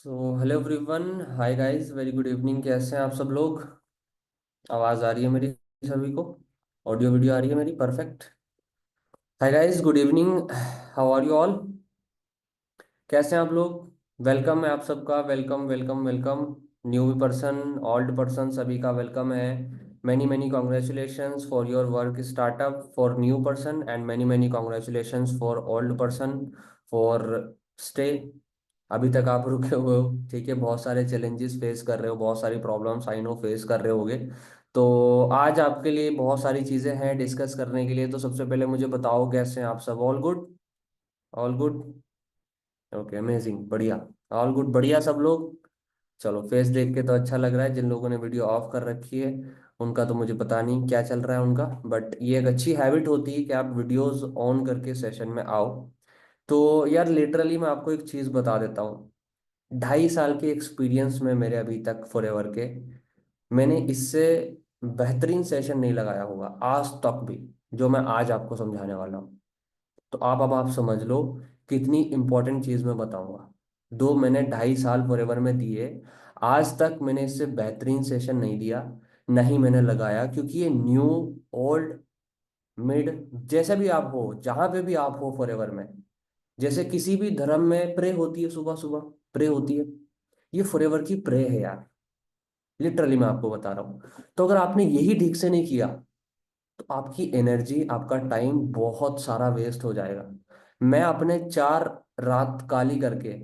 Hello everyone. Hi guys, very good evening. कैसे हैं आप सब लोग? आवाज़ आ रही है मेरी सभी को? ऑडियो वीडियो आ रही है मेरी? Perfect. Hi guys, good evening. How are you all? कैसे हैं आप लोग? वेलकम है आप सबका। Welcome welcome welcome. New person, old person, सभी का वेलकम है। Many many congratulations for your work startup for new person and many many congratulations for old person for stay. अभी तक आप रुके हुए हो, ठीक है। बहुत सारे चैलेंजेस फेस कर रहे हो, बहुत सारी प्रॉब्लम्स आई नो फेस कर रहे होगे। तो आज आपके लिए बहुत सारी चीज़ें हैं डिस्कस करने के लिए। तो सबसे पहले मुझे बताओ, कैसे हैं आप सब? All good? All good? Okay, amazing, बढ़िया। ऑल गुड, बढ़िया सब लोग। चलो, फेस देख के तो अच्छा लग रहा है। जिन लोगों ने वीडियो ऑफ कर रखी है उनका तो मुझे पता नहीं क्या चल रहा है उनका, बट ये एक अच्छी हैबिट होती है कि आप वीडियोस ऑन करके सेशन में आओ। तो यार, लिटरली मैं आपको एक चीज़ बता देता हूँ। 2.5 साल के एक्सपीरियंस में मेरे अभी तक फॉरएवर के, मैंने इससे बेहतरीन सेशन नहीं लगाया होगा आज तक भी, जो मैं आज आपको समझाने वाला हूँ। तो अब आप समझ लो कितनी इंपॉर्टेंट चीज़ मैं बताऊंगा। दो मैंने 2.5 साल फॉरएवर में दिए, आज तक मैंने इससे बेहतरीन सेशन नहीं दिया, नहीं मैंने लगाया। क्योंकि ये न्यू, ओल्ड, मिड, जैसे भी आप हो, जहां पे भी आप हो फॉरएवर में, जैसे किसी भी धर्म में प्रे होती है, सुबह सुबह प्रे होती है, ये फॉरएवर की प्रे है यार। लिटरली मैं आपको बता रहा हूँ। तो अगर आपने यही ठीक से नहीं किया तो आपकी एनर्जी, आपका टाइम बहुत सारा वेस्ट हो जाएगा। मैं अपने 4 रात काली करके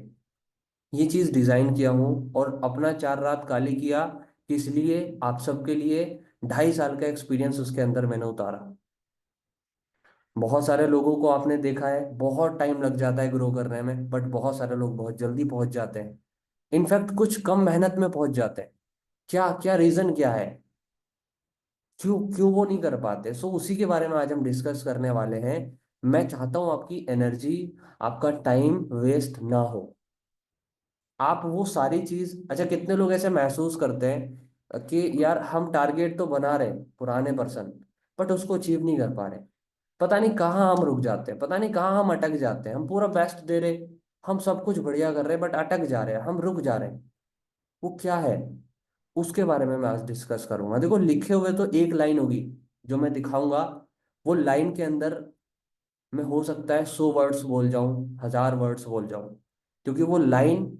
ये चीज डिजाइन किया हूँ, और अपना 4 रात काली किया किस लिए? आप सबके लिए। 2.5 साल का एक्सपीरियंस उसके अंदर मैंने उतारा। बहुत सारे लोगों को आपने देखा है, बहुत टाइम लग जाता है ग्रो करने में, बट बहुत सारे लोग बहुत जल्दी पहुंच जाते हैं। इनफैक्ट कुछ कम मेहनत में पहुंच जाते हैं। क्या क्या रीजन क्या है? क्यों क्यों वो नहीं कर पाते? सो उसी के बारे में आज हम डिस्कस करने वाले हैं। मैं चाहता हूं आपकी एनर्जी, आपका टाइम वेस्ट ना हो। आप वो सारी चीज, अच्छा, कितने लोग ऐसे महसूस करते हैं कि यार हम टारगेट तो बना रहे हैं पुराने पर्सन, बट उसको अचीव नहीं कर पा रहे। पता नहीं कहाँ हम रुक जाते हैं, पता नहीं कहाँ हम अटक जाते हैं। हम पूरा बेस्ट दे रहे, हम सब कुछ बढ़िया कर रहे हैं, बट अटक जा रहे हैं, हम रुक जा रहे हैं। वो क्या है? उसके बारे में मैं आज डिस्कस करूंगा। देखो, लिखे हुए तो एक लाइन होगी जो मैं दिखाऊंगा। वो लाइन के अंदर मैं हो सकता है 100 वर्ड्स बोल जाऊं, 1000 वर्ड्स बोल जाऊं, क्योंकि वो लाइन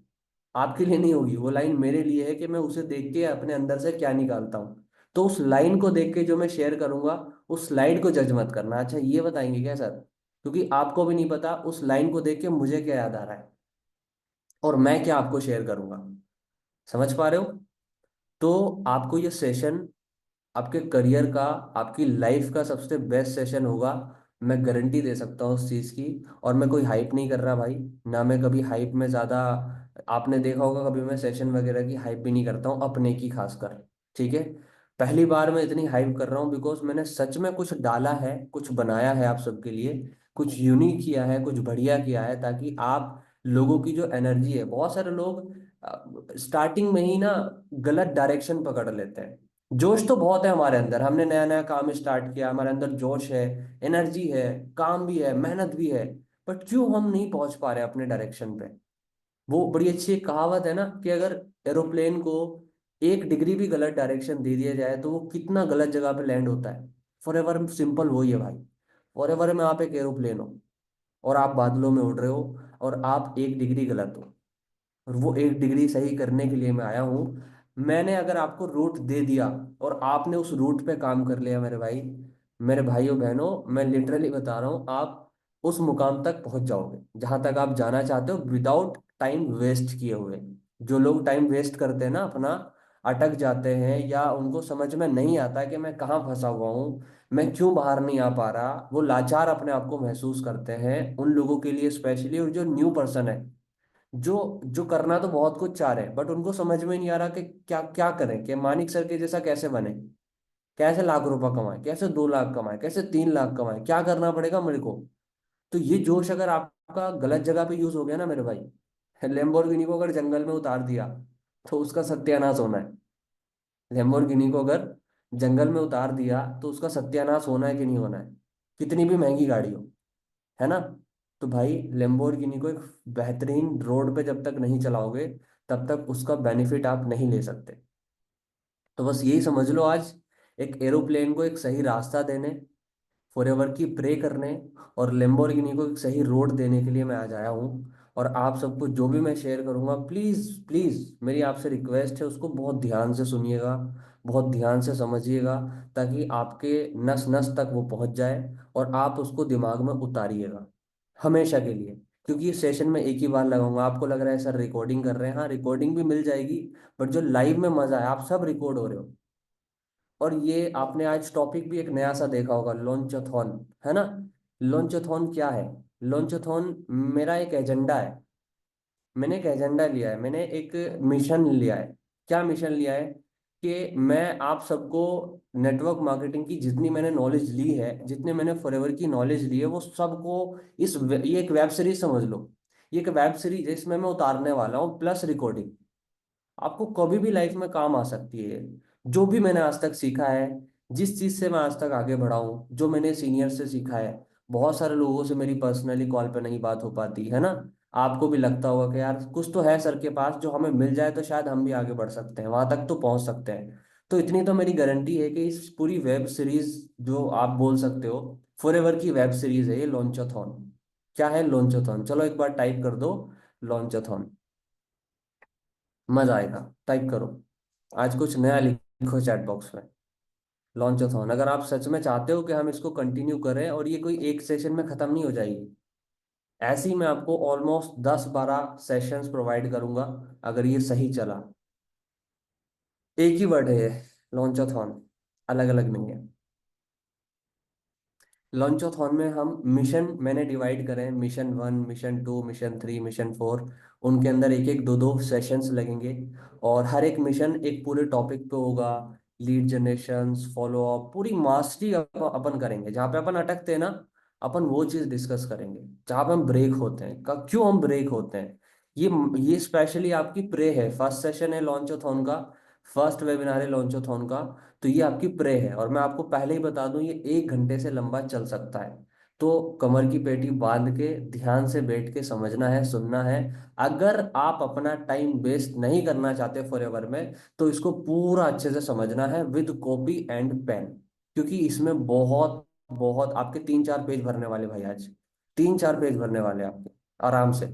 आपके लिए नहीं होगी। वो लाइन मेरे लिए है कि मैं उसे देख के अपने अंदर से क्या निकालता हूँ। तो उस लाइन को देख के जो मैं शेयर करूंगा, उस स्लाइड को जज मत करना। अच्छा, ये बताएंगे क्या सर? क्योंकि आपको भी नहीं पता उस लाइन को देख के मुझे क्या याद आ रहा है और मैं क्या आपको शेयर करूंगा। समझ पा रहे हो? तो आपको ये सेशन आपके करियर का, आपकी लाइफ का सबसे बेस्ट सेशन होगा। मैं गारंटी दे सकता हूँ उस चीज़ की। और मैं कोई हाइप नहीं कर रहा भाई, ना मैं कभी हाइप में ज़्यादा, आपने देखा होगा कभी मैं सेशन वगैरह की हाइप भी नहीं करता हूँ, अपने की खासकर। ठीक है। पहली बार मैं इतनी हाइप कर रहा हूँ बिकॉज मैंने सच में कुछ डाला है, कुछ बनाया है आप सबके लिए, कुछ यूनिक किया है, कुछ बढ़िया किया है, ताकि आप लोगों की जो एनर्जी है, बहुत सारे लोग स्टार्टिंग में ही ना गलत डायरेक्शन पकड़ लेते हैं। जोश तो बहुत है हमारे अंदर, हमने नया नया काम स्टार्ट किया, हमारे अंदर जोश है, एनर्जी है, काम भी है, मेहनत भी है, बट क्यों हम नहीं पहुंच पा रहे अपने डायरेक्शन पे? वो बड़ी अच्छी एक कहावत है ना कि अगर एरोप्लेन को 1 डिग्री भी गलत डायरेक्शन दे दिया जाए तो वो कितना गलत जगह पे लैंड होता है। फॉर एवर सिंपल वही है भाई। फॉर एवर में आप एक एरोप्लेन हो और आप बादलों में उड़ रहे हो, और आप 1 डिग्री गलत हो, और वो 1 डिग्री सही करने के लिए मैं आया हूँ। मैंने अगर आपको रूट दे दिया और आपने उस रूट पे काम कर लिया मेरे भाई, मेरे भाइयों बहनों, मैं लिटरली बता रहा हूँ, आप उस मुकाम तक पहुंच जाओगे जहां तक आप जाना चाहते हो, विदाउट टाइम वेस्ट किए हुए। जो लोग टाइम वेस्ट करते हैं ना अपना, अटक जाते हैं, या उनको समझ में नहीं आता कि मैं कहाँ फंसा हुआ हूँ, मैं क्यों बाहर नहीं आ पा रहा, वो लाचार अपने आप को महसूस करते हैं। उन लोगों के लिए स्पेशली, और जो न्यू पर्सन है, जो जो करना तो बहुत कुछ चाह रहे हैं, बट उनको समझ में नहीं आ रहा कि क्या क्या करें, कि मानिक सर के जैसा कैसे बने, कैसे लाख रुपए कमाए, कैसे 2 लाख कमाए, कैसे 3 लाख कमाए, क्या करना पड़ेगा मेरे को। तो ये जोश अगर आपका गलत जगह पे यूज हो गया ना मेरे भाई, लेम्बोर्गिनी को अगर जंगल में उतार दिया तो उसका सत्यानाश होना है। लेम्बोर्गिनी को अगर जंगल में उतार दिया तो उसका सत्यानाश होना है कि नहीं होना है? कितनी भी महंगी गाड़ी हो, है ना? तो भाई, लेम्बोर्गिनी को एक बेहतरीन रोड पे जब तक नहीं चलाओगे, तब तक उसका बेनिफिट आप नहीं ले सकते। तो बस यही समझ लो आज, एक एरोप्लेन को एक सही रास्ता देने, फॉरएवर की प्रे करने और लेम्बोर्गिनी को एक सही रोड देने के लिए मैं आज आया हूँ। और आप सबको जो भी मैं शेयर करूँगा, प्लीज़ प्लीज़ मेरी आपसे रिक्वेस्ट है, उसको बहुत ध्यान से सुनिएगा, बहुत ध्यान से समझिएगा, ताकि आपके नस नस तक वो पहुँच जाए और आप उसको दिमाग में उतारिएगा हमेशा के लिए। क्योंकि ये सेशन में एक ही बार लगाऊंगा। आपको लग रहा है सर रिकॉर्डिंग कर रहे हैं, हाँ रिकॉर्डिंग भी मिल जाएगी, बट जो लाइव में मजा है, आप सब रिकॉर्ड हो रहे हो। और ये आपने आज टॉपिक भी एक नया सा देखा होगा, लॉन्चोथॉन, है ना। लॉन्चोथॉन क्या है? लॉन्चोथॉन मेरा एक एजेंडा है। मैंने एक एजेंडा लिया है, मैंने एक मिशन लिया है। क्या मिशन लिया है? कि मैं आप सबको नेटवर्क मार्केटिंग की जितनी मैंने नॉलेज ली है, जितने मैंने फॉरएवर की नॉलेज ली है, वो सबको ये एक वेब सीरीज समझ लो। ये एक वेब सीरीज है, इसमें मैं उतारने वाला हूँ, प्लस रिकॉर्डिंग। आपको कभी भी लाइफ में काम आ सकती है। जो भी मैंने आज तक सीखा है, जिस चीज से मैं आज तक आगे बढ़ा हूँ, जो मैंने सीनियर से सीखा है, बहुत सारे लोगों से मेरी पर्सनली कॉल पे नहीं बात हो पाती है ना। आपको भी लगता होगा कि यार कुछ तो है सर के पास, जो हमें मिल जाए तो शायद हम भी आगे बढ़ सकते हैं, वहां तक तो पहुंच सकते हैं। तो इतनी तो मेरी गारंटी है कि इस पूरी वेब सीरीज, जो आप बोल सकते हो फॉरएवर की वेब सीरीज है ये लॉन्चाथॉन। क्या है लॉन्चाथॉन? चलो एक बार टाइप कर दो, लॉन्चाथॉन। मजा आएगा। टाइप करो, आज कुछ नया लिखो चैट बॉक्स में। लॉन्चाथॉन, अगर आप सच में चाहते हो कि हम इसको कंटिन्यू करें और ये कोई एक सेशन में खत्म नहीं हो जाएगी, ऐसे ही मैं आपको ऑलमोस्ट 10-12 सेशंस प्रोवाइड करूंगा, अगर ये सही चला। एक ही वर्ड है ये, लॉन्चाथॉन, अलग अलग नहीं है। लॉन्चोथॉन में हम मिशन मैंने डिवाइड करे हैं, मिशन 1, मिशन 2, मिशन 3, मिशन 4। उनके अंदर एक एक दो दो सेशंस लगेंगे, और हर एक मिशन एक पूरे टॉपिक पे होगा। लीड जनरेशन, फॉलो अप, पूरी मास्टरी अपन करेंगे। जहाँ पे अपन अटकते हैं ना, अपन वो चीज़ डिस्कस करेंगे। जहाँ पे हम ब्रेक होते हैं, क्यों हम ब्रेक होते हैं, ये ये स्पेशली आपकी प्रे है। फर्स्ट सेशन है लॉन्चोथॉन का, फर्स्ट वेबिनार है लॉन्चोथॉन का। तो ये आपकी प्रे है, और मैं आपको पहले ही बता दूं, ये 1 घंटे से लंबा चल सकता है। तो कमर की पेटी बांध के ध्यान से बैठ के समझना है, सुनना है। अगर आप अपना टाइम वेस्ट नहीं करना चाहते फॉरएवर में, तो इसको पूरा अच्छे से समझना है विद कॉपी एंड पेन। क्योंकि इसमें बहुत बहुत आपके 3-4 पेज भरने वाले भाई आज, 3-4 पेज भरने वाले आपके आराम से।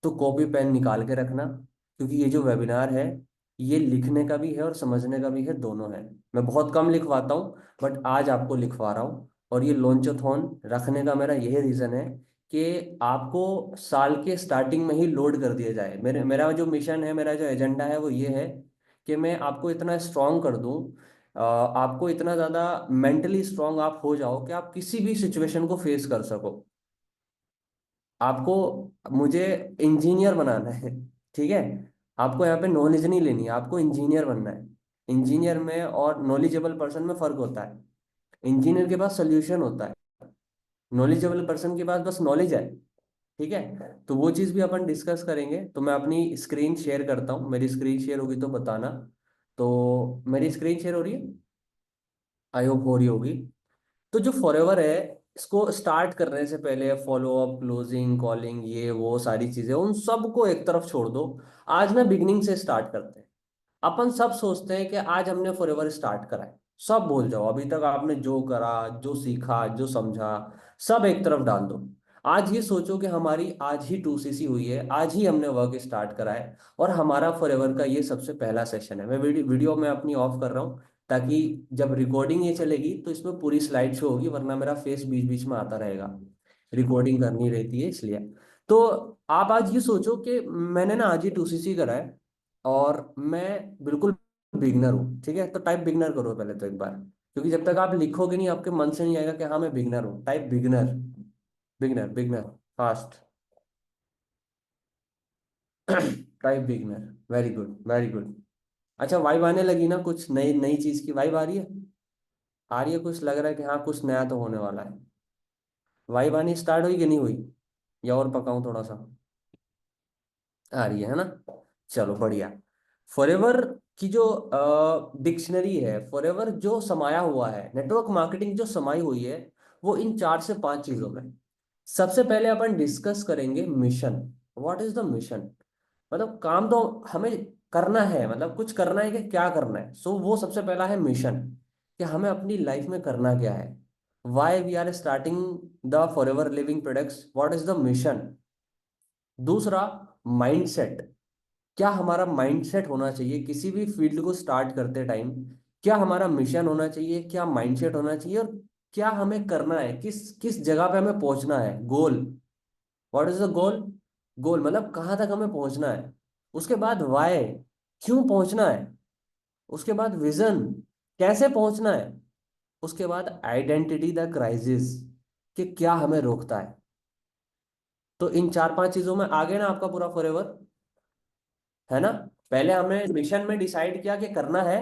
तो कॉपी पेन निकाल के रखना, क्योंकि ये जो वेबिनार है, ये लिखने का भी है और समझने का भी है, दोनों है। मैं बहुत कम लिखवाता हूँ, बट आज आपको लिखवा रहा हूँ। और ये लॉन्चाथॉन रखने का मेरा यही रीज़न है कि आपको साल के स्टार्टिंग में ही लोड कर दिया जाए। मेरा जो मिशन है, मेरा जो एजेंडा है, वो ये है कि मैं आपको इतना स्ट्रांग कर दूं, आपको इतना ज़्यादा मेंटली स्ट्रांग आप हो जाओ कि आप किसी भी सिचुएशन को फेस कर सको। आपको मुझे इंजीनियर बनाना है, ठीक है। आपको यहाँ पे नॉलेज नहीं लेनी है, आपको इंजीनियर बनना है। इंजीनियर में और नॉलेजेबल पर्सन में फर्क होता है। इंजीनियर के पास सोल्यूशन होता है, नॉलेजेबल पर्सन के पास बस नॉलेज है, ठीक है। तो वो चीज़ भी अपन डिस्कस करेंगे। तो मैं अपनी स्क्रीन शेयर करता हूँ, मेरी स्क्रीन शेयर होगी तो बताना। तो मेरी स्क्रीन शेयर हो रही है, आई होप हो रही होगी। तो जो फॉरएवर है, इसको स्टार्ट करने से पहले फॉलो अप, क्लोजिंग, कॉलिंग, ये वो सारी चीजें उन सबको एक तरफ छोड़ दो। आज ना बिगनिंग से स्टार्ट करते हैं। अपन सब सोचते हैं कि आज हमने फॉरएवर स्टार्ट करा है, सब भूल जाओ। अभी तक आपने जो करा, जो सीखा, जो समझा, सब एक तरफ डाल दो। आज ये सोचो कि हमारी आज ही 2CC हुई है, आज ही हमने वर्क स्टार्ट करा है, और हमारा फॉरएवर का ये सबसे पहला सेशन है। मैं वीडियो में अपनी ऑफ कर रहा हूँ, ताकि जब रिकॉर्डिंग ये चलेगी तो इसमें पूरी स्लाइड शो होगी, वरना मेरा फेस बीच बीच में आता रहेगा। रिकॉर्डिंग करनी रहती है इसलिए। तो आप आज ये सोचो कि मैंने ना आज ही 2CC करा है, और मैं बिल्कुल बिगनर हूँ, ठीक है। तो टाइप बिगनर करो पहले तो एक बार, क्योंकि जब तक आप लिखोगे नहीं, आपके मन से नहीं आएगा कि हाँ मैं बिगनर हूँ। Type beginner, beginner beginner, fast. Type beginner, very good very good. अच्छा, वाइब आने लगी ना, कुछ नई नई चीज की वाइब आ रही है? आ रही है, कुछ लग रहा है कि हाँ कुछ नया तो होने वाला है। वाइब आनी स्टार्ट हुई कि नहीं हुई, या और पकाऊं थोड़ा सा? आ रही है ना। चलो बढ़िया। फॉरएवर की जो डिक्शनरी है, फॉरएवर जो समाया हुआ है, नेटवर्क मार्केटिंग जो समाई हुई है, वो इन 4 से 5 चीजों में। सबसे पहले अपन डिस्कस करेंगे mission. What is the mission? मतलब काम तो हमें करना है, मतलब कुछ करना है कि क्या करना है। सो वो सबसे पहला है मिशन, कि हमें अपनी लाइफ में करना क्या है। Why we are starting the Forever Living Products, what is the mission. दूसरा, माइंडसेट। क्या हमारा माइंडसेट होना चाहिए किसी भी फील्ड को स्टार्ट करते टाइम। क्या हमारा मिशन होना चाहिए, क्या माइंडसेट होना चाहिए, और क्या हमें करना है, किस किस जगह पे हमें पहुंचना है, goal. What is the goal. Goal मतलब कहाँ तक हमें पहुंचना है। उसके बाद वाई, क्यों पहुंचना है। उसके बाद विजन, कैसे पहुंचना है। उसके बाद आइडेंटिटी द क्राइसिस, कि क्या हमें रोकता है। तो इन चार पांच चीजों में आगे ना आपका पूरा फॉरएवर, है ना। पहले हमने मिशन में डिसाइड किया कि करना है,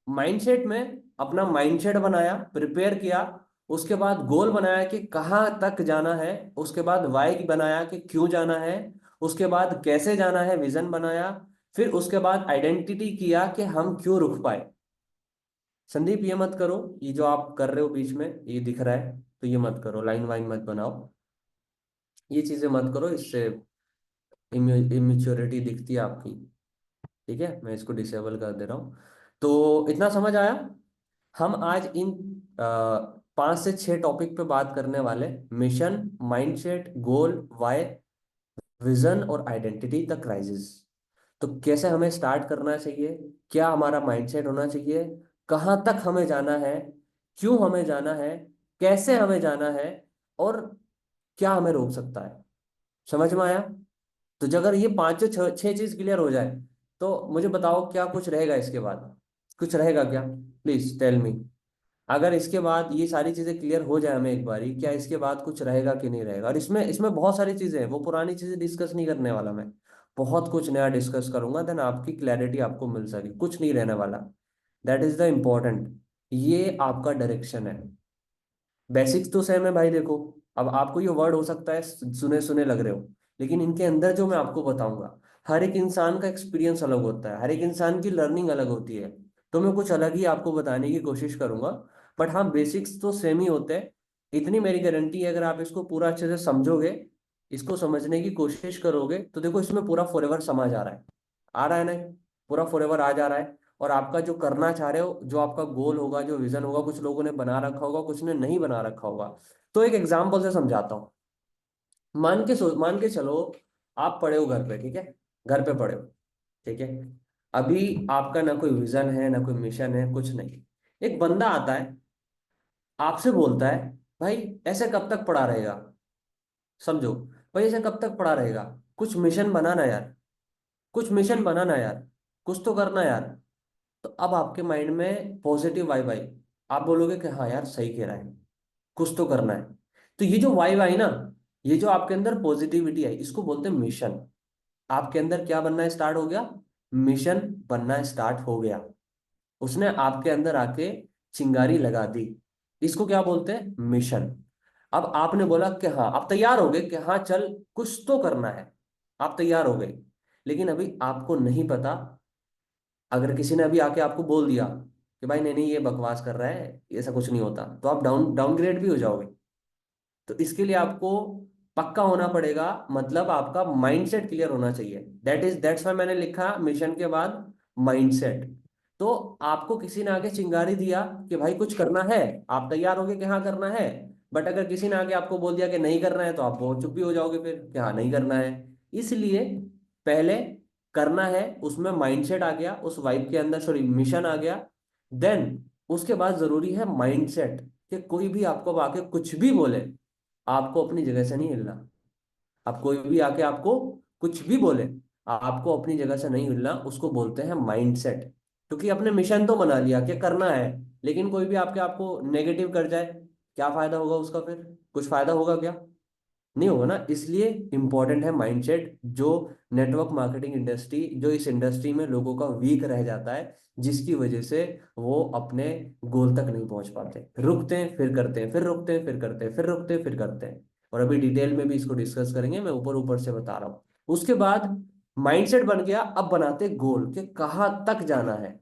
माइंडसेट में अपना माइंडसेट बनाया, प्रिपेयर किया। उसके बाद गोल बनाया कि कहाँ तक जाना है। उसके बाद वाई बनाया कि क्यों जाना है। उसके बाद कैसे जाना है, विजन बनाया। फिर उसके बाद आइडेंटिटी किया कि हम क्यों रुक पाए। संदीप ये मत करो, ये जो आप कर रहे हो बीच में ये दिख रहा है, तो ये मत करो, लाइन वाइन मत बनाओ, ये चीजें मत करो, इससे इमेच्योरिटी दिखती है आपकी। ठीक है, मैं इसको डिसेबल कर दे रहा हूँ। तो इतना समझ आया। हम आज इन 5 से 6 टॉपिक पे बात करने वाले। मिशन, माइंडसेट, गोल, वाई, विजन और आइडेंटिटी द क्राइसिस। तो कैसे हमें स्टार्ट करना चाहिए, क्या हमारा माइंडसेट होना चाहिए, कहाँ तक हमें जाना है, क्यों हमें जाना है, कैसे हमें जाना है, और क्या हमें रोक सकता है। समझ में आया। तो जब अगर ये पांचों छह छह चीज क्लियर हो जाए, तो मुझे बताओ क्या कुछ रहेगा इसके बाद। कुछ रहेगा क्या, प्लीज टेल मी। अगर इसके बाद ये सारी चीजें क्लियर हो जाए हमें एक बारी, क्या इसके बाद कुछ रहेगा कि नहीं रहेगा। और इसमें इसमें बहुत सारी चीजें हैं, वो पुरानी चीजें डिस्कस नहीं करने वाला मैं। बहुत कुछ नया डिस्कस करूंगा, देन आपकी क्लैरिटी आपको मिल सके, कुछ नहीं रहने वाला। That is the important. ये आपका डायरेक्शन है। बेसिक्स तो सेम है भाई, देखो। अब आपको ये वर्ड हो सकता है सुने सुने लग रहे हो, लेकिन इनके अंदर जो मैं आपको बताऊंगा, हर एक इंसान का एक्सपीरियंस अलग होता है, हर एक इंसान की लर्निंग अलग होती है। तो मैं कुछ अलग ही आपको बताने की कोशिश करूंगा। बट हाँ, बेसिक्स तो सेम ही होते हैं। इतनी मेरी गारंटी है, अगर आप इसको पूरा अच्छे से समझोगे, इसको समझने की कोशिश करोगे, तो देखो इसमें पूरा फॉरएवर समझ आ रहा है। आ रहा है ना, पूरा फॉरएवर आ जा रहा है। और आपका जो करना चाह रहे हो, जो आपका गोल होगा, जो विजन होगा, कुछ लोगों ने बना रखा होगा, कुछ ने नहीं बना रखा होगा। तो एक एग्जांपल से समझाता हूँ। मान के चलो, आप पड़े हो घर पे, ठीक है। घर पे पड़े हो, ठीक है। अभी आपका ना कोई विजन है, ना कोई मिशन है, कुछ नहीं। एक बंदा आता है, आपसे बोलता है, भाई ऐसे कब तक पड़ा रहेगा। समझो, भाई ऐसे कब तक पड़ा रहेगा, कुछ मिशन बनाना यार, कुछ मिशन बनाना यार, कुछ तो करना यार। तो अब आपके माइंड में पॉजिटिव वाइब आई। आप बोलोगे कि हाँ यार सही कह रहा है, कुछ तो करना है। तो ये जो वाइब आई ना, ये जो आपके अंदर पॉजिटिविटी आई, इसको बोलते हैं मिशन। आपके अंदर क्या बनना स्टार्ट हो गया, मिशन बनना स्टार्ट हो गया। उसने आपके अंदर आके चिंगारी लगा दी। इसको क्या बोलते हैं, मिशन। अब आपने बोला कि हाँ, आप तैयार हो गए कि हाँ चल कुछ तो करना है। आप तैयार हो गए, लेकिन अभी आपको नहीं पता। अगर किसी ने अभी आके आपको बोल दिया कि भाई नहीं नहीं ये बकवास कर रहा है, ऐसा कुछ नहीं होता, तो आप डाउनग्रेड भी हो जाओगे। तो इसके लिए आपको पक्का होना पड़ेगा, मतलब आपका माइंडसेट क्लियर होना चाहिए। दैट्स वाई मैंने लिखा मिशन के बाद माइंडसेट। तो आपको किसी ने आके चिंगारी दिया कि भाई कुछ करना है, आप तैयार होगे कि हाँ करना है। बट अगर किसी ने आके आपको बोल दिया कि नहीं करना है, तो आप बहुत चुप भी हो जाओगे फिर कि हाँ नहीं करना है। इसलिए पहले करना है, उसमें माइंडसेट आ गया, उस वाइब के अंदर सॉरी मिशन आ गया। देन उसके बाद जरूरी है माइंडसेट, कि कोई भी आपको आके कुछ भी बोले, आपको अपनी जगह से नहीं हिलना। अब कोई भी आके आपको कुछ भी बोले, आपको अपनी जगह से नहीं हिलना, उसको बोलते हैं माइंडसेट। क्योंकि अपने मिशन तो बना लिया कि करना है, लेकिन कोई भी आपके आपको नेगेटिव कर जाए, क्या फायदा होगा उसका फिर। कुछ फायदा होगा क्या, नहीं होगा ना। इसलिए इंपॉर्टेंट है माइंडसेट। जो नेटवर्क मार्केटिंग इंडस्ट्री, जो इस इंडस्ट्री में लोगों का वीक रह जाता है, जिसकी वजह से वो अपने गोल तक नहीं पहुंच पाते, रुकते हैं फिर करते हैं, फिर रुकते हैं फिर करते हैं, फिर रुकते हैं फिर करते हैं। और अभी डिटेल में भी इसको डिस्कस करेंगे, मैं ऊपर ऊपर से बता रहा हूँ। उसके बाद माइंडसेट बन गया, अब बनाते गोल कि कहाँ तक जाना है,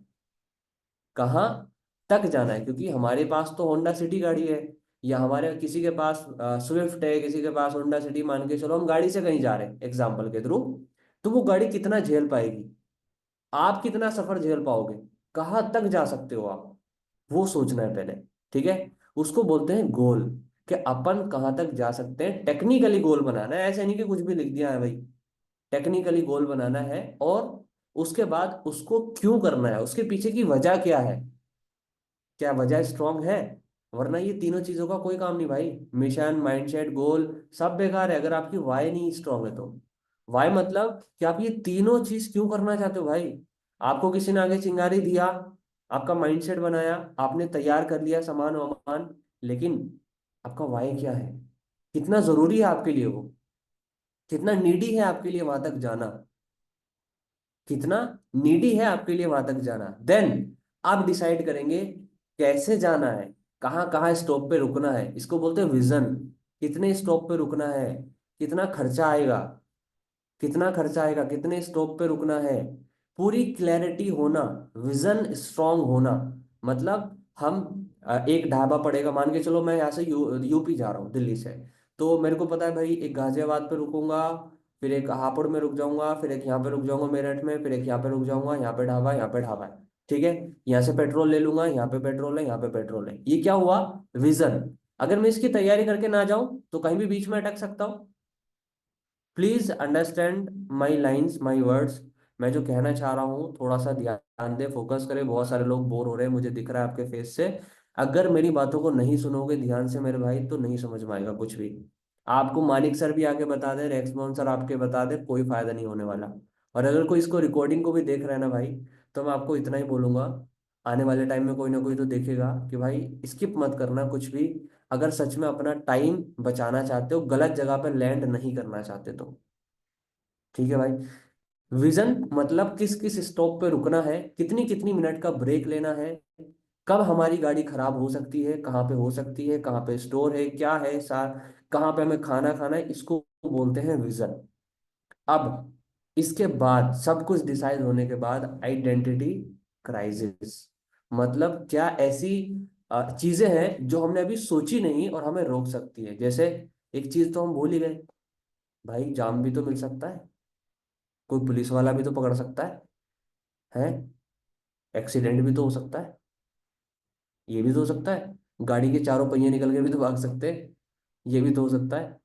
कहाँ तक जाना है। क्योंकि हमारे पास तो होंडा सिटी गाड़ी है, या हमारे किसी के पास स्विफ्ट है, किसी के पास होंडा सिटी, मान के चलो हम गाड़ी से कहीं जा रहे हैं एग्जाम्पल के थ्रू। तो वो गाड़ी कितना झेल पाएगी, आप कितना सफर झेल पाओगे, कहाँ तक जा सकते हो आप, वो सोचना है पहले। ठीक है, उसको बोलते हैं गोल, कि अपन कहाँ तक जा सकते हैं, टेक्निकली गोल बनाना है, ऐसे नहीं कि कुछ भी लिख दिया है भाई। टेक्निकली गोल बनाना है, और उसके बाद उसको क्यों करना है, उसके पीछे की वजह क्या है, क्या वजह स्ट्रांग है। वरना ये तीनों चीजों का कोई काम नहीं भाई। मिशन, माइंडसेट, गोल, सब बेकार है अगर आपकी वाई नहीं स्ट्रांग है तो। वाई मतलब कि आप ये तीनों चीज क्यों करना चाहते हो भाई। आपको किसी ने आगे चिंगारी दिया, आपका माइंडसेट बनाया, आपने तैयार कर लिया सामान वामान, लेकिन आपका वाई क्या है, कितना जरूरी है आपके लिए वो, कितना नीडी है आपके लिए वहां तक जाना, कितना नीडी है आपके लिए वहां तक जाना। देन आप डिसाइड करेंगे कैसे जाना है, कहाँ कहाँ स्टॉप पे रुकना है, इसको बोलते हैं विजन। कितने स्टॉप पे रुकना है, कितना खर्चा आएगा, कितना खर्चा आएगा, कितने स्टॉप पे रुकना है, पूरी क्लैरिटी होना, विजन स्ट्रांग होना। मतलब हम एक ढाबा पड़ेगा, मान के चलो मैं यहाँ से यूपी जा रहा हूँ दिल्ली से, तो मेरे को पता है भाई एक गाजियाबाद पे रुकूंगा, फिर एक हापुड़ में रुक जाऊंगा, फिर एक यहाँ पे रुक जाऊंगा मेरठ में, फिर एक यहाँ पे रुक जाऊंगा, यहाँ पे ढाबा, यहाँ पे ढाबा है। ठीक है, यहाँ से पेट्रोल ले लूंगा, यहाँ पे पेट्रोल है, यहाँ पे पेट्रोल है, ये क्या हुआ, विजन। अगर मैं इसकी तैयारी करके ना जाऊं तो कहीं भी बीच में अटक सकता हूँ। Please understand my lines, my words. मैं जो कहना चाह रहा हूँ थोड़ा सा ध्यान दे, फोकस करे, बहुत सारे लोग बोर हो रहे हैं मुझे दिख रहा है आपके फेस से। अगर मेरी बातों को नहीं सुनोगे ध्यान से मेरे भाई, तो नहीं समझ में आएगा कुछ भी। आपको मानिक सर भी आके बता दे, रेक्समोहन सर आपके बता दे, कोई फायदा नहीं होने वाला। और अगर कोई इसको रिकॉर्डिंग को भी देख रहा है ना भाई, तो मैं आपको इतना ही बोलूंगा, आने वाले टाइम में कोई ना कोई तो देखेगा कि भाई स्किप मत करना कुछ भी। अगर सच में अपना टाइम बचाना चाहते हो, गलत जगह पर लैंड नहीं करना चाहते तो। ठीक है भाई, विजन मतलब किस किस स्टॉप पे रुकना है, कितनी कितनी मिनट का ब्रेक लेना है, कब हमारी गाड़ी खराब हो सकती है, कहाँ पे हो सकती है, कहाँ पे स्टोर है, क्या है सार, कहाँ पे हमें खाना खाना है, इसको बोलते हैं विजन। अब इसके बाद सब कुछ डिसाइड होने के बाद आइडेंटिटी क्राइसिस, मतलब क्या ऐसी चीजें हैं जो हमने अभी सोची नहीं और हमें रोक सकती है। जैसे एक चीज तो हम भूल ही गए, भाई जाम भी तो मिल सकता है, कोई पुलिस वाला भी तो पकड़ सकता है, एक्सीडेंट भी तो हो सकता है, ये भी तो हो सकता है, गाड़ी के चारों पहिए निकल के भी तो भाग सकते हैं, ये भी तो हो सकता है।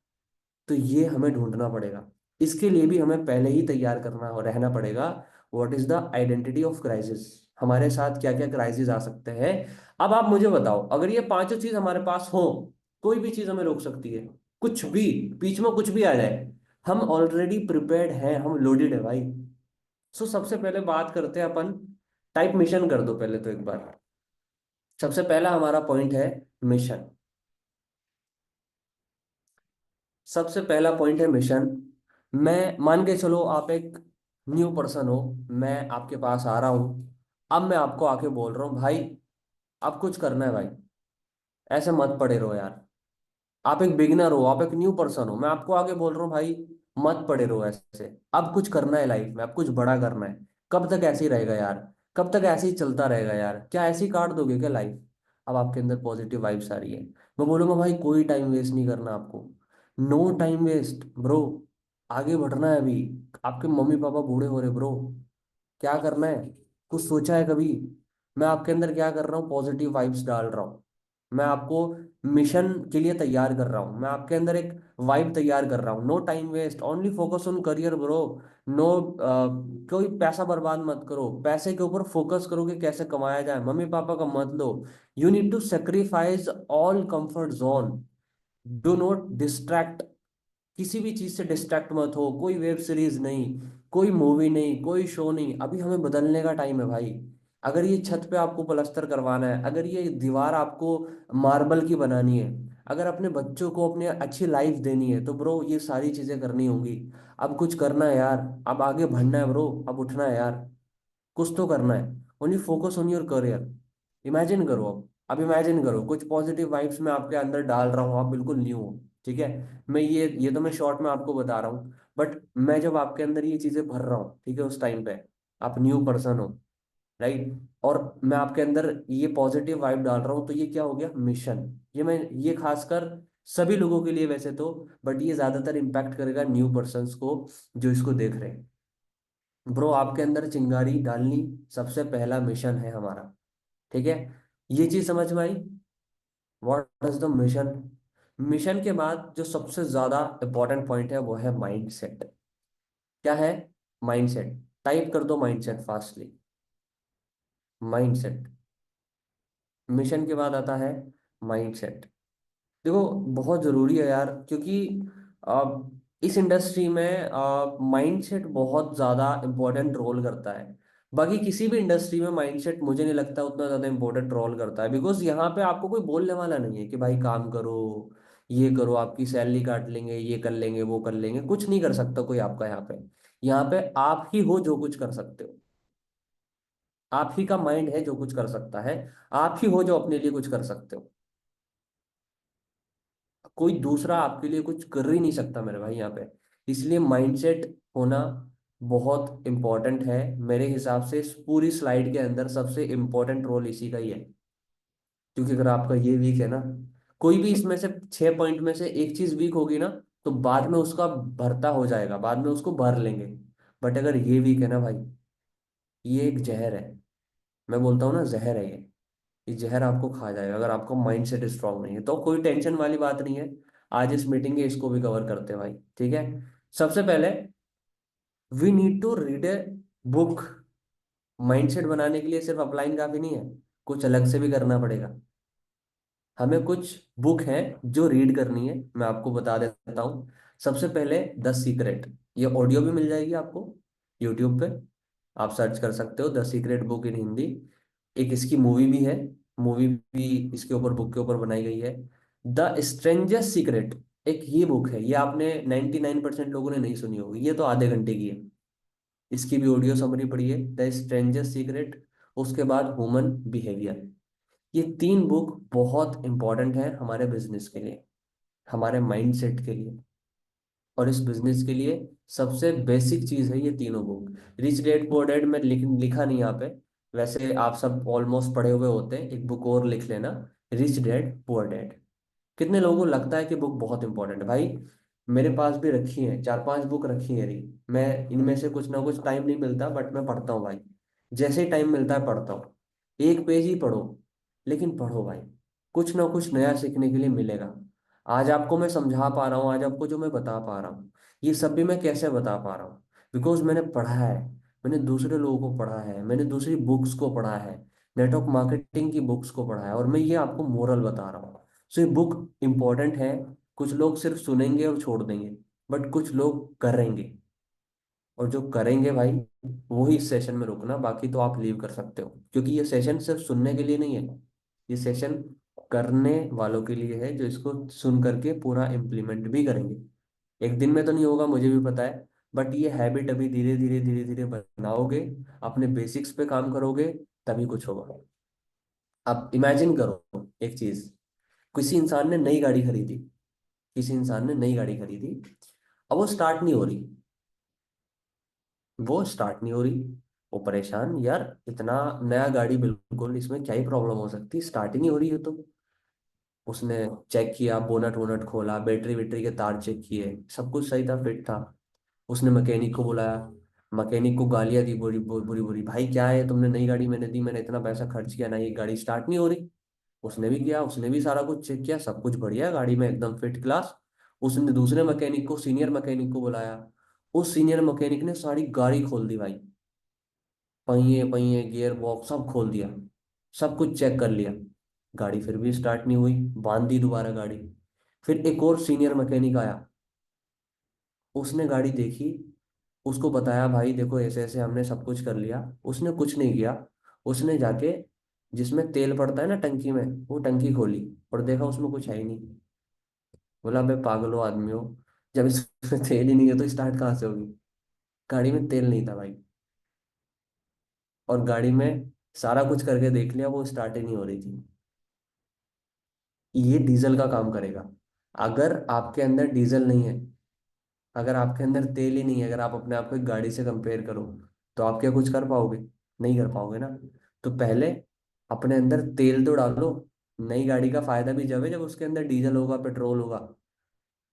तो ये हमें ढूंढना पड़ेगा, इसके लिए भी हमें पहले ही तैयार करना और रहना पड़ेगा। What is the identity of crisis, हमारे साथ क्या क्या क्राइसिस आ सकते हैं। अब आप मुझे बताओ, अगर ये पांचों चीज हमारे पास हो, कोई भी चीज हमें रोक सकती है, कुछ भी, बीच में कुछ भी आ जाए, हम ऑलरेडी प्रिपेयर्ड हैं, हम लोडेड है भाई। सो सबसे पहले बात करते हैं अपन, टाइप मिशन कर दो पहले तो एक बार। सबसे पहला हमारा पॉइंट है मिशन। सबसे पहला पॉइंट है मिशन। मैं मान के चलो आप एक न्यू पर्सन हो, मैं आपके पास आ रहा हूं, अब मैं आपको आके बोल रहा हूँ भाई, अब कुछ करना है भाई, ऐसे मत पड़े रहो यार। आप एक बिगिनर हो, आप एक न्यू पर्सन हो, मैं आपको आगे बोल रहा हूँ भाई, मत पड़े रहो ऐसे, अब कुछ करना है लाइफ में, अब कुछ बड़ा करना है। कब तक ऐसे ही रहेगा यार, कब तक ऐसे ही चलता रहेगा यार, क्या ऐसे ही काट दोगे क्या लाइफ। अब आपके अंदर पॉजिटिव वाइब्स आ रही है, मैं बोलूंगा भाई कोई टाइम वेस्ट नहीं करना आपको, नो टाइम वेस्ट ब्रो, आगे बढ़ना है अभी। आपके मम्मी पापा बूढ़े हो रहे ब्रो, क्या करना है, कुछ सोचा है कभी। मैं आपके अंदर क्या कर रहा हूँ, पॉजिटिव वाइब्स डाल रहा हूँ, मैं आपको मिशन के लिए तैयार कर रहा हूँ, मैं आपके अंदर एक वाइब तैयार कर रहा हूँ। No time waste, only focus on career bro. No, कोई पैसा बर्बाद मत करो, पैसे के ऊपर फोकस करो कि कैसे कमाया जाए, मम्मी पापा का मत लो। You need to sacrifice all comfort zone, do not distract, किसी भी चीज से डिस्ट्रैक्ट मत हो, कोई वेब सीरीज नहीं, कोई मूवी नहीं, कोई शो नहीं, अभी हमें बदलने का टाइम है भाई। अगर ये छत पे आपको प्लास्टर करवाना है, अगर ये दीवार आपको मार्बल की बनानी है, अगर अपने बच्चों को अपने अच्छी लाइफ देनी है, तो ब्रो ये सारी चीजें करनी होंगी। अब कुछ करना है यार, अब आगे बढ़ना है ब्रो, अब उठना है यार, कुछ तो करना है। Only focus on your career. Imagine करो, अब इमेजिन करो, कुछ पॉजिटिव वाइब्स मैं आपके अंदर डाल रहा हूँ, आप बिल्कुल न्यू हो। ठीक है, मैं ये तो मैं शॉर्ट में आपको बता रहा हूँ, बट मैं जब आपके अंदर ये चीजें भर रहा हूँ, ठीक है, उस टाइम पे आप न्यू पर्सन हो, राइट, और मैं आपके अंदर ये पॉजिटिव वाइब डाल रहा हूँ, तो ये क्या हो गया, मिशन। ये खासकर सभी लोगों के लिए वैसे तो, बट ये ज्यादातर इम्पैक्ट करेगा न्यू पर्सन्स को जो इसको देख रहे हैं। ब्रो आपके अंदर चिंगारी डालनी सबसे पहला मिशन है हमारा। ठीक है, ये चीज समझ में आई? What is the mission? Mission के बाद जो सबसे ज्यादा इंपॉर्टेंट पॉइंट है वो है माइंड सेट। क्या है? Mind set. टाइप कर दो mind set fastly. Mind set. Mission के बाद आता है माइंड सेट। देखो बहुत जरूरी है यार, क्योंकि इस इंडस्ट्री में माइंडसेट बहुत ज्यादा इंपॉर्टेंट रोल करता है। बाकी किसी भी इंडस्ट्री में माइंडसेट मुझे नहीं लगता उतना ज्यादा इंपॉर्टेंट रोल करता है, बिकॉज यहाँ पे आपको कोई बोलने वाला नहीं है कि भाई काम करो, ये करो, आपकी सैलरी काट लेंगे, ये कर लेंगे, वो कर लेंगे। कुछ नहीं कर सकता कोई आपका यहाँ पे। यहाँ पे आप ही हो जो कुछ कर सकते हो। आप ही का माइंड है जो कुछ कर सकता है। आप ही हो जो अपने लिए कुछ कर सकते हो। कोई दूसरा आपके लिए कुछ कर ही नहीं सकता मेरे भाई यहाँ पे। इसलिए माइंडसेट होना बहुत इंपॉर्टेंट है। मेरे हिसाब से इस पूरी स्लाइड के अंदर सबसे इंपॉर्टेंट रोल इसी का ही है। क्योंकि अगर आपका ये वीक है ना, कोई भी इसमें से 6 पॉइंट में से एक चीज वीक होगी ना, तो बाद में उसका भरता हो जाएगा, बाद में उसको भर लेंगे। बट अगर ये वीक है ना भाई, ये एक जहर है। मैं बोलता हूँ ना, जहर है ये। ये जहर आपको खा जाएगा अगर आपका माइंड सेट स्ट्रांग नहीं है। तो कोई टेंशन वाली बात नहीं है। आज इस मीटिंग के इसको भी कवर करते हैं भाई। ठीक है, सबसे पहले we need to read a book. Mindset बनाने के लिए सिर्फ अपलाइन काफी नहीं है, कुछ अलग से भी करना पड़ेगा। हमें कुछ बुक है जो रीड करनी है, मैं आपको बता देता हूँ। सबसे पहले द सीक्रेट। ये ऑडियो भी मिल जाएगी आपको यूट्यूब पे। आप सर्च कर सकते हो the secret book in Hindi. एक इसकी मूवी भी है। मूवी भी इसके ऊपर, बुक के ऊपर बनाई गई है। द स्ट्रेंजर्स सीक्रेट, एक ये बुक है। ये आपने 99% लोगों ने नहीं सुनी होगी, ये तो आधे घंटे की है। इसकी भी ऑडियो समरी पड़ी है, द स्ट्रेंजर्स सीक्रेट। उसके बाद ह्यूमन बिहेवियर। ये 3 बुक बहुत इंपॉर्टेंट है हमारे बिजनेस के लिए, हमारे माइंडसेट के लिए, और इस बिजनेस के लिए सबसे बेसिक चीज है ये तीनों book. Rich dad poor dad में लिखा नहीं यहाँ पे। वैसे आप सब ऑलमोस्ट पढ़े हुए होते हैं, एक बुक और लिख लेना, रिच डैड पुअर डैड। कितने लोगों को लगता है कि बुक बहुत इंपॉर्टेंट है भाई? मेरे पास भी रखी है, 4-5 बुक रखी है रही। मैं इनमें से कुछ ना कुछ, टाइम नहीं मिलता बट मैं पढ़ता हूँ भाई। जैसे ही टाइम मिलता है पढ़ता हूँ। एक पेज ही पढ़ो, लेकिन पढ़ो भाई। कुछ ना कुछ नया सीखने के लिए मिलेगा। आज आपको मैं समझा पा रहा हूँ, आज आपको जो मैं बता पा रहा हूँ, ये सब भी मैं कैसे बता पा रहा हूँ? बिकॉज मैंने पढ़ा है। मैंने दूसरे लोगों को पढ़ा है, मैंने दूसरी बुक्स को पढ़ा है, नेटवर्क मार्केटिंग की बुक्स को पढ़ा है, और मैं ये आपको मोरल बता रहा हूँ। सो ये बुक इंपॉर्टेंट है। कुछ लोग सिर्फ सुनेंगे और छोड़ देंगे, बट कुछ लोग करेंगे। और जो करेंगे भाई, वो ही इस सेशन में रुकना, बाकी तो आप लीव कर सकते हो, क्योंकि ये सेशन सिर्फ सुनने के लिए नहीं है। ये सेशन करने वालों के लिए है, जो इसको सुन करके पूरा इम्प्लीमेंट भी करेंगे। एक दिन में तो नहीं होगा, मुझे भी पता है। बट ये हैबिट अभी धीरे धीरे धीरे धीरे बनाओगे, अपने बेसिक्स पे काम करोगे, तभी कुछ होगा। अब इमेजिन करो एक चीज। किसी इंसान ने नई गाड़ी खरीदी। किसी इंसान ने नई गाड़ी खरीदी। अब वो स्टार्ट नहीं हो रही। वो स्टार्ट नहीं हो रही। वो परेशान, यार इतना नया गाड़ी, बिल्कुल इसमें क्या ही प्रॉब्लम हो सकती, स्टार्ट ही नहीं हो रही है तो। उसने चेक किया, बोनट वोनट खोला, बैटरी वेटरी के तार चेक किए, सब कुछ सही था, फिट था। उसने मैकेनिक को बुलाया। मैकेनिक को गालियां दी बुरी बुरी बुरी बुरी, भाई क्या है, तुमने नई गाड़ी मैंने दी, मैंने इतना पैसा खर्च किया ना, ये गाड़ी स्टार्ट नहीं हो रही। उसने भी किया, उसने भी सारा कुछ चेक किया, सब कुछ बढ़िया, गाड़ी में एकदम फिट क्लास। उसने दूसरे मैकेनिक को, सीनियर मैकेनिक को बुलाया। उस सीनियर मैकेनिक ने सारी गाड़ी खोल दी भाई। पहिए पहिए गियर बॉक्स सब खोल दिया। सब कुछ चेक कर लिया। गाड़ी फिर भी स्टार्ट नहीं हुई। बांध दी दोबारा गाड़ी। फिर एक और सीनियर मैकेनिक आया। उसने गाड़ी देखी। उसको बताया, भाई देखो ऐसे ऐसे हमने सब कुछ कर लिया। उसने कुछ नहीं किया। उसने जाके जिसमें तेल पड़ता है ना टंकी में, वो टंकी खोली और देखा उसमें कुछ है ही नहीं। बोला बे पागल हो आदमी हो, जब इसमें तेल ही नहीं है तो स्टार्ट कहाँ से होगी? गाड़ी में तेल नहीं था भाई। और गाड़ी में सारा कुछ करके देख लिया, वो स्टार्ट ही नहीं हो रही थी। ये डीजल का काम करेगा। अगर आपके अंदर डीजल नहीं है, अगर आपके अंदर तेल ही नहीं है, अगर आप अपने आप को एक गाड़ी से कंपेयर करो, तो आप क्या कुछ कर पाओगे? नहीं कर पाओगे ना। तो पहले अपने अंदर तेल तो डालो। नई गाड़ी का फायदा भी जब है जब उसके अंदर डीजल होगा, पेट्रोल होगा।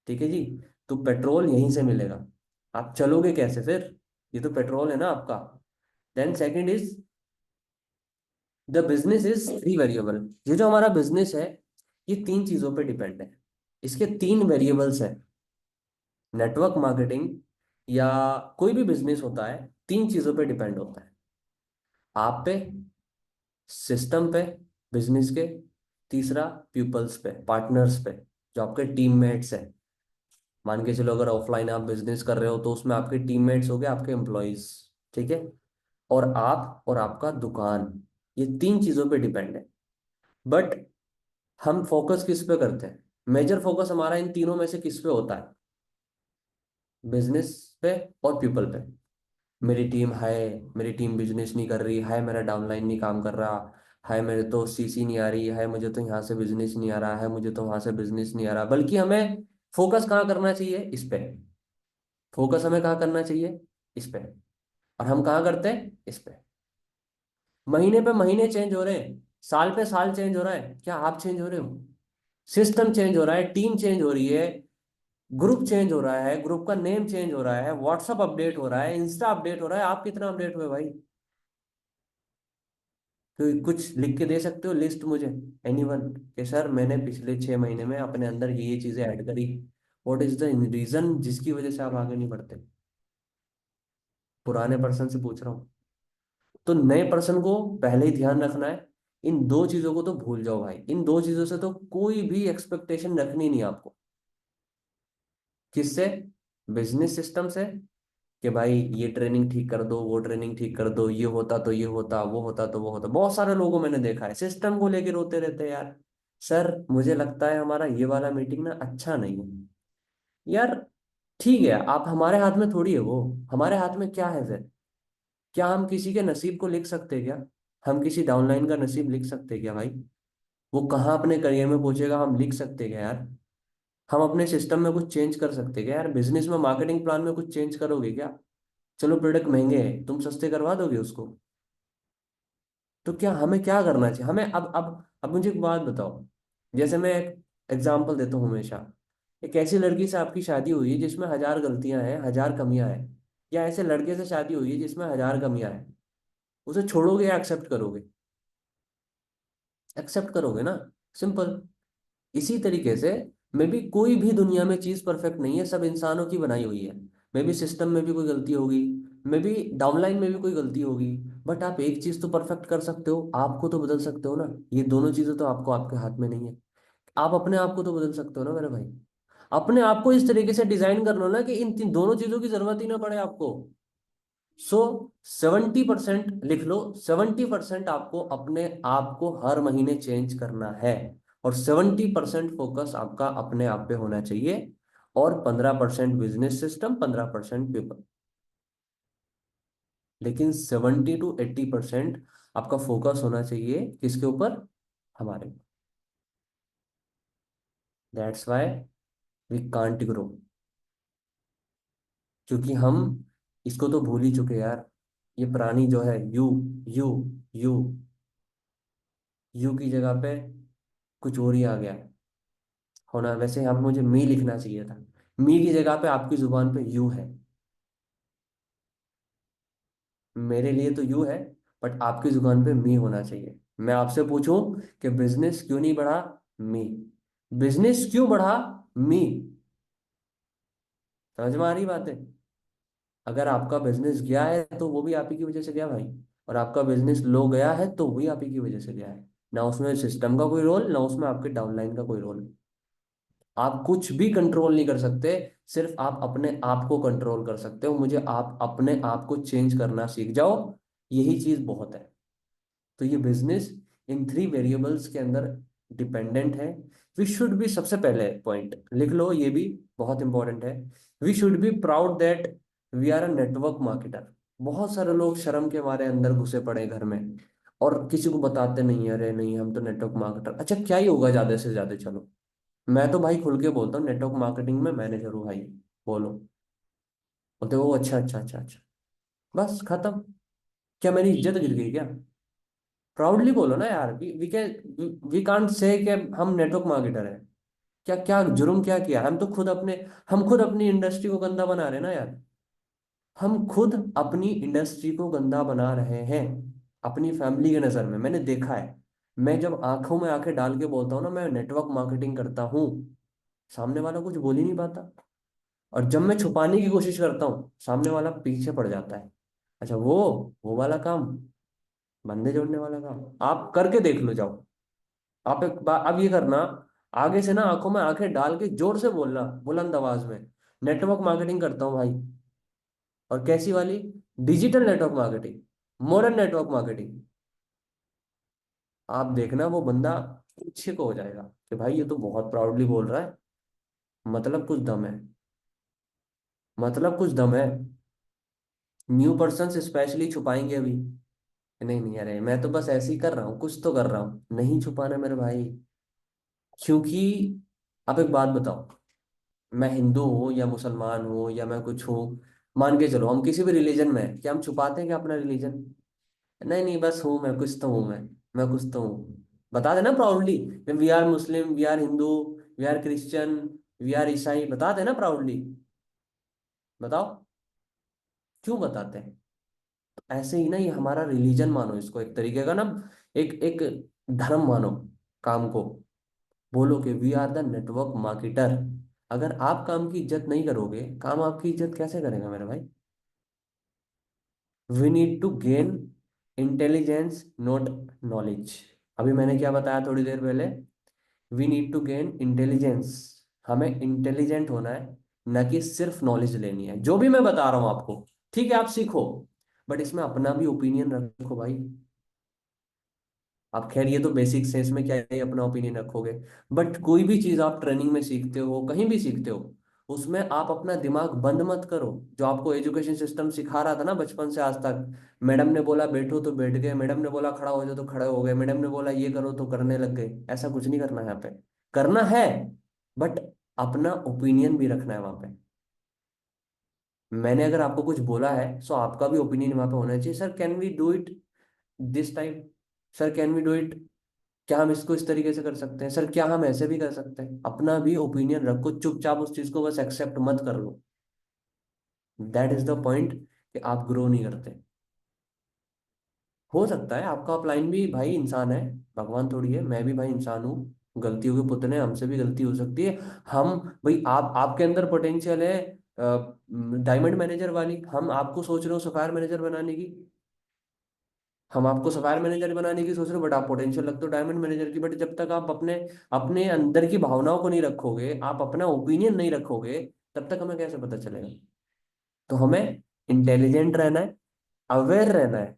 ठीक है जी। तो पेट्रोल यहीं से मिलेगा। आप चलोगे कैसे फिर? ये तो पेट्रोल है ना आपका। Then second is the business is three variable. ये जो हमारा बिजनेस है ये तीन चीजों पे डिपेंड है। इसके तीन वेरिएबल्स है। नेटवर्क मार्केटिंग या कोई भी बिजनेस होता है तीन चीजों पे डिपेंड होता है। आप पे, सिस्टम पे, बिजनेस के, तीसरा पीपल्स पे, पार्टनर्स पे, जो आपके टीममेट्स है। मान के चलो अगर ऑफलाइन आप बिजनेस कर रहे हो तो उसमें आपके टीममेट्स हो गए, आपके एम्प्लॉयज। ठीक है। और आप और आपका दुकान, ये तीन चीजों पे डिपेंड है। बट हम फोकस किस पे करते हैं? मेजर फोकस हमारा इन तीनों में से किस पे होता है? बिजनेस पे और पीपल पे। मेरी टीम हाय, मेरी टीम बिजनेस नहीं कर रही, हाय मेरा डाउनलाइन नहीं काम कर रहा, हाय मेरे तो सीसी नहीं आ रही, हाय मुझे तो यहाँ से बिजनेस नहीं आ रहा है, मुझे तो वहां से बिजनेस नहीं आ रहा। बल्कि हमें फोकस कहाँ करना चाहिए? इस पे। फोकस हमें कहाँ करना चाहिए? इस पे। और हम कहाँ करते हैं? इस पे। महीने पे महीने चेंज हो रहे हैं, साल पे साल चेंज हो रहा है, क्या आप चेंज हो रहे हो? सिस्टम चेंज हो रहा है, टीम चेंज हो रही है, ग्रुप चेंज हो रहा है, ग्रुप का नेम चेंज हो रहा है, व्हाट्सअप अपडेट हो रहा है, इंस्टा अपडेट हो रहा है। आप कितना अपडेट हुए भाई? तो कुछ लिख के दे सकते हो लिस्ट मुझे, एनीवन, कि सर मैंने पिछले 6 महीने में अपने अंदर ये चीजें ऐड करी। व्हाट इज द रीजन जिसकी वजह से आप आगे नहीं बढ़ते? पुराने पर्सन से पूछ रहा हूँ। तो नए पर्सन को पहले ही ध्यान रखना है, इन दो चीजों को तो भूल जाओ भाई। इन दो चीजों से तो कोई भी एक्सपेक्टेशन रखनी नहीं आपको। किससे? बिजनेस सिस्टम से, कि भाई ये ट्रेनिंग ठीक कर दो, वो ट्रेनिंग ठीक कर दो, ये होता तो ये होता, वो होता तो वो होता। बहुत सारे लोगों मैंने देखा है सिस्टम को लेके रोते रहते हैं यार। सर मुझे लगता है हमारा ये वाला मीटिंग ना अच्छा नहीं है। यार ठीक है, आप हमारे हाथ में थोड़ी है वो। हमारे हाथ में क्या है फिर? क्या हम किसी के नसीब को लिख सकते हैं क्या? हम किसी डाउनलाइन का नसीब लिख सकते हैं क्या भाई? वो कहाँ अपने करियर में पहुंचेगा हम लिख सकते हैं क्या यार? हम अपने सिस्टम में कुछ चेंज कर सकते हैं क्या यार? बिजनेस में मार्केटिंग प्लान में कुछ चेंज करोगे क्या? चलो प्रोडक्ट महंगे हैं, तुम सस्ते करवा दोगे उसको? तो क्या हमें क्या करना चाहिए? हमें अब मुझे एक बात बताओ। जैसे मैं एक एग्जांपल देता हूँ हमेशा। एक ऐसी लड़की से आपकी शादी हुई है जिसमें 1000 गलतियां हैं, 1000 कमियां हैं, या ऐसे लड़के से शादी हुई है जिसमें 1000 कमियां हैं, उसे छोड़ोगे या एक्सेप्ट करोगे? एक्सेप्ट करोगे ना। सिंपल। इसी तरीके से मे बी कोई भी दुनिया में चीज परफेक्ट नहीं है, सब इंसानों की बनाई हुई है। मे बी सिस्टम में भी कोई गलती होगी, मे बी डाउनलाइन में भी कोई गलती होगी। बट आप एक चीज तो परफेक्ट कर सकते हो, आपको तो बदल सकते हो ना। ये दोनों चीजें तो आपको आपके हाथ में नहीं है। आप अपने आप को तो बदल सकते हो ना मेरे भाई। अपने आप को इस तरीके से डिजाइन कर लो ना कि इन तीन दोनों चीजों की जरूरत ही ना पड़े आपको। सो 70% लिख लो, 70% आपको अपने आप को हर महीने चेंज करना है। और 70% फोकस आपका अपने आप पे होना चाहिए। और 15% बिजनेस सिस्टम, 15% पीपल। लेकिन 70 to 80% आपका फोकस होना चाहिए किसके ऊपर? हमारे। That's why we can't grow. क्योंकि हम इसको तो भूल ही चुके यार। ये पुरानी जो है यू यू यू की जगह पे कुछ और ही आ गया होना। वैसे हम मुझे मी लिखना चाहिए था। मी की जगह पे आपकी जुबान पे यू है। मेरे लिए तो यू है, बट आपकी जुबान पे मी होना चाहिए। मैं आपसे पूछूं कि बिजनेस क्यों नहीं बढ़ा? मी। बिजनेस क्यों बढ़ा? मी। समझ में आ रही बात है? अगर आपका बिजनेस गया है तो वो भी आप ही की वजह से गया भाई। और आपका बिजनेस लो गया है तो वही आप ही की वजह से गया है। ना उसमें सिस्टम का कोई रोल, ना उसमें आपके डाउनलाइन का कोई रोल। आप कुछ भी कंट्रोल नहीं कर सकते। सिर्फ आप अपने आप को कंट्रोल कर सकते हो। मुझे आप अपने आप को चेंज करना सीख जाओ, यही चीज बहुत है। तो ये बिजनेस इन थ्री वेरिएबल्स के अंदर डिपेंडेंट है। वी शुड बी, सबसे पहले पॉइंट लिख लो, ये भी बहुत इंपॉर्टेंट है। We should be proud that we are a network marketer. बहुत सारे लोग शर्म के मारे अंदर घुसे पड़े हैं घर में, और किसी को बताते नहीं, अरे नहीं हम तो नेटवर्क मार्केटर। अच्छा क्या ही होगा ज्यादा से ज्यादा? चलो मैं तो भाई खुल के बोलता हूँ, नेटवर्क मार्केटिंग में मैनेजर हूँ भाई। बोलो। बोलते वो अच्छा अच्छा अच्छा अच्छा, बस खत्म। क्या मेरी इज्जत गिर गई क्या? प्राउडली बोलो ना यार। We can, we can't say कि हम नेटवर्क मार्केटर हैं। क्या क्या जुर्म क्या किया? हम तो खुद अपने, हम खुद अपनी इंडस्ट्री को गंदा बना रहे हैं ना यार। हम खुद अपनी इंडस्ट्री को गंदा बना रहे हैं, अपनी फैमिली के नज़र में। मैंने देखा है, मैं जब आंखों में आंखें डाल के बोलता हूँ ना मैं नेटवर्क मार्केटिंग करता हूँ, सामने वाला कुछ बोल ही नहीं पाता। और जब मैं छुपाने की कोशिश करता हूँ सामने वाला पीछे पड़ जाता है। अच्छा, वो वाला काम, बंदे जोड़ने वाला काम आप करके देख लो, जाओ। आप एक बार अब ये करना, आगे से ना आंखों में आंखें डाल के जोर से बोलना, बुलंद आवाज में, नेटवर्क मार्केटिंग करता हूँ भाई। और कैसी वाली? Digital network marketing, modern network marketing. आप देखना वो बंदा पीछे को हो जाएगा कि भाई ये तो बहुत प्राउडली बोल रहा है, मतलब कुछ दम है, मतलब कुछ दम है। न्यू पर्सन स्पेशली छुपाएंगे अभी, नहीं नहीं अरे मैं तो बस ऐसे ही कर रहा हूँ, कुछ तो कर रहा हूँ, नहीं छुपाना मेरे भाई। क्योंकि आप एक बात बताओ, मैं हिंदू हूँ या मुसलमान हूँ या मैं कुछ हूँ, मान के चलो हम किसी भी रिलीजन में हैं, क्या हम छुपाते हैं क्या अपना रिलीजन? नहीं नहीं बस हूँ मैं, कुछ तो हूँ मैं कुछ तो हूँ। बता देना proudly, we are Muslim, we are Hindu, we are Christian, we are ईसाई, बता देना प्राउडली। बताओ, क्यों बताते हैं? ऐसे ही ना, ये हमारा रिलीजन मानो इसको, एक तरीके का ना, एक एक धर्म मानो काम को। बोलो कि we are the network marketer. अगर आप काम की इज्जत नहीं करोगे, काम आपकी इज्जत कैसे करेगा मेरे भाई? We need to gain intelligence not knowledge. अभी मैंने क्या बताया थोड़ी देर पहले? We need to gain intelligence. हमें इंटेलिजेंट होना है, न कि सिर्फ नॉलेज लेनी है। जो भी मैं बता रहा हूं आपको, ठीक है आप सीखो, बट इसमें अपना भी ओपिनियन रखो भाई। आप खैर ये तो बेसिक्स है, इसमें क्या ही अपना ओपिनियन रखोगे। बट कोई भी चीज आप ट्रेनिंग में सीखते हो, कहीं भी सीखते हो, उसमें आप अपना दिमाग बंद मत करो। जो आपको एजुकेशन सिस्टम सिखा रहा था ना बचपन से आज तक, मैडम ने बोला बैठो तो बैठ गए, मैडम ने बोला खड़ा हो जाओ तो खड़े हो गए, मैडम ने बोला ये करो तो करने लग गए, ऐसा कुछ नहीं करना है यहाँ पे। करना है, बट अपना ओपिनियन भी रखना है वहां पे। मैंने अगर आपको कुछ बोला है सो आपका भी ओपिनियन वहां पे होना चाहिए। Sir can we do it this type, sir can we do it, क्या हम इसको इस तरीके से कर सकते हैं सर, क्या हम ऐसे भी कर सकते हैं? अपना भी ओपिनियन रखो, चुपचाप उस चीज को बस एक्सेप्ट मत कर लो। दैट इज द पॉइंट कि आप ग्रो नहीं करते। हो सकता है आपका अपलाइन भी भाई इंसान है, भगवान थोड़ी है, मैं भी भाई इंसान हूँ, गलतियों के पुतले हैं, हमसे भी गलती हो सकती है। हम भाई, आप आपके अंदर पोटेंशियल है डायमंड मैनेजर वाली, हम आपको सोच रहे हो सफायर मैनेजर बनाने की, हम आपको सफायर मैनेजर बनाने की सोच रहे हो, बट आप पोटेंशियल लगते हो डायमंड मैनेजर की। बट जब तक आप अपने अपने अंदर की भावनाओं को नहीं रखोगे, आप अपना ओपिनियन नहीं रखोगे, तब तक हमें कैसे पता चलेगा? तो हमें इंटेलिजेंट रहना है, अवेयर रहना है,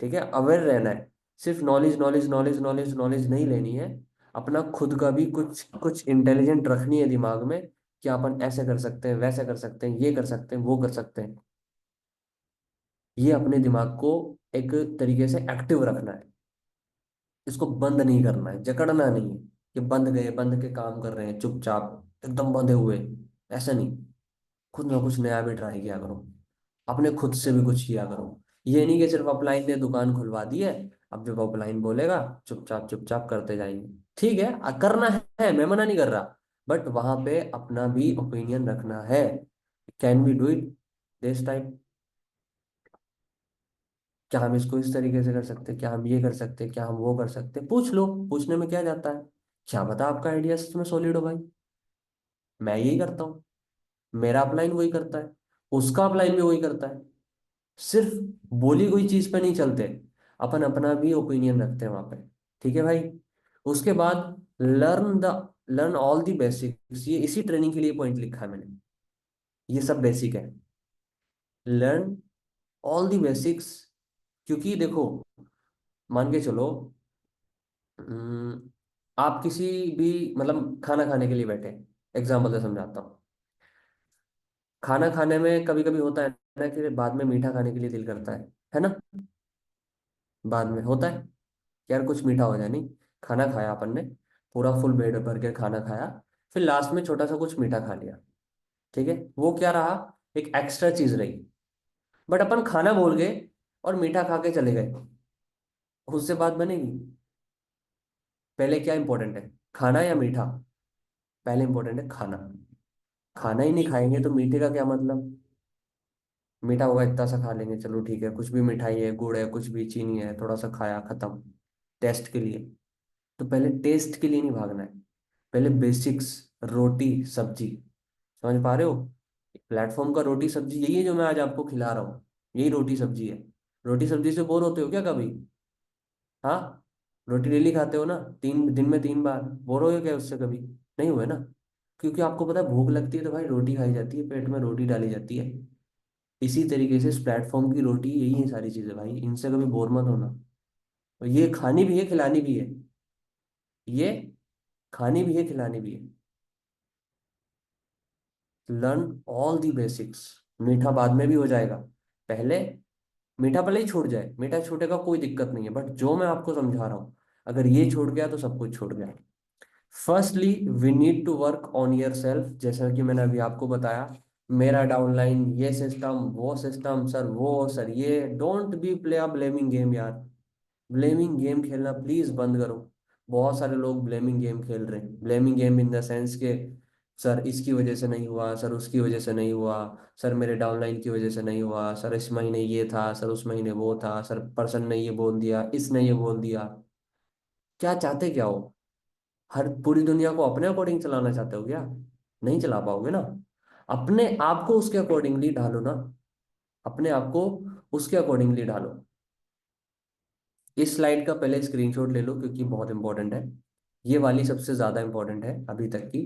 ठीक है, अवेयर रहना है। सिर्फ knowledge knowledge knowledge knowledge knowledge नहीं लेनी है, अपना खुद का भी कुछ कुछ इंटेलिजेंट रखनी है दिमाग में, कि अपन ऐसे कर सकते हैं, वैसे कर सकते हैं, ये कर सकते हैं, वो कर सकते हैं। ये अपने दिमाग को एक तरीके से एक्टिव रखना है, इसको बंद नहीं करना है, जकड़ना नहीं है कि बंद गए, बंद के काम कर रहे हैं चुपचाप एकदम बंधे हुए, ऐसा नहीं। खुद ना कुछ नया भी ट्राई किया करो, अपने खुद से भी कुछ किया करो। ये नहीं कि सिर्फ अपलाइन ने दुकान खुलवा दी है, अब जब अपलाइन बोलेगा चुपचाप चुपचाप करते जाएंगे। ठीक है करना है, मैं मना नहीं कर रहा, बट वहां पे अपना भी ओपिनियन रखना है। Can we do it this time? क्या हम इसको इस तरीके से कर सकते हैं, क्या हम ये कर सकते हैं, क्या हम वो कर सकते हैं? पूछ लो, पूछने में क्या जाता है? क्या पता आपका आइडिया सच में सॉलिड हो भाई। मैं यही करता हूँ, मेरा अपलाइन वही करता है, उसका अपलाइन भी वही करता है। सिर्फ बोली कोई चीज पे नहीं चलते, अपन अपना भी ओपिनियन रखते हैं वहां पे। ठीक है भाई। उसके बाद लर्न ऑल दी बेसिक्स, ये इसी ट्रेनिंग के लिए पॉइंट लिखा है मैंने, ये सब बेसिक है। लर्न ऑल दी बेसिक्स, क्योंकि देखो, मान के चलो, हम्म, आप किसी भी मतलब खाना खाने के लिए बैठे, एग्जाम्पल से समझाता हूँ। खाना खाने में कभी कभी होता है ना कि बाद में मीठा खाने के लिए दिल करता है ना? बाद में होता है कि यार कुछ मीठा हो जाए, नहीं? खाना खाया अपन ने, पूरा फुल पेट भर के खाना खाया, फिर लास्ट में छोटा सा कुछ मीठा खा लिया, ठीक है, वो क्या रहा? एक एक्स्ट्रा चीज रही। बट अपन खाना बोल गए और मीठा खा के चले गए, उससे बात बनेगी? पहले क्या इंपॉर्टेंट है, खाना या मीठा? पहले इंपॉर्टेंट है खाना। खाना ही नहीं खाएंगे तो मीठे का क्या मतलब? मीठा होगा इतना सा खा लेंगे, चलो ठीक है, कुछ भी मिठाई है, गुड़ है, कुछ भी चीनी है, थोड़ा सा खाया, खत्म। टेस्ट के लिए। तो पहले टेस्ट के लिए नहीं भागना है, पहले बेसिक्स। रोटी सब्जी, समझ पा रहे हो? प्लेटफॉर्म का रोटी सब्जी यही है जो मैं आज आपको खिला रहा हूँ। यही रोटी सब्जी है। रोटी सब्जी से बोर होते हो क्या कभी? हाँ। रोटी डेली खाते हो ना, 3 दिन में 3 बार, बोर हो क्या उससे कभी? नहीं हुए ना? क्योंकि आपको पता है भूख लगती है तो भाई रोटी खाई जाती है, पेट में रोटी डाली जाती है। इसी तरीके से इस प्लेटफॉर्म की रोटी यही है, सारी चीजें भाई, इनसे कभी बोर मत होना। और ये खानी भी है, खिलानी भी है। ये खानी भी है, खिलानी भी है। Learn all the basics. मीठा बाद में भी हो जाएगा। पहले मीठा भले ही छूट जाए, मीठा छूटेगा कोई दिक्कत नहीं है, बट जो मैं आपको समझा रहा हूँ, अगर ये छूट गया तो सब कुछ छूट गया। Firstly we need to work on yourself, जैसा कि मैंने अभी आपको बताया। मेरा डाउनलाइन, ये सिस्टम, वो सिस्टम, सर वो, सर ये, don't be play a blaming game यार। ब्लेमिंग गेम खेलना प्लीज बंद करो। बहुत सारे लोग ब्लेमिंग गेम खेल रहे हैं, blaming game in the sense के सर इसकी वजह से नहीं हुआ, सर उसकी वजह से नहीं हुआ, सर मेरे डाउनलाइन की वजह से नहीं हुआ, सर इस महीने ये था, सर उस महीने वो था, सर पर्सन ने ये बोल दिया, इसने ये बोल दिया। क्या चाहते क्या हो? हर पूरी दुनिया को अपने अकॉर्डिंग चलाना चाहते हो क्या? नहीं चला पाओगे ना। अपने आप को उसके अकॉर्डिंगली ढालो ना। अपने आप को उसके अकॉर्डिंगली ढालो। इस स्लाइड का पहले स्क्रीनशॉट ले लो क्योंकि बहुत इंपॉर्टेंट है। ये वाली सबसे ज्यादा इंपॉर्टेंट है अभी तक की।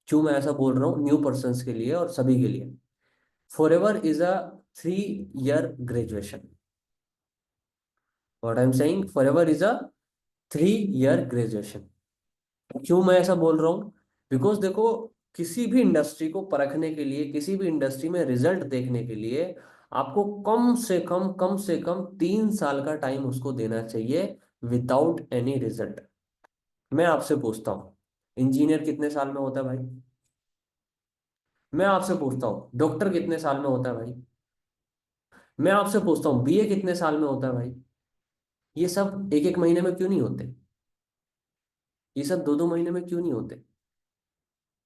क्यों मैं ऐसा बोल रहा हूँ? न्यू पर्सन्स के लिए और सभी के लिए। Forever is a 3 year graduation. What I am saying, forever is a 3 year graduation. क्यों मैं ऐसा बोल रहा हूँ? बिकॉज देखो, किसी भी इंडस्ट्री को परखने के लिए, किसी भी इंडस्ट्री में रिजल्ट देखने के लिए, आपको कम से कम 3 साल का टाइम उसको देना चाहिए, विदाउट एनी रिजल्ट। मैं आपसे पूछता हूँ, इंजीनियर कितने साल में होता है भाई? मैं आपसे पूछता हूँ, डॉक्टर कितने साल में होता है भाई? मैं आपसे पूछता हूँ, बीए कितने साल में होता है भाई? ये सब एक एक महीने में क्यों नहीं होते? ये सब 2-2 महीने में क्यों नहीं होते?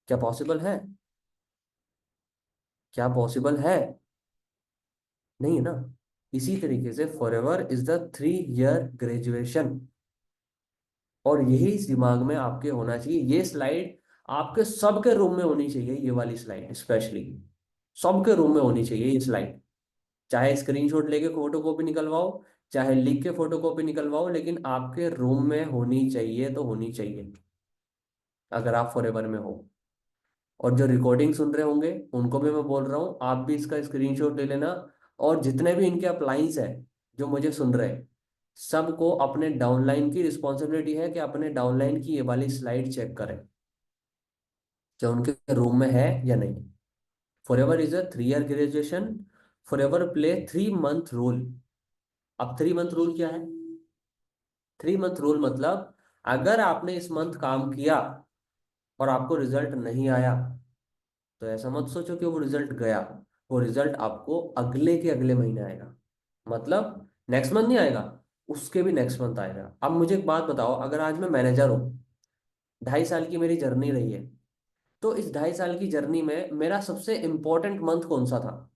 क्या पॉसिबल है? क्या पॉसिबल है? नहीं है ना। इसी तरीके से forever is the 3 year graduation. और यही इस दिमाग में आपके होना चाहिए। ये स्लाइड आपके सबके रूम में होनी चाहिए, ये वाली स्लाइड स्पेशली सबके रूम में होनी चाहिए ये स्लाइड। चाहे स्क्रीनशॉट लेके फोटो कॉपी निकलवाओ, चाहे लिख के फोटो कॉपी निकलवाओ, लेकिन आपके रूम में होनी चाहिए तो होनी चाहिए, अगर आप फॉरएवर में हो। और जो रिकॉर्डिंग सुन रहे होंगे उनको भी मैं बोल रहा हूँ, आप भी इसका स्क्रीनशॉट ले लेना। और जितने भी इनके अप्लाइंस हैं जो मुझे सुन रहे हैं, सबको अपने डाउनलाइन की रिस्पॉन्सिबिलिटी है कि अपने डाउनलाइन की ये वाली स्लाइड चेक करें, क्या उनके रूम में है या नहीं। Forever is a 3 year graduation. Forever play 3 month rule. अब 3 मंथ रूल क्या है? 3 मंथ रूल मतलब, अगर आपने इस मंथ काम किया और आपको रिजल्ट नहीं आया, तो ऐसा मत सोचो कि वो रिजल्ट गया। वो रिजल्ट आपको अगले के अगले महीने आएगा। मतलब नेक्स्ट मंथ नहीं आएगा, उसके भी नेक्स्ट मंथ आएगा। अब मुझे एक बात बताओ, अगर आज मैं मैनेजर हूँ, 2.5 साल की मेरी जर्नी रही है, तो इस 2.5 साल की जर्नी में मेरा सबसे इंपॉर्टेंट मंथ कौन सा था?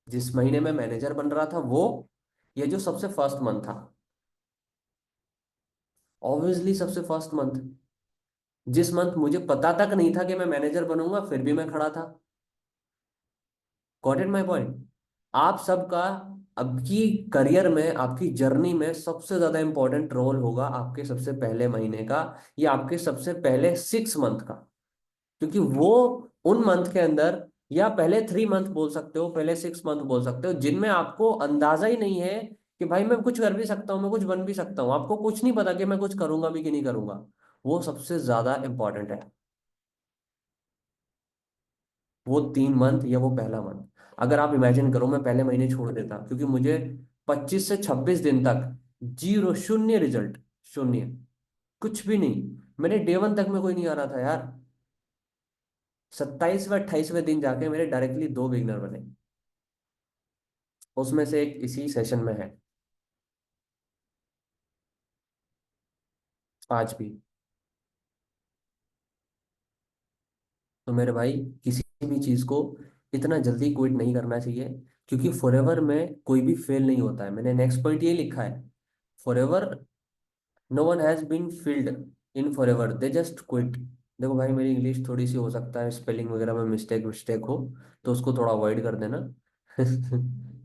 जिस महीने में मैनेजर बन रहा था वो, ये जो सबसे फर्स्ट मंथ था? ऑब्वियसली सबसे फर्स्ट मंथ। जिस मंथ मुझे पता तक नहीं था कि मैं मैनेजर बनूंगा, फिर भी मैं खड़ा था। Got it my point? आप सबका आपकी करियर में, आपकी जर्नी में सबसे ज्यादा इंपॉर्टेंट रोल होगा आपके सबसे पहले महीने का, या आपके सबसे पहले 6 मंथ का। क्योंकि वो उन मंथ के अंदर, या पहले 3 मंथ बोल सकते हो, पहले 6 मंथ बोल सकते हो, जिनमें आपको अंदाजा ही नहीं है कि भाई मैं कुछ कर भी सकता हूँ, मैं कुछ बन भी सकता हूँ, आपको कुछ नहीं पता कि मैं कुछ करूंगा भी कि नहीं करूंगा। वो सबसे ज्यादा इंपॉर्टेंट है। वो 3 मंथ या वो पहला मंथ। अगर आप इमेजिन करो मैं पहले महीने छोड़ देता, क्योंकि मुझे 25 से 26 दिन तक जीरो, शून्य रिजल्ट, शून्य, कुछ भी नहीं। मेरे डे 1 तक में कोई नहीं आ रहा था यार। 27वें 28वें दिन जाके मेरे डायरेक्टली 2 बिगनर बने। उसमें से एक इसी सेशन में है आज भी। तो मेरे भाई, किसी भी चीज को इतना जल्दी क्विट नहीं करना चाहिए, क्योंकि फॉरएवर में कोई भी फेल नहीं होता है। मैंने नेक्स्ट पॉइंट ये लिखा है, forever no one has been filled in forever, they just quit. देखो भाई, मेरी इंग्लिश थोड़ी सी हो सकता है स्पेलिंग वगैरह में मिस्टेक विस्टेक हो, तो उसको थोड़ा अवॉइड कर देना।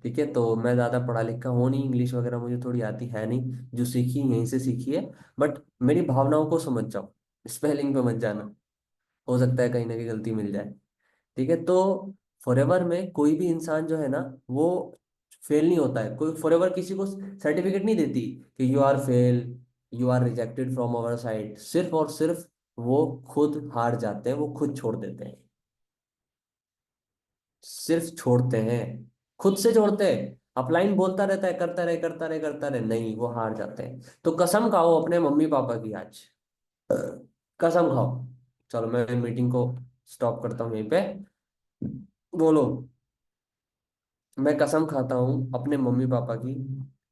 ठीक है, तो मैं ज़्यादा पढ़ा लिखा हूँ नहीं, इंग्लिश वगैरह मुझे थोड़ी आती है नहीं, जो सीखी यहीं से सीखी है। बट मेरी भावनाओं को समझ जाओ, स्पेलिंग पे मत जाना, हो सकता है कहीं ना कहीं गलती मिल जाए। ठीक है, तो फॉरएवर में कोई भी इंसान जो है ना, वो फेल नहीं होता है। कोई फॉरएवर किसी को सर्टिफिकेट नहीं देती कि you are fail, you are rejected from our side. सिर्फ और सिर्फ वो खुद हार जाते हैं, वो खुद छोड़ देते हैं। सिर्फ छोड़ते हैं, खुद से छोड़ते हैं। अपलाइन बोलता रहता है करता रहे करता रहे करता रहे, नहीं, वो हार जाते हैं। तो कसम खाओ अपने मम्मी पापा की आज, कसम खाओ। चलो मैं मीटिंग को स्टॉप करता हूँ यहीं पे। बोलो। मैं कसम खाता हूँ अपने मम्मी पापा की,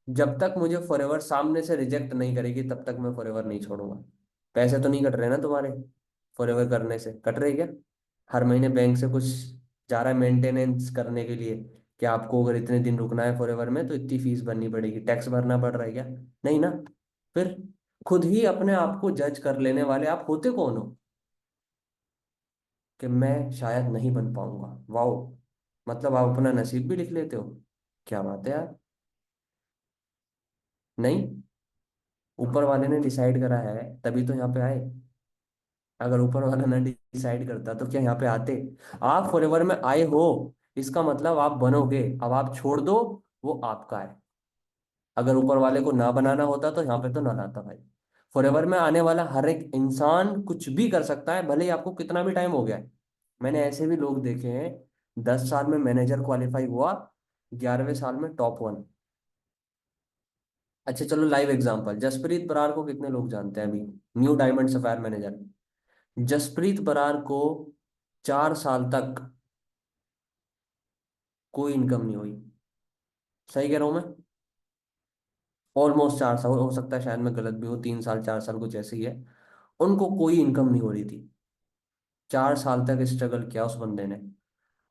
जब तक मुझे फॉरएवर सामने से रिजेक्ट नहीं करेगी तब तक मैं फॉरएवर नहीं छोड़ूंगा। पैसे तो नहीं कट रहे ना तुम्हारे फॉरएवर करने से? कट रहे क्या? हर महीने बैंक से कुछ जा रहा है मेंटेनेंस करने के लिए, कि आपको अगर इतने दिन रुकना है फॉरएवर में तो इतनी फीस भरनी पड़ेगी, टैक्स भरना पड़ रहा है क्या? नहीं ना। फिर खुद ही अपने आप को जज कर लेने वाले आप होते कौन हो, कि मैं शायद नहीं बन पाऊंगा? वाओ, मतलब आप अपना नसीब भी लिख लेते हो। क्या बात है यार। नहीं, ऊपर वाले ने डिसाइड करा है तभी तो यहाँ पे आए। अगर ऊपर वाला ना डिसाइड करता तो क्या यहाँ पे आते? आप फॉरएवर में आए हो, इसका मतलब आप बनोगे। अब आप छोड़ दो, वो आपका है। अगर ऊपर वाले को ना बनाना होता तो यहाँ पे तो ना लाता भाई। फॉरएवर में आने वाला हर एक इंसान कुछ भी कर सकता है, भले ही आपको कितना भी टाइम हो गया है। मैंने ऐसे भी लोग देखे हैं, 10 साल में मैनेजर क्वालिफाई हुआ, 11वें साल में टॉप 1। अच्छा चलो, लाइव एग्जांपल, जसप्रीत बरार को कितने लोग जानते हैं अभी? New diamond sapphire manager. Jaspreet Brar को 4 साल तक कोई इनकम नहीं हुई। सही कह रहा हूं मैं? ऑलमोस्ट 4 साल, हो सकता है शायद मैं गलत भी हूँ, 3 साल 4 साल कुछ ऐसे ही है। उनको कोई इनकम नहीं हो रही थी। 4 साल तक स्ट्रगल किया उस बंदे ने।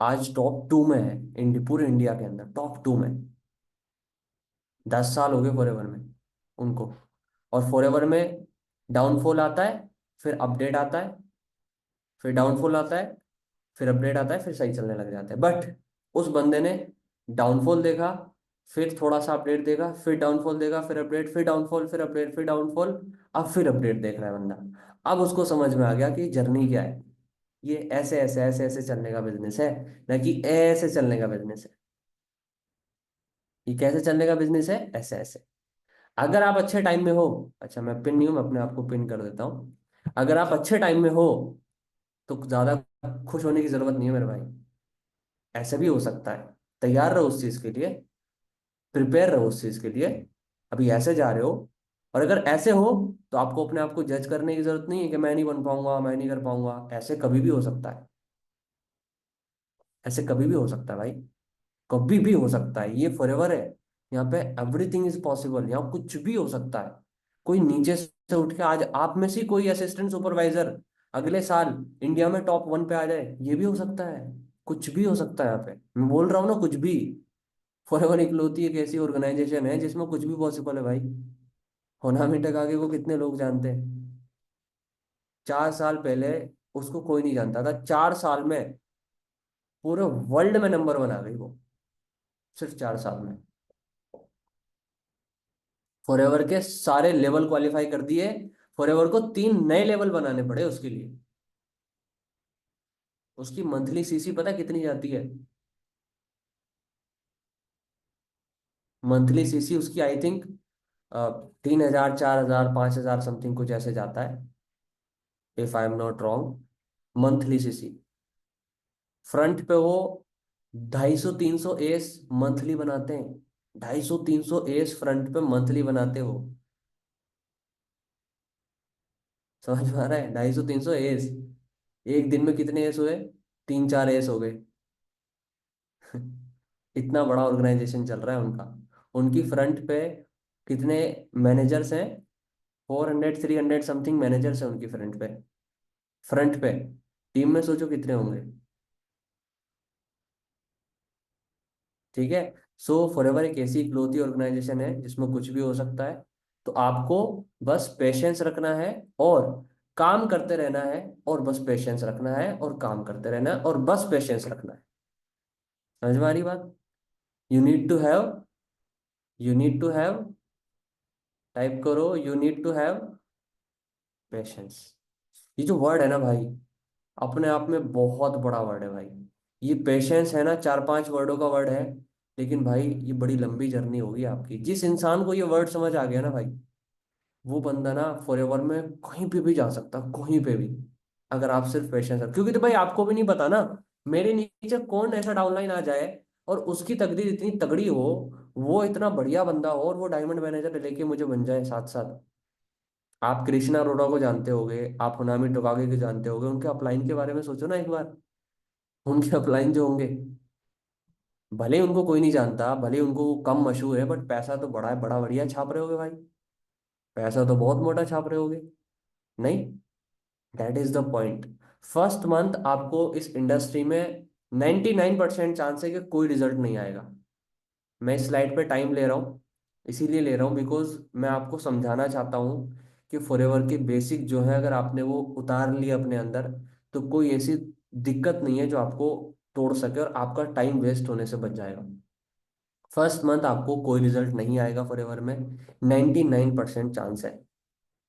आज टॉप 2 में है, पूरे इंडिया के अंदर टॉप 2 में। 10 साल हो गए फॉरएवर में उनको। और फॉरएवर में डाउनफॉल आता है, फिर अपडेट आता है, फिर डाउनफॉल आता है, फिर अपडेट आता है, फिर सही चलने लग जाता है। बट उस बंदे ने डाउनफॉल देखा, फिर थोड़ा सा अपडेट देखा, फिर डाउनफॉल देखा, फिर अपडेट, फिर डाउनफॉल, फिर अपडेट, फिर डाउनफॉल, अब फिर अपडेट देख रहा है बंदा। अब उसको समझ में आ गया कि जर्नी क्या है। ये ऐसे ऐसे ऐसे ऐसे चलने का बिजनेस है, ना कि ऐसे चलने का बिजनेस है। ये कैसे चलने का बिजनेस है? ऐसे ऐसे। अगर आप अच्छे टाइम में हो, अच्छा मैं पिन नहीं हूं, मैं अपने आप को पिन कर देता हूँ। अगर आप अच्छे टाइम में हो तो ज्यादा खुश होने की जरूरत नहीं है मेरे भाई। ऐसा भी हो सकता है, तैयार रहो उस चीज के लिए, प्रिपेयर रहो उस चीज के लिए। अभी ऐसे जा रहे हो, और अगर ऐसे हो तो आपको अपने आप को जज करने की जरूरत नहीं है कि मैं नहीं बन पाऊंगा, मैं नहीं कर पाऊंगा। ऐसे कभी भी हो सकता है, ऐसे कभी भी हो सकता है भाई, कभी भी हो सकता है। ये फॉरएवर है, यहाँ पे एवरीथिंग इज पॉसिबल, यहाँ कुछ भी हो सकता है। कोई नीचे से उठ के आज आप में से कोई असिस्टेंट सुपरवाइजर अगले साल इंडिया में टॉप 1 पे आ जाए, ये भी हो सकता है। कुछ भी हो सकता है यहाँ पे, मैं बोल रहा हूँ ना, कुछ भी। फॉरएवर इकलौती एक ऐसी ऑर्गेनाइजेशन है जिसमें कुछ भी पॉसिबल है भाई। होनामी टेकागे को कितने लोग जानते हैं? 4 साल पहले उसको कोई नहीं जानता था, 4 साल में पूरे वर्ल्ड में नंबर 1 आ गई वो, सिर्फ 4 साल में। फॉरएवर के सारे लेवल क्वालिफाई कर दिए, फॉरएवर को 3 नए लेवल बनाने पड़े उसके लिए। उसकी मंथली सीसी पता कितनी जाती है? मंथली सीसी उसकी आई थिंक 3,000 4,000 5,000 समथिंग कुछ ऐसे जाता है, if I am not wrong. Monthly CC. Front पे वो 250 300 एस मंथली बनाते हैं। 250 300 एस फ्रंट पे मंथली बनाते हो। समझ में आ रहा है? 250 300 एस, एक दिन में कितने एस हुए? 3 4 एस हो गए। इतना बड़ा ऑर्गेनाइजेशन चल रहा है उनका। उनकी फ्रंट पे कितने मैनेजर्स हैं? 400 300 समथिंग मैनेजर्स हैं उनकी फ्रंट पे। फ्रंट पे टीम में सोचो कितने होंगे। ठीक है। सो फॉरएवर एक ऐसी इकलौती ऑर्गेनाइजेशन है जिसमें कुछ भी हो सकता है। तो आपको बस पेशेंस रखना है और काम करते रहना है, और बस पेशेंस रखना है और काम करते रहना है और बस पेशेंस रखना है। समझ में आ रही बात? You need to have, you need to have, type करो, you need to have patience. ये जो वर्ड है ना भाई, अपने आप में बहुत बड़ा वर्ड है भाई। ये पेशेंस है ना, 4-5 वर्डों का वर्ड है, लेकिन भाई ये बड़ी लंबी जर्नी होगी आपकी। जिस इंसान को ये वर्ड समझ आ गया ना भाई, वो बंदा ना फॉरएवर में कहीं पे भी जा सकता, कहीं पे भी। अगर आप सिर्फ पेशेंस रख, क्योंकि तो भाई आपको भी नहीं पता ना, मेरे नीचे कौन ऐसा डाउनलाइन आ जाए और उसकी तकदीर इतनी तगड़ी हो, वो इतना बढ़िया बंदा हो और वो डायमंड मैनेजर लेके मुझे बन जाए साथ साथ। आप कृष्णा अरोड़ा को जानते होगे, आप हुनामी टोकागे को जानते होगे, उनके अपलाइन के बारे में सोचो ना एक बार। उनके अपलाइन जो होंगे, भले ही उनको कोई नहीं जानता, भले ही उनको कम मशहूर है, बट पैसा तो बड़ा है, बड़ा बढ़िया छाप रहे होगे भाई। पैसा तो बहुत मोटा छाप रहे होगे। नहीं, that is the point. First month आपको इस इंडस्ट्री में 99% चांस है कि कोई रिजल्ट नहीं आएगा। मैं इस स्लाइड पे टाइम ले रहा हूँ, इसीलिए ले रहा हूँ बिकॉज मैं आपको समझाना चाहता हूँ कि फॉरएवर की बेसिक जो है, अगर आपने वो उतार ली अपने अंदर, तो कोई ऐसी दिक्कत नहीं है जो आपको तोड़ सके और आपका टाइम वेस्ट होने से बच जाएगा। फर्स्ट मंथ आपको कोई रिजल्ट नहीं आएगा फॉरएवर में, 99% चांस है।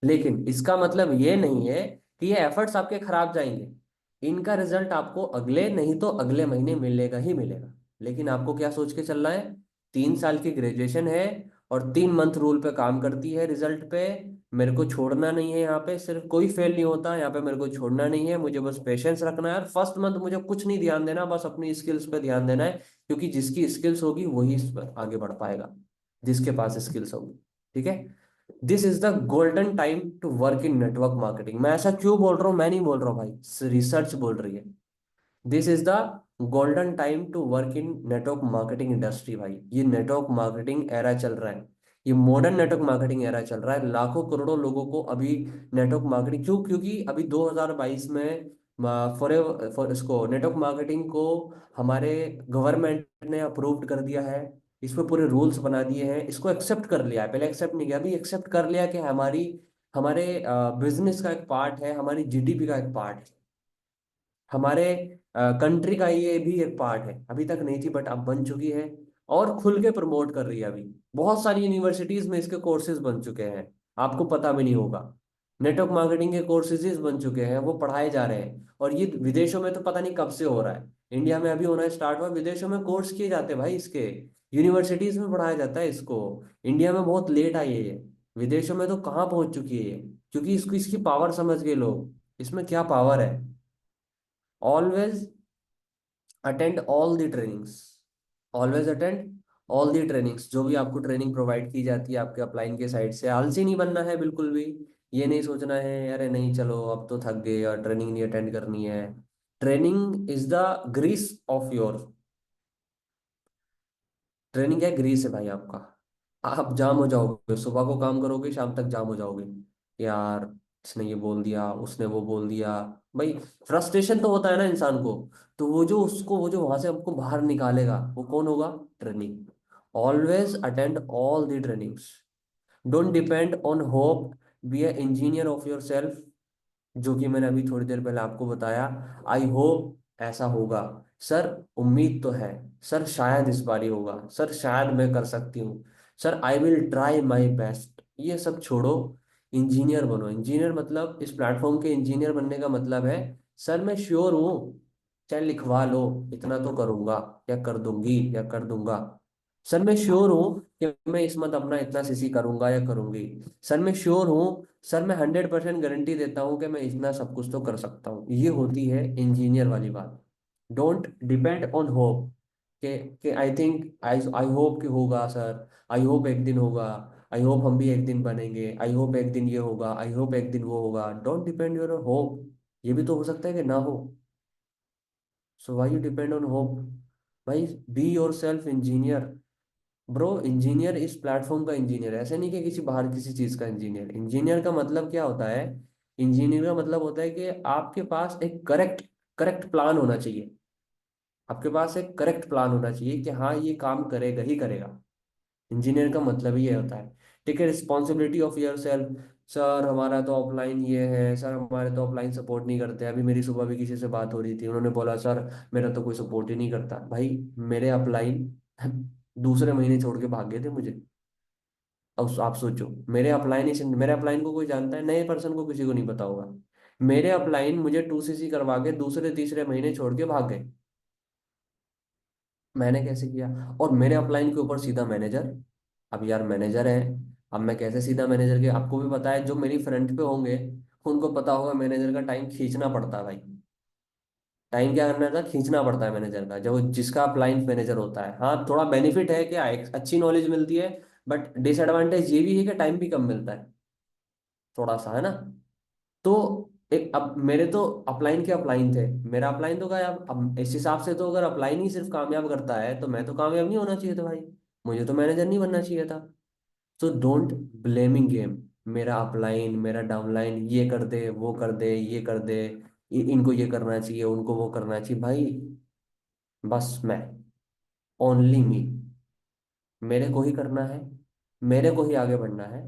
लेकिन इसका मतलब ये नहीं है कि ये एफर्ट्स आपके खराब जाएंगे। इनका रिजल्ट आपको अगले नहीं तो अगले महीने मिलेगा ही मिलेगा। लेकिन आपको क्या सोच के चलना है? 3 साल की ग्रेजुएशन है और 3 मंथ रूल पे काम करती है रिजल्ट पे। मेरे को छोड़ना नहीं है यहाँ पे, सिर्फ कोई फेल नहीं होता यहाँ पे, मेरे को छोड़ना नहीं है, मुझे बस पेशेंस रखना है। और फर्स्ट मंथ मुझे कुछ नहीं ध्यान देना, बस अपनी स्किल्स पे ध्यान देना है, क्योंकि जिसकी स्किल्स होगी वही इस पर आगे बढ़ पाएगा, जिसके पास स्किल्स होगी। ठीक है। This is the golden time to work in network marketing. मैं ऐसा क्यों बोल रहा हूँ? मैं नहीं बोल रहा हूँ भाई, रिसर्च बोल रही है। This is the golden time to work in network marketing industry. भाई ये नेटवर्क मार्केटिंग एरा चल रहा है, ये मॉडर्न नेटवर्क मार्केटिंग एरा चल रहा है। लाखों करोड़ों लोगों को अभी नेटवर्क मार्केटिंग, क्यों? क्योंकि अभी 2022 में फॉर इसको नेटवर्क मार्केटिंग को हमारे गवर्नमेंट ने अप्रूव्ड कर दिया है। इस पे पूरे रूल्स बना दिए हैं, इसको एक्सेप्ट कर लिया है। पहले एक्सेप्ट नहीं किया, अभी एक्सेप्ट कर लिया कि हमारी हमारे बिजनेस का एक पार्ट है, हमारी जीडीपी का एक पार्ट है, हमारे कंट्री का ये भी एक पार्ट है। अभी तक नहीं थी बट अब बन चुकी है, और खुल के प्रमोट कर रही है अभी। बहुत सारी यूनिवर्सिटीज में इसके कोर्सेज बन चुके हैं, आपको पता भी नहीं होगा। नेटवर्क मार्केटिंग के कोर्सेज बन चुके हैं, वो पढ़ाए जा रहे हैं। और ये विदेशों में तो पता नहीं कब से हो रहा है, इंडिया में अभी होना स्टार्ट हुआ। विदेशों में कोर्स किए जाते हैं भाई इसके, यूनिवर्सिटीज में पढ़ाया जाता है इसको। इंडिया में बहुत लेट आई है ये, विदेशों में तो कहाँ पहुंच चुकी है ये। क्योंकि इसको, इसकी पावर समझ गए लोग, इसमें क्या पावर है। Always attend all the trainings, always attend all the trainings. जो भी आपको ट्रेनिंग प्रोवाइड की जाती है आपके अपलाइन के साइड से, आलसी नहीं बनना है बिल्कुल भी। ये नहीं सोचना है अरे नहीं चलो अब तो थक गए और ट्रेनिंग नहीं अटेंड करनी है। Training is the grease of your, training क्या ग्रीस है भाई आपका। आप जाम हो जाओगे, सुबह को काम करोगे शाम तक जाम हो जाओगे, यार इसने ये बोल दिया उसने वो बोल दिया। भाई फ्रस्ट्रेशन तो होता है ना इंसान को, तो वो जो उसको, वो जो वहां से आपको बाहर निकालेगा वो कौन होगा? Training. Always attend all the trainings, don't depend on hope, be a engineer of yourself, जो कि मैंने अभी थोड़ी देर पहले आपको बताया। आई होप ऐसा होगा, सर उम्मीद तो है, सर शायद इस बारी होगा, सर शायद मैं कर सकती हूँ, sir I will try my best, ये सब छोड़ो। इंजीनियर बनो। इंजीनियर मतलब, इस प्लेटफॉर्म के इंजीनियर बनने का मतलब है, सर मैं श्योर हूँ, चाहे लिखवा लो, इतना तो करूंगा या कर दूंगी या कर दूंगा। सर मैं श्योर हूँ कि मैं इस मंथ अपना इतना सीसी करूंगा या करूंगी। सर मैं श्योर हूँ, सर मैं 100% गारंटी देता हूँ कि मैं इतना सब कुछ तो कर सकता हूँ। ये होती है इंजीनियर वाली बात। डोंट डिपेंड ऑन होप के I think, I I hope कि होगा सर, आई होप एक दिन होगा, आई होप हम भी एक दिन बनेंगे, आई होप एक दिन ये होगा, आई होप एक दिन वो होगा। डोंट डिपेंड योर होप, ये भी तो हो सकता है कि ना हो। So why you depend on hope? भाई be yourself engineer. Bro engineer इस प्लेटफॉर्म का इंजीनियर, ऐसे नहीं कि किसी बाहर किसी चीज का इंजीनियर। इंजीनियर का मतलब क्या होता है? इंजीनियर का मतलब होता है कि आपके पास एक करेक्ट करेक्ट प्लान होना चाहिए। आपके पास एक करेक्ट प्लान होना चाहिए कि हाँ ये काम करेगा ही करेगा। इंजीनियर का मतलब ही ये होता है। ठीक है, responsibility of your self. Sir हमारा तो ऑफलाइन ये है, सर हमारे तो ऑफलाइन सपोर्ट नहीं करते। अभी मेरी सुबह भी किसी से बात हो रही थी, उन्होंने बोला सर मेरा तो कोई सपोर्ट ही नहीं करता। भाई मेरे अपलाइन दूसरे महीने छोड़ के भाग गए थे मुझे। अब आप सोचो, मेरे अपलाइन ही, मेरे अपलाइन को कोई जानता है? नए पर्सन को किसी को नहीं पता होगा। मेरे अपलाइन मुझे 2CC करवा के दूसरे तीसरे महीने छोड़ के भाग गए। मैंने कैसे किया? और मेरे अपलाइन के ऊपर सीधा मैनेजर। अब यार मैनेजर है, अब मैं कैसे सीधा मैनेजर के? आपको भी पता है जो मेरी फ्रंट पे होंगे उनको पता होगा मैनेजर का टाइम खींचना पड़ता है भाई। टाइम क्या करना था, खींचना पड़ता है मैनेजर का, जो जिसका अपलाइन मैनेजर होता है। हाँ थोड़ा बेनिफिट है क्या, एक अच्छी नॉलेज मिलती है, बट डिसएडवांटेज ये भी है कि टाइम भी कम मिलता है थोड़ा सा, है ना? तो एक, अब मेरे तो अपलाइन के अपलाइन थे, मेरा अपलाइन तो गया। अब इस हिसाब से तो अगर अपलाइन ही सिर्फ कामयाब करता है तो मैं तो कामयाब नहीं होना चाहिए था भाई। मुझे तो मैनेजर नहीं बनना चाहिए था। तो डोंट ब्लेमिंग गेम। मेरा अपलाइन मेरा डाउनलाइन ये कर दे वो कर दे ये कर दे, इनको ये करना चाहिए उनको वो करना चाहिए भाई। बस मैं, ओनली मी, मेरे को ही करना है, मेरे को ही आगे बढ़ना है।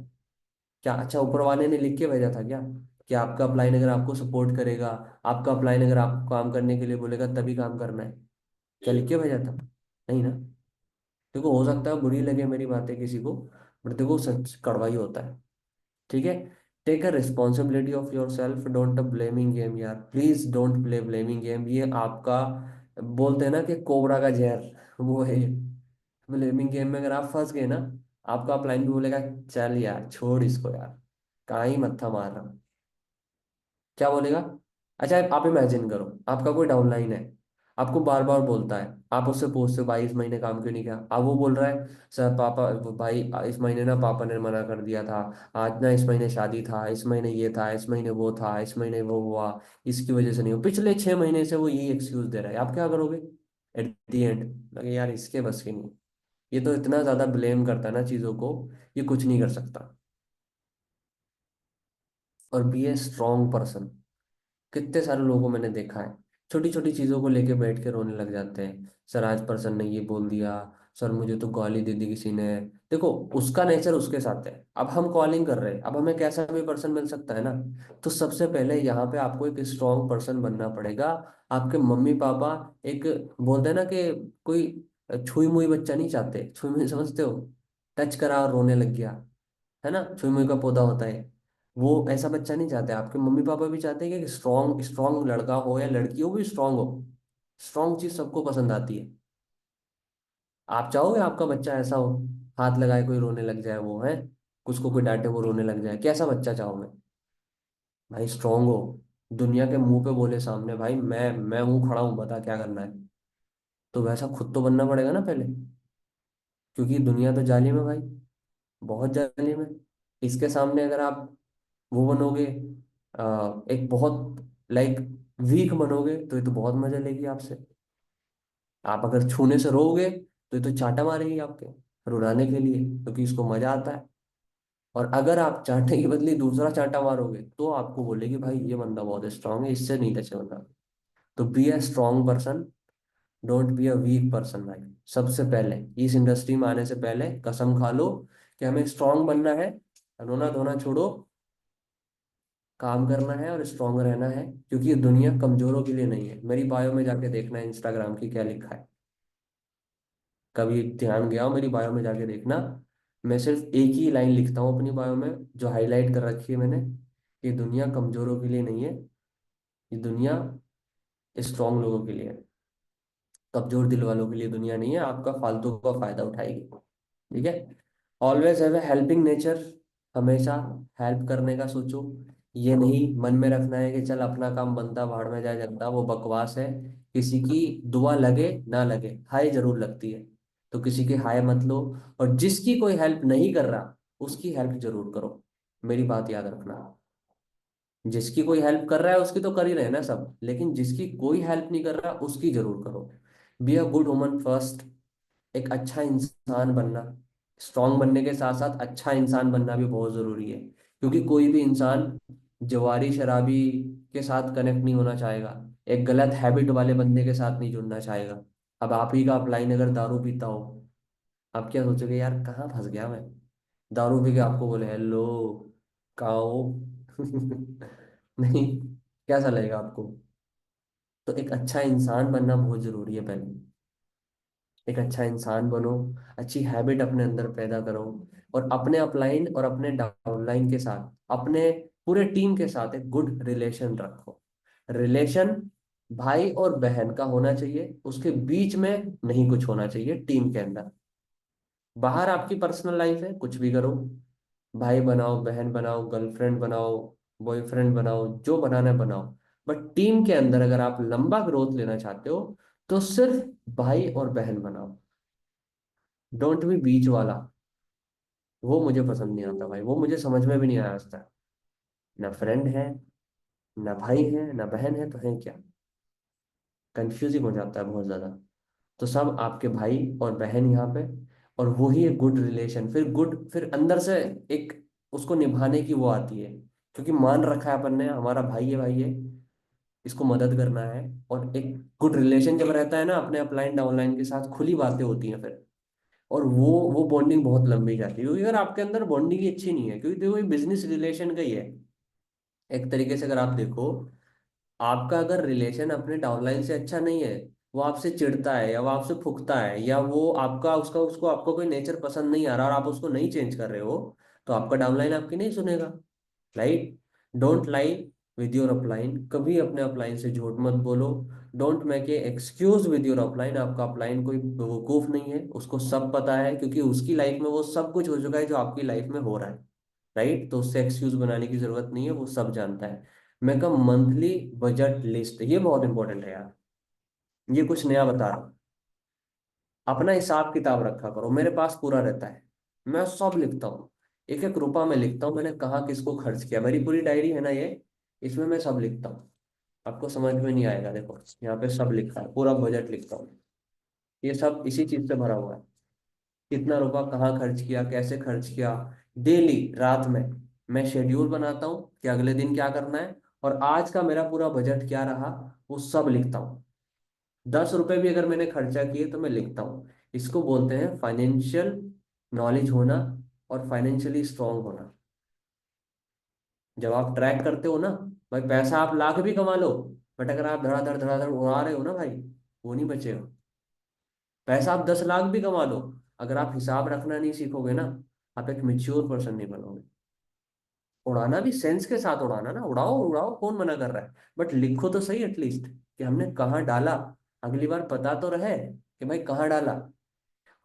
क्या अच्छा ऊपर वाले ने लिख के भेजा था क्या कि आपका अपलाइन अगर आपको सपोर्ट करेगा, आपका अपलाइन अगर आपको काम करने के लिए बोलेगा तभी काम करना है? क्या लिख के भेजा था? नहीं ना। देखो हो सकता है बुरी लगे मेरी बातें किसी को, बट देखो सच कड़वा ही होता है। ठीक है, take a responsibility of yourself, don't blaming game यार, please don't play blaming game. ये आपका, बोलते हैं ना कि कोबरा का जहर, वो है। ब्लेमिंग गेम में अगर आप फंस गए ना, आपका अपलाइन भी बोलेगा चल यार छोड़ इसको यार, कहाँ ही मत्था मार रहा। क्या बोलेगा? अच्छा आप इमेजिन करो, आपका कोई डाउनलाइन है, आपको बार बार बोलता है, आप उससे पूछते हो भाई इस महीने काम क्यों नहीं किया? अब वो बोल रहा है सर पापा, भाई इस महीने ना पापा ने मना कर दिया था, आज ना इस महीने शादी था, इस महीने ये था, इस महीने वो था, इस महीने वो हुआ, इसकी वजह से नहीं हो। पिछले 6 महीने से वो यही एक्सक्यूज दे रहा है। आप क्या करोगे एट दी एंड? लगे यार इसके बस की नहीं। ये तो इतना ज्यादा ब्लेम करता है ना चीजों को, ये कुछ नहीं कर सकता। और बी ए स्ट्रॉन्ग पर्सन। कितने सारे लोगों को मैंने देखा है, छोटी छोटी चीजों को लेके बैठ के रोने लग जाते हैं। सर आज पर्सन ने ये बोल दिया, सर मुझे तो गाली दे दी किसी ने। देखो उसका नेचर उसके साथ है, अब हम कॉलिंग कर रहे हैं, अब हमें कैसा भी पर्सन मिल सकता है ना। तो सबसे पहले यहाँ पे आपको एक स्ट्रॉन्ग पर्सन बनना पड़ेगा। आपके मम्मी पापा एक, बोलते हैं ना कि कोई छुई मुई बच्चा नहीं चाहते। छुई मुई समझते हो? टच करा और रोने लग गया, है ना, छुई मुई का पौधा होता है। वो ऐसा बच्चा नहीं चाहते। आपके मम्मी पापा भी चाहते हैं कि स्ट्रॉन्ग स्ट्रॉन्ग लड़का हो या लड़की हो, भी स्ट्रॉन्ग हो। स्ट्रॉन्ग चीज सबको पसंद आती है। आप चाहोगे आपका बच्चा ऐसा हो, हाथ लगाए कोई रोने लग जाए, वो है, उसको कोई डांटे वो रोने लग जाए? कैसा बच्चा चाहोगे? भाई स्ट्रॉन्ग हो, दुनिया के मुंह पे बोले सामने भाई मैं हूँ खड़ा हूँ, बता क्या करना है। तो वैसा खुद तो बनना पड़ेगा ना पहले, क्योंकि दुनिया तो जालिम है भाई, बहुत जालिम है। इसके सामने अगर आप वो बनोगे, एक बहुत लाइक वीक बनोगे, तो ये तो बहुत मजा लेगी आपसे। आप अगर छूने से रोओगे तो ये तो चांटा मारेगी आपके, रुलाने के लिए, क्योंकि इसको मजा आता है। और अगर आप चांटे की बदली दूसरा चांटा मारोगे तो आपको बोलेगी भाई ये बंदा बहुत स्ट्रांग है, इससे नहीं टच होना। तो be a strong person, don't be a weak person भाई। सबसे पहले इस इंडस्ट्री में आने से पहले कसम खा लो कि हमें स्ट्रांग बनना है, रोना धोना छोड़ो, काम करना है और स्ट्रांग रहना है। क्योंकि ये दुनिया कमजोरों के लिए नहीं है। मेरी बायो में जाके देखना है इंस्टाग्राम की क्या लिखा है, कभी ध्यान गया हो मेरी बायो में जाके देखना। मैं सिर्फ एक ही लाइन लिखता हूँ अपनी बायो में, जो हाईलाइट कर रखी है मैंने, ये दुनिया कमजोरों के लिए नहीं है, ये दुनिया स्ट्रांग लोगों के लिए है। कमजोर दिल वालों के लिए दुनिया नहीं है, आपका फालतू का फायदा उठाएगी। ठीक है, always have a helping nature. हमेशा हेल्प करने का सोचो। ये नहीं मन में रखना है कि चल अपना काम बनता भाड़ में जाए जनता, वो बकवास है। किसी की दुआ लगे ना लगे, हाय जरूर लगती है। तो किसी की हाय मत लो। और जिसकी कोई हेल्प नहीं कर रहा उसकी हेल्प जरूर करो, मेरी बात याद रखना। जिसकी कोई हेल्प कर रहा है उसकी तो कर ही रहे हैं ना सब, लेकिन जिसकी कोई हेल्प नहीं कर रहा उसकी जरूर करो। Be a good woman first. एक अच्छा इंसान बनना, स्ट्रांग बनने के साथ साथ अच्छा इंसान बनना भी बहुत जरूरी है। क्योंकि कोई भी इंसान जवारी शराबी के साथ कनेक्ट नहीं होना चाहेगा, एक गलत हैबिट वाले बंदे के साथ नहीं जुड़ना चाहेगा। अब आप ही का अपलाइन अगर दारू पीता हो, आप क्या सोचोगे, यार कहाँ फंस गया मैं। दारू पी के आपको बोले हेलो, कहाँ हो। नहीं, कैसा लगेगा आपको। तो एक अच्छा इंसान बनना बहुत जरूरी है पहले। एक अच्छा इंसान बनो, अच्छी हैबिट अपने अंदर पैदा करो, और अपने अपलाइन और अपने डाउनलाइन के साथ, अपने पूरे टीम के साथ एक गुड रिलेशन रखो। रिलेशन भाई और बहन का होना चाहिए, उसके बीच में नहीं कुछ होना चाहिए टीम के अंदर। बाहर आपकी पर्सनल लाइफ है, कुछ भी करो, भाई बनाओ, बहन बनाओ, गर्लफ्रेंड बनाओ, बॉयफ्रेंड बनाओ, जो बनाना है बनाओ। बट टीम के अंदर अगर आप लंबा ग्रोथ लेना चाहते हो, तो सिर्फ भाई और बहन बनाओ। डोंट बी बीच वाला। वो मुझे पसंद नहीं आता भाई, वो मुझे समझ में भी नहीं आया आज तक। ना फ्रेंड है, ना भाई है, ना बहन है, तो है क्या। कंफ्यूजिंग हो जाता है बहुत ज्यादा। तो सब आपके भाई और बहन यहाँ पे, और वही एक गुड रिलेशन, फिर गुड, फिर अंदर से एक उसको निभाने की वो आती है, क्योंकि मान रखा है अपन ने हमारा भाई है, भाई है, इसको मदद करना है। और एक गुड रिलेशन जब रहता है ना अपने अपलाइन डाउनलाइन के साथ, खुली बातें होती हैं फिर, और वो बॉन्डिंग बहुत लंबी जाती है। क्योंकि अगर आपके अंदर बॉन्डिंग ही अच्छी नहीं है, क्योंकि देखो ये बिजनेस रिलेशन का ही है एक तरीके से, अगर आप देखो, आपका अगर रिलेशन अपने डाउनलाइन से अच्छा नहीं है, वो आपसे चिढ़ता है या वो आपसे फुकता है, या वो आपका उसका उसको आपको कोई नेचर पसंद नहीं आ रहा और आप उसको नहीं चेंज कर रहे हो, तो आपका डाउनलाइन आपकी नहीं सुनेगा। Right. Don't lie with your upline, कभी अपने अपलाइन से झूठ मत बोलो। Don't make a excuse with your upline. आपका अपलाइन कोई बेवकूफ नहीं है, उसको सब पता है, क्योंकि उसकी लाइफ में वो सब कुछ हो चुका है जो आपकी लाइफ में हो रहा है। राइट, तो उससे एक्सक्यूज बनाने की जरूरत नहीं है, वो सब जानता है। मैं कहा मंथली बजट लिस्ट, ये बहुत इंपॉर्टेंट है यार, ये कुछ नया बता रहा हूँ। अपना हिसाब किताब रखा करो, मेरे पास पूरा रहता है, मैं सब लिखता हूँ, एक एक रुपया मैं लिखता हूँ, मैंने कहाँ किसको खर्च किया, मेरी पूरी डायरी है ना ये, इसमें मैं सब लिखता हूँ। आपको समझ में नहीं आएगा, देखो यहाँ पे सब लिखा है, पूरा बजट लिखता हूँ। ये सब इसी चीज से भरा हुआ है, कितना रुपया कहाँ खर्च किया, कैसे खर्च किया। डेली रात में मैं शेड्यूल बनाता हूँ कि अगले दिन क्या करना है, और आज का मेरा पूरा बजट क्या रहा, वो सब लिखता हूँ। 10 रुपए भी अगर मैंने खर्चा किए तो मैं लिखता हूँ। इसको बोलते हैं फाइनेंशियल नॉलेज होना, और फाइनेंशियली स्ट्रांग होना। जब आप ट्रैक करते हो ना, भाई पैसा आप लाख भी कमा लो, बट अगर आप धड़ाधड़ धड़ाधड़ उड़ा रहे हो ना भाई, वो नहीं बचेगा। पैसा आप 10 लाख भी कमा लो, अगर आप हिसाब रखना नहीं सीखोगे ना, आप एक मेच्योर पर्सन नहीं बनोगे। उड़ाना भी सेंस के साथ उड़ाना ना, उड़ाओ उड़ाओ, कौन मना कर रहा है, बट लिखो तो सही एटलीस्ट कि हमने कहाँ डाला, अगली बार पता तो रहे कि भाई कहाँ डाला।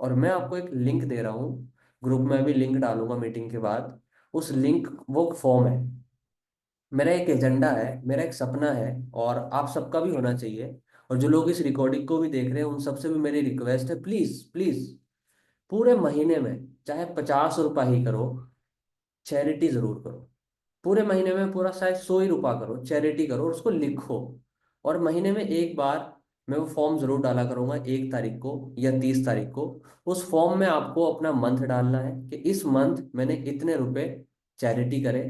और मैं आपको एक लिंक दे रहा हूँ, ग्रुप में भी लिंक डालूंगा मीटिंग के बाद। उस लिंक, वो फॉर्म है, मेरा एक एजेंडा है, मेरा एक सपना है, और आप सबका भी होना चाहिए। और जो लोग इस रिकॉर्डिंग को भी देख रहे हैं उन सबसे भी मेरी रिक्वेस्ट है, प्लीज प्लीज, पूरे महीने में चाहे 50 रुपया ही करो, चैरिटी जरूर करो। पूरे महीने में पूरा शायद 100 ही रुपया करो, चैरिटी करो, और उसको लिखो। और महीने में एक बार मैं वो फॉर्म जरूर डाला करूंगा, 1 तारीख को या 30 तारीख को। उस फॉर्म में आपको अपना मंथ डालना है कि इस मंथ मैंने इतने रुपए चैरिटी करे,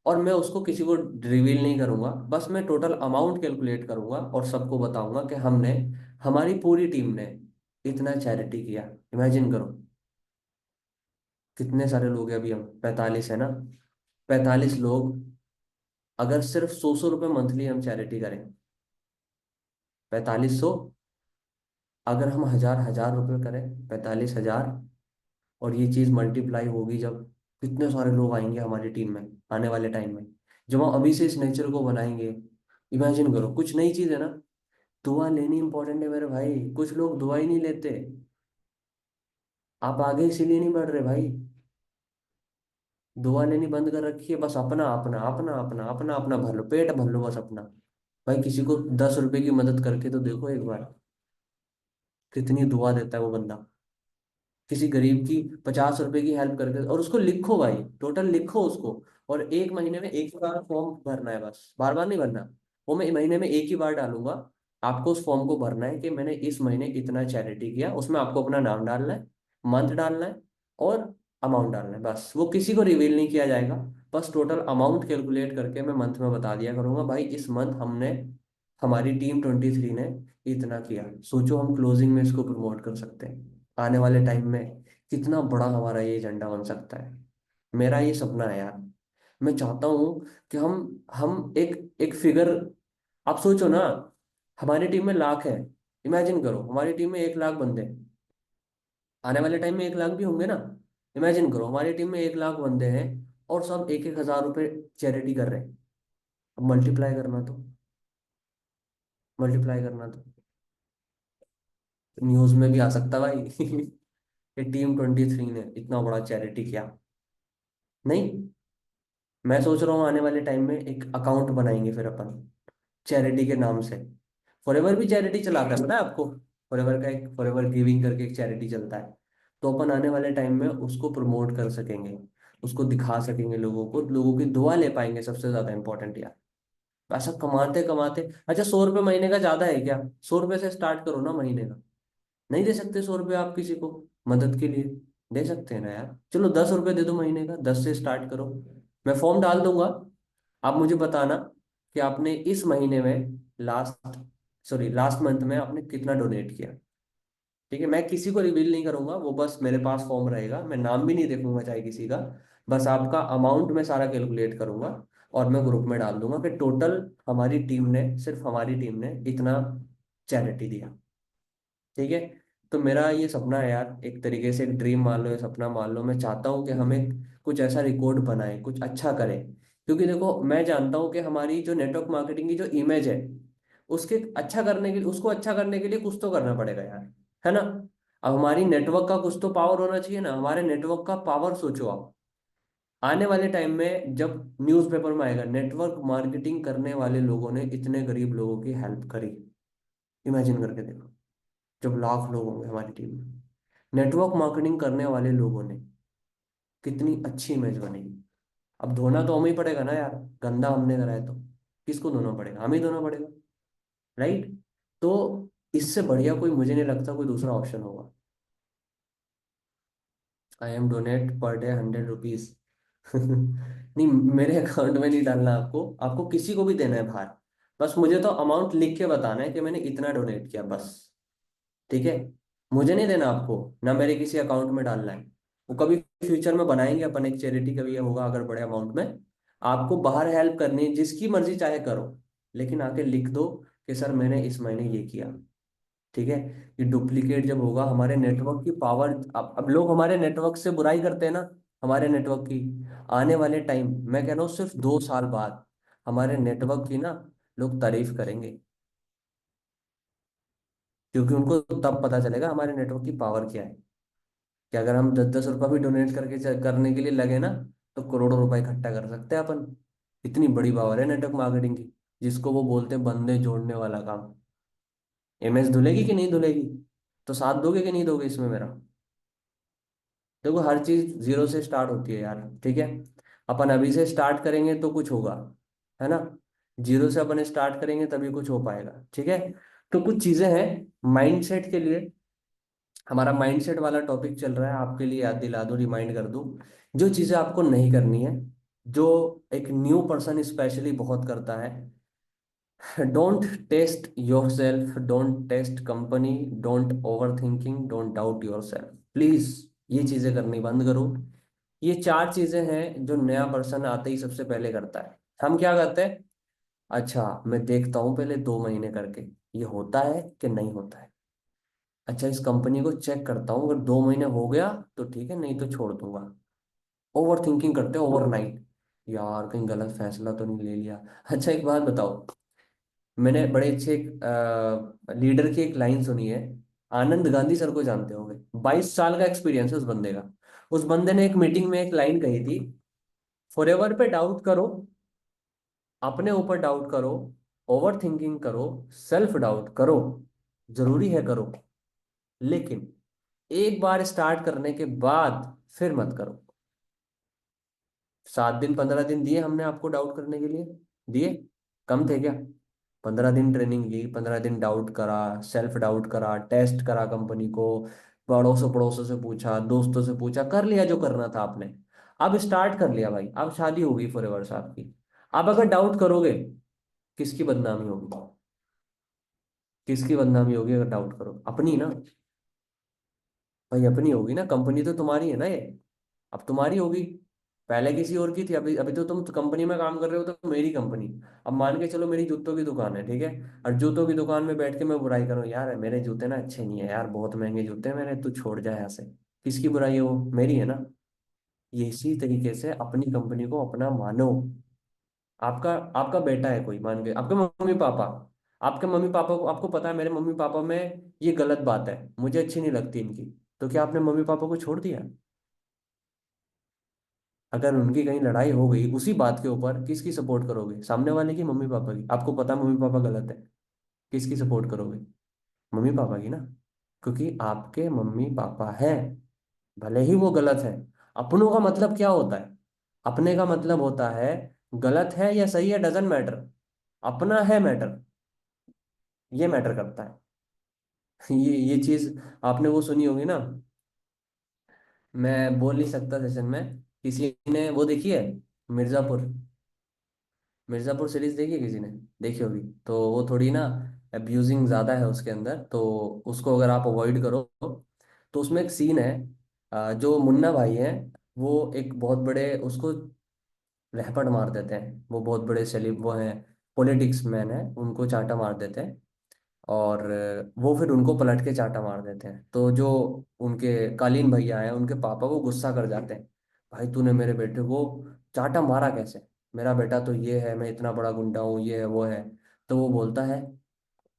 और मैं उसको किसी को रिवील नहीं करूंगा, बस मैं टोटल अमाउंट कैलकुलेट करूंगा और सबको बताऊंगा कि हमने, हमारी पूरी टीम ने इतना चैरिटी किया। इमेजिन करो कितने सारे लोग हैं, अभी हम 45 है ना, 45 लोग, अगर सिर्फ 100 100 रुपये मंथली हम चैरिटी करें, 4500, अगर हम 1000 1000 रुपये करें, 45,000, और ये चीज मल्टीप्लाई होगी जब, कितने सारे लोग आएंगे हमारी टीम में आने वाले टाइम में, जब हम अभी से इस नेचर को बनाएंगे। इमेजिन करो, कुछ नई चीज है ना। दुआ लेनी इंपॉर्टेंट है मेरे भाई, कुछ लोग दुआ ही नहीं लेते। आप आगे इसीलिए नहीं बढ़ रहे भाई, दुआ लेनी बंद कर रखी है, बस अपना अपना अपना अपना अपना अपना भर लो, पेट भर लो बस अपना। भाई किसी को 10 रुपए की मदद करके तो देखो एक बार, कितनी दुआ देता है वो बंदा। किसी गरीब की 50 रुपए की हेल्प करके, और उसको लिखो भाई, टोटल लिखो उसको। और एक महीने में एक ही बार फॉर्म भरना है, बस बार बार नहीं भरना। वो मैं महीने में एक ही बार डालूंगा, आपको उस फॉर्म को भरना है कि मैंने इस महीने इतना चैरिटी किया, उसमें आपको अपना नाम डालना है, मंथ डालना है, और अमाउंट डालना है, बस। वो किसी को रिवील नहीं किया जाएगा, बस टोटल अमाउंट कैलकुलेट करके मैं मंथ में बता दिया करूंगा, भाई इस मंथ हमने, हमारी टीम 23 ने इतना किया। सोचो हम क्लोजिंग में इसको प्रमोट कर सकते हैं आने वाले टाइम में, कितना बड़ा हमारा ये एजेंडा बन सकता है। मेरा ये सपना है यार। मैं चाहता हूँ कि हम एक एक फिगर, आप सोचो ना, हमारी टीम में लाख है, इमेजिन करो हमारी टीम में 1 लाख बंदे हैं। आने वाले टाइम में 1 लाख भी होंगे ना। इमेजिन करो हमारी टीम में 1 लाख बंदे हैं और सब 1-1 हज़ार रुपये चैरिटी कर रहे हैं। अब मल्टीप्लाई करना तो न्यूज में भी आ सकता भाई कि टीम 23 ने इतना बड़ा चैरिटी किया। नहीं, मैं सोच रहा हूँ आने वाले टाइम में एक अकाउंट बनाएंगे फिर अपन, चैरिटी के नाम से। फॉरएवर भी चैरिटी चलाता है, पता है आपको? फॉरएवर का एक फॉरएवर गिविंग करके एक चैरिटी चलता है। तो अपन आने वाले टाइम में उसको प्रमोट कर सकेंगे, उसको दिखा सकेंगे लोगों को, लोगों की दुआ ले पाएंगे, सबसे ज्यादा इंपॉर्टेंट यार। पैसा कमाते कमाते, अच्छा 100 रुपये महीने का ज्यादा है क्या? 100 रुपये से स्टार्ट करो ना महीने का। नहीं दे सकते 100 रुपये आप किसी को मदद के लिए? दे सकते हैं ना यार, चलो 10 रुपये दे दो महीने का, 10 से स्टार्ट करो। मैं फॉर्म डाल दूंगा, आप मुझे बताना कि आपने इस महीने में, लास्ट सॉरी लास्ट मंथ में आपने कितना डोनेट किया। ठीक है, मैं किसी को रिवील नहीं करूंगा, वो बस मेरे पास फॉर्म रहेगा, मैं नाम भी नहीं देखूंगा चाहे किसी का। बस आपका अमाउंट मैं सारा कैलकुलेट करूंगा और मैं ग्रुप में डाल दूंगा कि टोटल हमारी टीम ने, सिर्फ हमारी टीम ने इतना चैरिटी दिया। ठीक है। तो मेरा ये सपना है यार, एक तरीके से एक ड्रीम मान लो या सपना मान लो, मैं चाहता हूँ कि हम एक कुछ ऐसा रिकॉर्ड बनाए, कुछ अच्छा करें। क्योंकि देखो मैं जानता हूँ कि हमारी जो नेटवर्क मार्केटिंग की जो इमेज है, उसके अच्छा करने के लिए, उसको अच्छा करने के लिए कुछ तो करना पड़ेगा यार, है ना? अब हमारी नेटवर्क का कुछ तो पावर होना चाहिए ना, हमारे नेटवर्क का पावर सोचो आप। आने वाले टाइम में जब न्यूज़पेपर में आएगा, नेटवर्क मार्केटिंग करने वाले लोगों ने इतने गरीब लोगों की हेल्प करी, इमेजिन करके देखो। जब लाख लोग होंगे हमारी टीम में, नेटवर्क मार्केटिंग करने वाले लोगों ने, कितनी अच्छी इमेज बनेगी। अब धोना तो हमें ही पड़ेगा ना यार, गंदा हमने करा है तो किसको धोना पड़ेगा? हमें ही धोना पड़ेगा, राइट? तो इससे बढ़िया कोई, मुझे नहीं लगता कोई दूसरा ऑप्शन होगा। I am donate per day 100 rupees नहीं, मेरे अकाउंट में नहीं डालना आपको, आपको किसी को भी देना है बाहर। बस मुझे तो अमाउंट लिख के बताना है कि मैंने इतना डोनेट किया, बस। ठीक है, मुझे नहीं देना आपको, ना मेरे किसी अकाउंट में डालना है। वो कभी फ्यूचर में बनाएंगे अपन एक चैरिटी, कभी ये होगा अगर बड़े अमाउंट में, आपको बाहर हेल्प करनी है, जिसकी मर्जी चाहे करो, लेकिन आके लिख दो कि सर मैंने इस महीने ये किया। ठीक है। ये डुप्लीकेट जब होगा हमारे नेटवर्क की पावर, अब लोग हमारे नेटवर्क से बुराई करते हैं ना, हमारे नेटवर्क की, आने वाले टाइम मैं कह रहा हूँ सिर्फ 2 साल बाद हमारे नेटवर्क की ना लोग तारीफ करेंगे। क्योंकि उनको तब पता चलेगा हमारे नेटवर्क की पावर क्या है, कि अगर हम 10-10 रुपये भी डोनेट करके करने के लिए लगे ना, तो करोड़ों रुपए इकट्ठा कर सकते हैं अपन। इतनी बड़ी पावर है नेटवर्क मार्केटिंग की, जिसको वो बोलते हैं बंदे जोड़ने वाला काम। एमएस धुलेगी कि नहीं धुलेगी? तो साथ दोगे कि नहीं दोगे इसमें मेरा? देखो हर चीज जीरो से स्टार्ट होती है यार, ठीक है। अपन अभी से स्टार्ट करेंगे तो कुछ होगा, है ना? जीरो से अपन स्टार्ट करेंगे तभी कुछ हो पाएगा, ठीक है। तो कुछ चीजें हैं माइंडसेट के लिए, हमारा माइंडसेट वाला टॉपिक चल रहा है, आपके लिए याद दिला दूं, रिमाइंड कर दूं, जो चीजें आपको नहीं करनी है, जो एक न्यू पर्सन स्पेशली बहुत करता है। Don't test yourself, don't test company, don't overthinking, don't doubt yourself, please. ये चीजें करनी बंद करो। ये 4 चीजें हैं जो नया पर्सन आते ही सबसे पहले करता है। हम क्या करते हैं? अच्छा मैं देखता हूँ पहले 2 महीने करके ये होता है कि नहीं होता है। अच्छा इस कंपनी को चेक करता हूँ, अगर 2 महीने हो गया तो ठीक है, नहीं तो छोड़ दूंगा। ओवर थिंकिंग करते हैं ओवरनाइट, यार कहीं गलत फैसला तो नहीं ले लिया। अच्छा एक बात बताओ, मैंने बड़े अच्छे लीडर की एक लाइन सुनी है, आनंद गांधी सर को जानते होंगे, 22 साल का एक्सपीरियंस है उस बंदे का। उस बंदे ने एक मीटिंग में एक लाइन कही थी, फॉरएवर पे डाउट करो, अपने ऊपर डाउट करो, ओवर थिंकिंग करो, सेल्फ डाउट करो, जरूरी है करो, लेकिन एक बार स्टार्ट करने के बाद फिर मत करो। 7 दिन 15 दिन दिए हमने आपको डाउट करने के लिए, दिए? कम थे क्या? 15 दिन ट्रेनिंग ली, 15 दिन डाउट करा, सेल्फ डाउट करा, टेस्ट करा कंपनी को, पड़ोसों पड़ोसों से पूछा, दोस्तों से पूछा, कर लिया जो करना था आपने। अब स्टार्ट कर लिया भाई, अब शादी होगी फॉरएवर से आपकी। आप अगर डाउट करोगे, किसकी बदनामी होगी? किसकी बदनामी होगी अगर डाउट करो? अपनी ना भाई, अपनी होगी ना। कंपनी तो तुम्हारी है ना ये, अब तुम्हारी होगी। पहले किसी और की थी, अभी अभी तो तुम कंपनी में काम कर रहे हो तो मेरी कंपनी। अब मान के चलो मेरी जूतों की दुकान है, ठीक है। और जूतों की दुकान में बैठ के मैं बुराई करूँ, यार मेरे जूते ना अच्छे नहीं है यार, बहुत महंगे जूते हैं मेरे, तू छोड़ जाए यहाँ से। किसकी बुराई है वो? मेरी है ना। ये इसी तरीके से अपनी कंपनी को अपना मानो। आपका आपका बेटा है कोई, मान के आपके मम्मी पापा, आपके मम्मी पापा को, आपको पता है मेरे मम्मी पापा में ये गलत बात है, मुझे अच्छी नहीं लगती इनकी, तो क्या आपने मम्मी पापा को छोड़ दिया? अगर उनकी कहीं लड़ाई हो गई उसी बात के ऊपर, किसकी सपोर्ट करोगे? सामने वाले की, मम्मी पापा की? आपको पता है मम्मी पापा गलत है, किसकी सपोर्ट करोगे? मम्मी पापा की ना। क्योंकि आपके मम्मी पापा हैं, भले ही वो गलत है। अपनों का मतलब क्या होता है? अपने का मतलब होता है, गलत है या सही है डजेंट मैटर, अपना है मैटर, ये मैटर करता है। ये चीज आपने वो सुनी होगी ना, मैं बोल नहीं सकता सेशन में। किसी ने वो देखी है, मिर्जापुर? मिर्जापुर सीरीज देखी है किसी ने? देखी होगी। तो वो थोड़ी ना अब्यूजिंग ज्यादा है उसके अंदर, तो उसको अगर आप अवॉइड करो। तो उसमें एक सीन है, जो मुन्ना भाई है, वो एक बहुत बड़े उसको रहपट मार देते हैं। वो बहुत बड़े सेलिब वो हैं, पॉलिटिक्स मैन है, उनको चांटा मार देते हैं। और वो फिर उनको पलट के चांटा मार देते हैं। तो जो उनके कालीन भैया हैं, उनके पापा, वो गुस्सा कर जाते हैं, भाई तूने मेरे बेटे को चांटा मारा कैसे? मेरा बेटा तो ये है, मैं इतना बड़ा गुंडा हूँ, ये है वो है। तो वो बोलता है,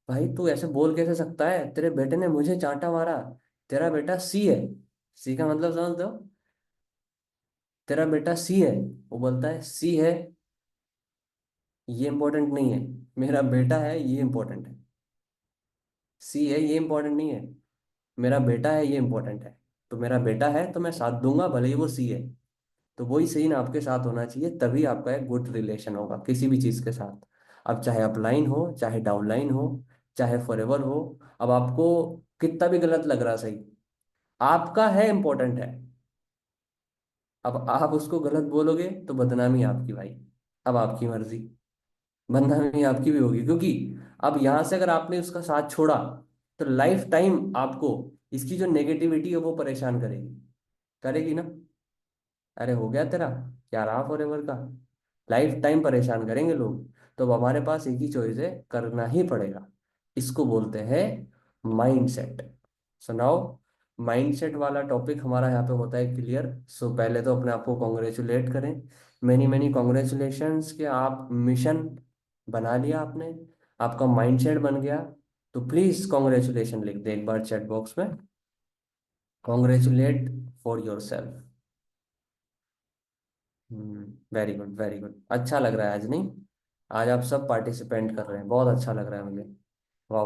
भाई तू ऐसे बोल कैसे सकता है, तेरे बेटे ने मुझे चांटा मारा। तेरा बेटा सी है। सी का मतलब समझ दो, तेरा बेटा सी है। वो बोलता है सी है, ये इंपॉर्टेंट नहीं है, मेरा बेटा है ये इंपॉर्टेंट है। सी है ये इंपॉर्टेंट नहीं है, मेरा बेटा है ये इंपॉर्टेंट है। तो मेरा बेटा है तो मैं साथ दूंगा, भले ही वो सी है। तो वही सीन आपके साथ होना चाहिए, तभी आपका एक गुड रिलेशन होगा किसी भी चीज के साथ। अब चाहे अपलाइन हो, चाहे डाउनलाइन हो, चाहे फॉरएवर हो। अब आपको कितना भी गलत लग रहा, सही, आपका है इंपॉर्टेंट है। अब आप उसको गलत बोलोगे तो बदनामी आपकी भाई। अब आपकी मर्जी, बदनामी आपकी भी होगी, क्योंकि अब यहां से अगर आपने उसका साथ छोड़ा, तो लाइफ टाइम आपको इसकी जो नेगेटिविटी है वो परेशान करेगी, करेगी ना। अरे हो गया तेरा, क्या रहा फॉरएवर का? लाइफ टाइम परेशान करेंगे लोग। तो अब हमारे पास एक ही चॉइस है, करना ही पड़ेगा। इसको बोलते हैं माइंडसेट। सुनाओ। माइंडसेट वाला टॉपिक हमारा यहाँ पे होता है क्लियर। सो पहले तो अपने आप को कॉन्ग्रेचुलेट करें, मैनी मैनी कॉन्ग्रेचुलेशंस कि आप मिशन बना लिया आपने, आपका माइंडसेट बन गया। तो प्लीज कॉन्ग्रेचुलेशन लिख दे एक बार चैट बॉक्स में, congratulate for your self. Very good very good, अच्छा लग रहा है आज, नहीं? आज आप सब पार्टिसिपेंट कर रहे हैं, बहुत अच्छा लग रहा है मुझे। वाह,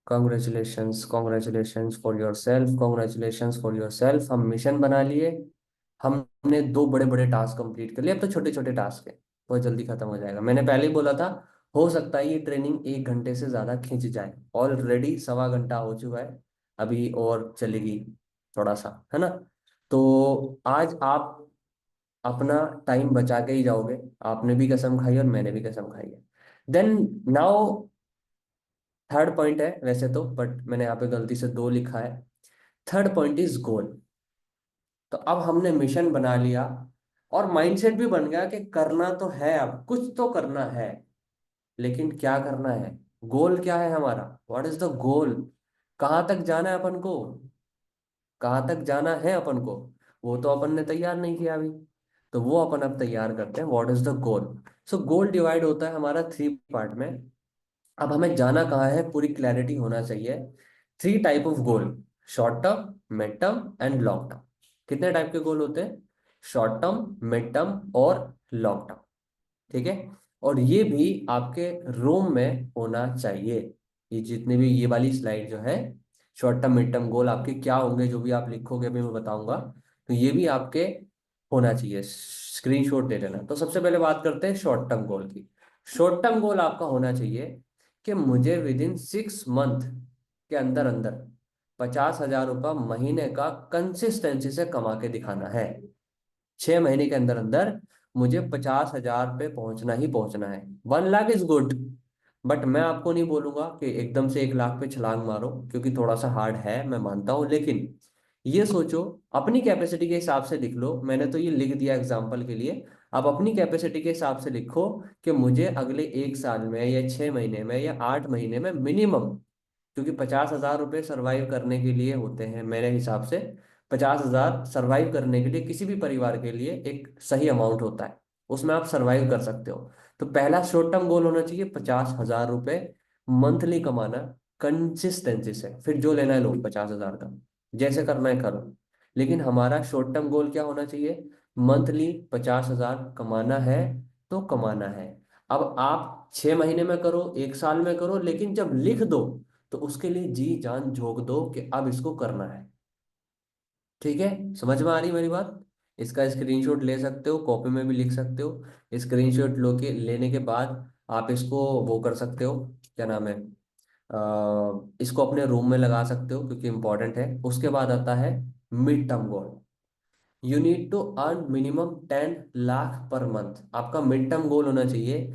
congratulations, congratulations for your self, congratulations for your self. हम मिशन बना लिए, हमने दो बड़े बड़े टास्क कंप्लीट कर लिए, अब तो छोटे छोटे टास्क है, बहुत जल्दी खत्म हो जाएगा। मैंने पहले ही बोला था, हो सकता है ये ट्रेनिंग 1 घंटे से ज्यादा खींच जाए, ऑलरेडी 1.25 घंटा हो चुका है, अभी और चलेगी थोड़ा सा, है ना। तो आज आप अपना टाइम बचा के ही जाओगे, आपने भी कसम खाई और मैंने भी कसम खाई है। देन नाउ थर्ड पॉइंट है वैसे तो, बट मैंने यहाँ पे गलती से दो लिखा है। थर्ड पॉइंट इज गोल। तो अब हमने मिशन बना लिया और माइंडसेट भी बन गया कि करना तो है, अब कुछ तो करना है, लेकिन क्या करना है? गोल क्या है हमारा? व्हाट इज द गोल? कहाँ तक जाना है अपन को? कहाँ तक जाना है अपन को? वो तो अपन ने तैयार नहीं किया अभी, तो वो अपन अब तैयार करते हैं। What is the goal? So goal divide होता है हमारा 3 पार्ट में। अब हमें जाना कहाँ है, पूरी क्लैरिटी होना चाहिए। 3 type of goal, short term, mid term and long term. कितने टाइप के गोल होते हैं? शॉर्ट टर्म, मिड टर्म और लॉन्ग टर्म, ठीक है। और ये भी आपके रूम में होना चाहिए। ये जितने भी ये वाली स्लाइड जो है, शॉर्ट टर्म मिड टर्म गोल आपके क्या होंगे, जो भी आप लिखोगे अभी मैं बताऊंगा, तो ये भी आपके होना चाहिए, स्क्रीनशॉट दे लेना। तो सबसे पहले बात करते हैं शॉर्ट टर्म गोल की। शॉर्ट टर्म गोल आपका होना चाहिए कि मुझे विद इन 6 मंथ के अंदर अंदर 50,000 रुपये महीने का कंसिस्टेंसी से कमा के दिखाना है। 6 महीने के अंदर अंदर मुझे 50,000 पे पहुंचना ही पहुंचना है। 1 लाख इज गुड, बट मैं आपको नहीं बोलूंगा कि एकदम से 1 लाख पे छलांग मारो, क्योंकि थोड़ा सा हार्ड है, मैं मानता हूँ। लेकिन ये सोचो, अपनी कैपेसिटी के हिसाब से लिख लो। मैंने तो ये लिख दिया एग्जाम्पल के लिए। आप अपनी कैपेसिटी के हिसाब से लिखो कि मुझे अगले 1 साल में या 6 महीने में या 8 महीने में मिनिमम, क्योंकि 50,000 रुपये सरवाइव करने के लिए होते हैं मेरे हिसाब से। 50,000 सरवाइव करने के लिए किसी भी परिवार के लिए एक सही अमाउंट होता है, उसमें आप सरवाइव कर सकते हो। तो पहला शॉर्ट टर्म गोल होना चाहिए 50,000 रुपये मंथली कमाना, कंसिस्टेंसी से। फिर जो लेना है लो 50,000 का, जैसे करना है करो। लेकिन हमारा शॉर्ट टर्म गोल क्या होना चाहिए? मंथली 50,000 कमाना है तो कमाना है। अब आप 6 महीने में करो, 1 साल में करो, लेकिन जब लिख दो तो उसके लिए जी जान झोंक दो कि अब इसको करना है। ठीक है, समझ में आ रही मेरी बात? इसका स्क्रीनशॉट ले सकते हो, कॉपी में भी लिख सकते हो। स्क्रीनशॉट लो के लेने के बाद आप इसको वो कर सकते हो, क्या नाम है, इसको अपने रूम में लगा सकते हो, क्योंकि इंपॉर्टेंट है। उसके बाद आता है mid term goal. You need to earn minimum 10 lakh per month. आपका मिड टर्म गोल होना चाहिए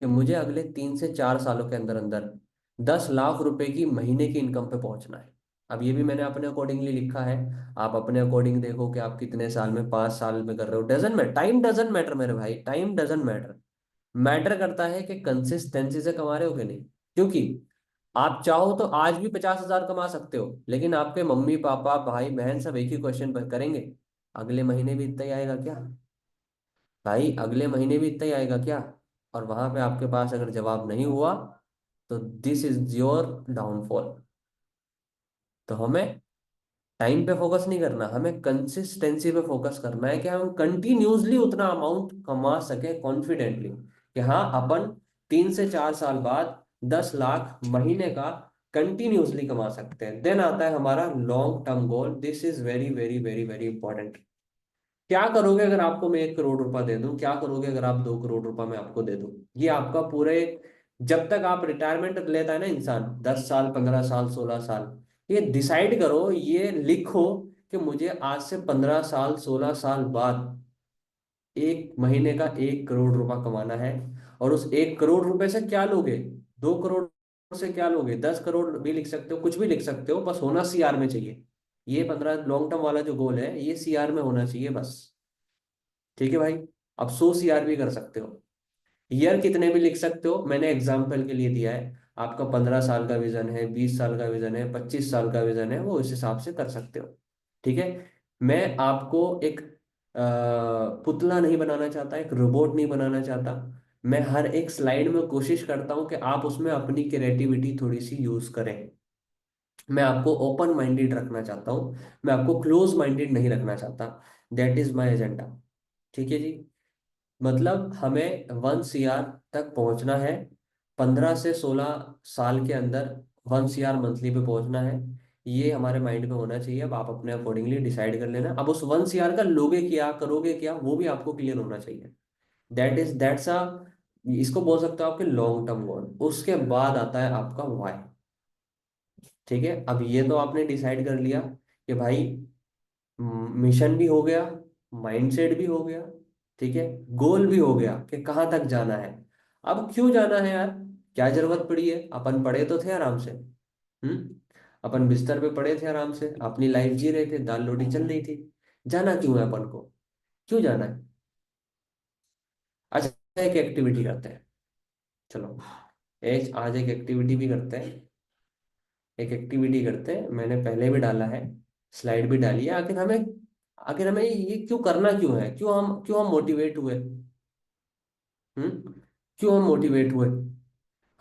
कि मुझे अगले 3 से 4 सालों के अंदर अंदर 10 लाख रुपए की महीने की इनकम पे पहुंचना है। अब ये भी मैंने अपने अकॉर्डिंगली लिखा है। आप अपने अकॉर्डिंग देखो कि आप कितने साल में, 5 साल में कर रहे हो। Doesn't matter, time doesn't matter मेरे भाई, टाइम डजन मैटर। मैटर करता है कि कंसिस्टेंसी से कमा रहे हो कि नहीं। क्योंकि आप चाहो तो आज भी 50,000 कमा सकते हो, लेकिन आपके मम्मी पापा भाई बहन सब एक ही क्वेश्चन पर करेंगे, अगले महीने भी इतना ही आएगा क्या? भाई अगले महीने भी इतना ही आएगा क्या? और वहां पे आपके पास अगर जवाब नहीं हुआ तो दिस इज योर डाउनफॉल। तो हमें टाइम पे फोकस नहीं करना, हमें कंसिस्टेंसी पे फोकस करना है कि हम कंटिन्यूसली उतना अमाउंट कमा सके कॉन्फिडेंटली, कि हाँ अपन 3 से 4 साल बाद 10 लाख महीने का कंटिन्यूसली कमा सकते हैं। देन आता है हमारा long term goal. This is very very very very important. क्या करोगे अगर आपको मैं 1 करोड़ रुपया दे दूं? क्या करोगे अगर आप 2 करोड़ रुपया मैं आपको दे दूं? ये आपका पूरे, जब तक आप रिटायरमेंट लेता है ना इंसान, 10 साल, 15 साल, 16 साल, ये डिसाइड करो, ये लिखो कि मुझे आज से 15 साल, 16 साल बाद 1 महीने का 1 करोड़ रुपया कमाना है। और उस 1 करोड़ रुपए से क्या लोगे? 2 करोड़ से क्या लोगे? 10 करोड़ भी लिख सकते हो, कुछ भी लिख सकते हो, बस होना सीआर में चाहिए। ये 15 लॉन्ग टर्म वाला जो गोल है ये सीआर में होना चाहिए बस। ठीक है भाई। अब 100 CR भी कर सकते हो, ईयर कितने भी लिख सकते हो, मैंने एग्जाम्पल के लिए दिया है। आपका 15 साल का विजन है, 20 साल का विजन है, 25 साल का विजन है, वो इस हिसाब से कर सकते हो। ठीक है। मैं आपको एक पुतला नहीं बनाना चाहता, एक रोबोट नहीं बनाना चाहता। मैं हर एक स्लाइड में कोशिश करता हूँ कि आप उसमें अपनी क्रिएटिविटी थोड़ी सी यूज करें। मैं आपको ओपन माइंडेड रखना चाहता हूँ, मैं आपको क्लोज माइंडेड नहीं रखना चाहता। That is my agenda. ठीक है जी। मतलब हमें 1 CR तक पहुंचना है, 15 से 16 साल के अंदर 1 CR मंथली पे पहुंचना है। ये हमारे माइंड में होना चाहिए। अब आप अपने अकॉर्डिंगली डिसाइड कर लेना। अब उस 1 CR का लोगे क्या, करोगे क्या, वो भी आपको क्लियर होना चाहिए। दैट्स अ, इसको बोल सकते हो आपके लॉन्ग टर्म गोल। उसके बाद आता है आपका वाई। ठीक है। अब ये तो आपने डिसाइड कर लिया कि भाई मिशन भी हो गया, माइंडसेट भी हो गया, ठीक है, गोल भी हो गया कि कहाँ तक जाना है। अब क्यों जाना है यार? क्या जरूरत पड़ी है? अपन पड़े तो थे आराम से। अपन बिस्तर पे पड़े थे आराम से, अपनी लाइफ जी रहे थे, दाल रोटी चल रही थी। जाना क्यों है अपन को? क्यों जाना है? अच्छा, एक एक्टिविटी करते हैं। चलो, आज एक एक्टिविटी भी करते हैं। एक एक्टिविटी करते हैं, मैंने पहले भी डाला है, स्लाइड भी डाली है। आखिर हमें ये क्यों करना, क्यों है, क्यों हम मोटिवेट हुए? हम्म क्यों हम मोटिवेट हुए?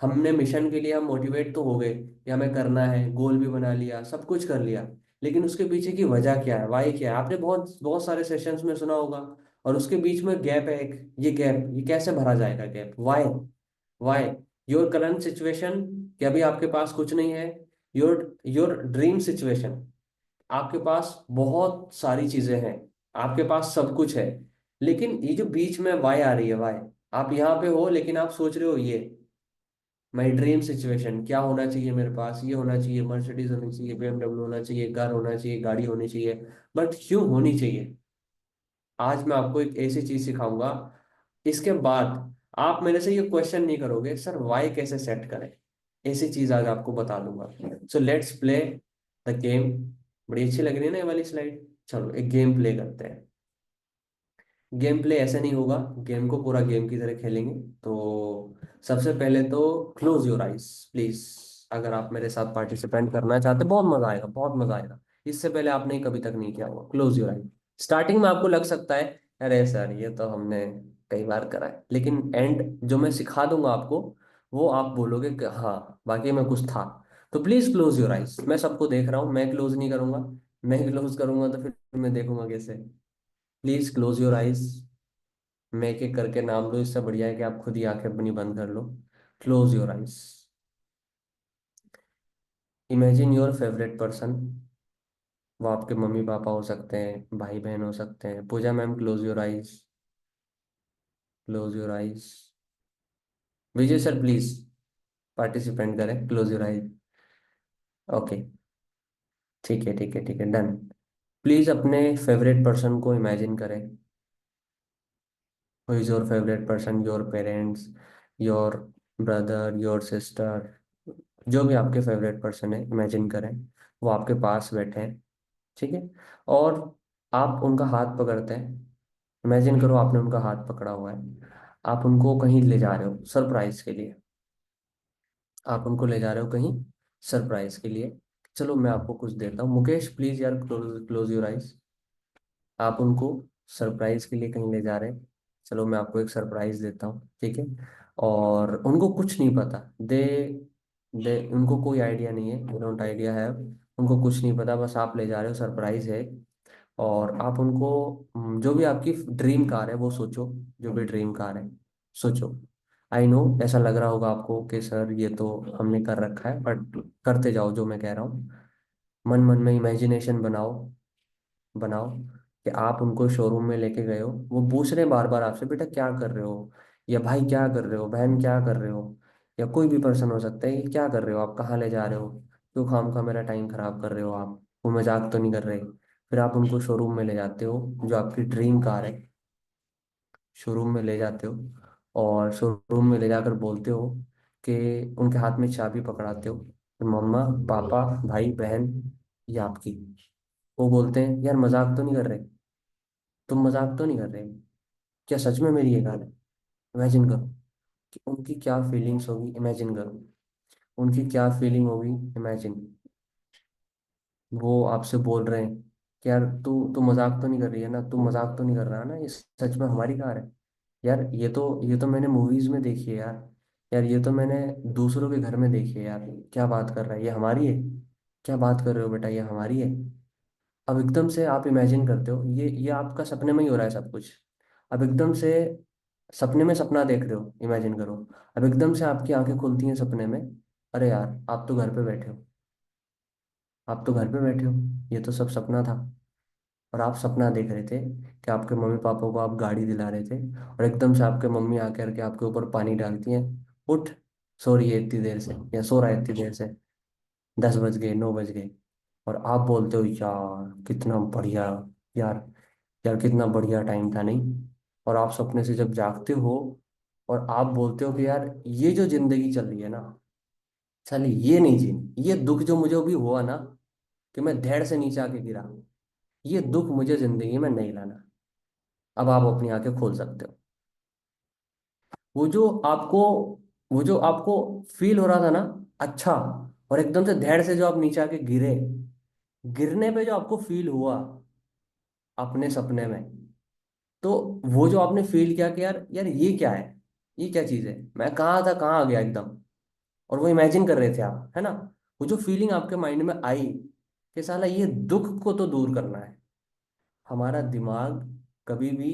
हमने मिशन के लिए हम मोटिवेट तो हो गए कि हमें करना है, गोल भी बना लिया, सब कुछ कर लिया। लेकिन उसके पीछे की वजह क्या है, वाई क्या है? आपने बहुत बहुत सारे सेशंस में सुना होगा। और उसके बीच में गैप है एक, ये गैप, ये कैसे भरा जाएगा gap? Why? Why your current situation, कि अभी आपके पास कुछ नहीं है। योर योर ड्रीम सिचुएशन, आपके पास बहुत सारी चीजें हैं, आपके पास सब कुछ है। लेकिन ये जो बीच में वाई आ रही है, वाई, आप यहाँ पे हो लेकिन आप सोच रहे हो ये, माई ड्रीम सिचुएशन क्या होना चाहिए मेरे पास, ये होना चाहिए, मर्सिडीज होनी चाहिए, BMW होना चाहिए, कार होना चाहिए, गाड़ी होनी चाहिए। बट क्यों होनी चाहिए? आज मैं आपको एक ऐसी चीज सिखाऊंगा, इसके बाद आप मेरे से ये क्वेश्चन नहीं करोगे सर वाई कैसे सेट करें। ऐसी चीज आज आपको बता दूंगा। So let's play the game. बड़ी अच्छी लग रही है ना ये वाली स्लाइड? चलो एक गेम प्ले करते हैं। गेम प्ले ऐसे नहीं होगा, गेम को पूरा गेम की तरह खेलेंगे। तो सबसे पहले तो क्लोज योर आइज प्लीज। अगर आप मेरे साथ पार्टिसिपेंट करना चाहते हैं, बहुत मजा आएगा, बहुत मजा आएगा। इससे पहले आपने कभी तक नहीं किया हुआ, क्लोज योर आइज। स्टार्टिंग में आपको लग सकता है अरे सर ये तो हमने कई बार करा है, लेकिन एंड जो मैं सिखा दूंगा आपको, वो आप बोलोगे कि हाँ वाकई में कुछ था। तो प्लीज क्लोज योर आइज। मैं सबको देख रहा हूँ, मैं क्लोज नहीं करूंगा। मैं क्लोज करूंगा तो फिर मैं देखूंगा कैसे। Please close your eyes. मैं एक एक करके नाम लो, इससे बढ़िया है कि आप खुद ही आंखें अपनी बंद कर लो। Close your eyes. Imagine your favourite person. वो आपके मम्मी पापा हो सकते हैं, भाई बहन हो सकते हैं। Pooja ma'am close your eyes. Close your eyes. Vijay sir please participant करें, क्लोज योर आइज। ओके, ठीक है ठीक है ठीक है, डन। प्लीज अपने फेवरेट पर्सन को इमेजिन करें। Who is your favourite person? Your parents, your brother, your sister, जो भी आपके फेवरेट पर्सन है इमेजिन करें। वो आपके पास बैठे हैं, ठीक है? और आप उनका हाथ पकड़ते हैं। इमेजिन करो आपने उनका हाथ पकड़ा हुआ है। आप उनको कहीं ले जा रहे हो सरप्राइज के लिए। आप उनको ले जा रहे हो कहीं सरप्राइज के लिए। चलो मैं आपको कुछ देता हूँ, मुकेश प्लीज यार क्लोज क्लोज योर आइज। आप उनको सरप्राइज के लिए कहीं ले जा रहे हैं। चलो मैं आपको एक सरप्राइज देता हूँ, ठीक है? और उनको कुछ नहीं पता। दे दे उनको कोई आइडिया नहीं है, दे डोंट आइडिया है। उनको कुछ नहीं पता, बस आप ले जा रहे हो, सरप्राइज है। और आप उनको जो भी आपकी ड्रीम कार है वो सोचो। जो भी ड्रीम कार है सोचो। आई नो ऐसा लग रहा होगा आपको कि सर ये तो हमने कर रखा है, बट करते जाओ जो मैं कह रहा हूँ। मन मन में इमेजिनेशन बनाओ। बनाओ कि आप उनको शोरूम में लेके गए हो। वो पूछ रहे हैं बार बार आपसे बेटा क्या कर रहे हो, या भाई क्या कर रहे हो, बहन क्या कर रहे हो, या कोई भी पर्सन हो सकता है, ये क्या कर रहे हो, आप कहाँ ले जा रहे हो, क्यों खामखा मेरा टाइम खराब कर रहे हो आप, वो मजाक तो नहीं कर रहे? फिर आप उनको शोरूम में ले जाते हो, जो आपकी ड्रीम कार है शोरूम में ले जाते हो। और शोरूम में ले जाकर बोलते हो कि उनके हाथ में चाबी पकड़ाते हो, मम्मा पापा भाई बहन ये आपकी। वो बोलते हैं यार मजाक तो नहीं कर रहे, तुम मजाक तो नहीं कर रहे, क्या सच में मेरी ये कार है? इमेजिन करो कि उनकी क्या फीलिंग्स होगी, इमेजिन करो उनकी क्या फीलिंग होगी। इमेजिन वो आपसे बोल रहे हैं कि यार तू मजाक तो नहीं कर रही है ना, तू मजाक तो नहीं कर रहा है ना, ये सच में हमारी कार है। यार ये तो मैंने मूवीज में देखी है यार। यार ये तो मैंने दूसरों के घर में देखी है यार। क्या बात कर रहा है, ये हमारी है? क्या बात कर रहे हो बेटा, ये हमारी है? अब एकदम से आप इमेजिन करते हो, ये आपका सपने में ही हो रहा है सब कुछ। अब एकदम से सपने में सपना देख रहे हो, इमेजिन करो। अब एकदम से आपकी आंखें खुलती हैं सपने में। अरे यार आप तो घर पे बैठे हो, आप तो घर पे बैठे हो, ये तो सब सपना था। और आप सपना देख रहे थे कि आपके मम्मी पापा को आप गाड़ी दिला रहे थे, और एकदम से आपके मम्मी आकर के आपके ऊपर पानी डालती हैं। उठ, सो रही है इतनी देर से, या सो रहा है इतनी देर से, 10 बज गए, 9 बज गए। और आप बोलते हो यार कितना बढ़िया, यार यार कितना बढ़िया टाइम था नहीं? और आप सपने से जब जागते हो, और आप बोलते हो कि यार ये जो जिंदगी चल रही है ना, साली ये नहीं जीनी, ये दुख जो मुझे अभी हुआ ना, कि मैं धड़ से नीचे आके गिरा, ये दुख मुझे जिंदगी में नहीं लाना। अब आप अपनी आंखें खोल सकते हो। वो जो आपको वो जो आपको फील हो रहा था ना, अच्छा, और एकदम से धड़ से जो आप नीचे आके गिरे, गिरने पे जो आपको फील हुआ अपने सपने में, तो वो जो आपने फील किया कि यार यार ये क्या है, ये क्या चीज है, मैं कहाँ था कहाँ आ गया एकदम। और वो इमेजिन कर रहे थे आप, है ना? वो जो फीलिंग आपके माइंड में आई कि साला ये दुख को तो दूर करना है। हमारा दिमाग कभी भी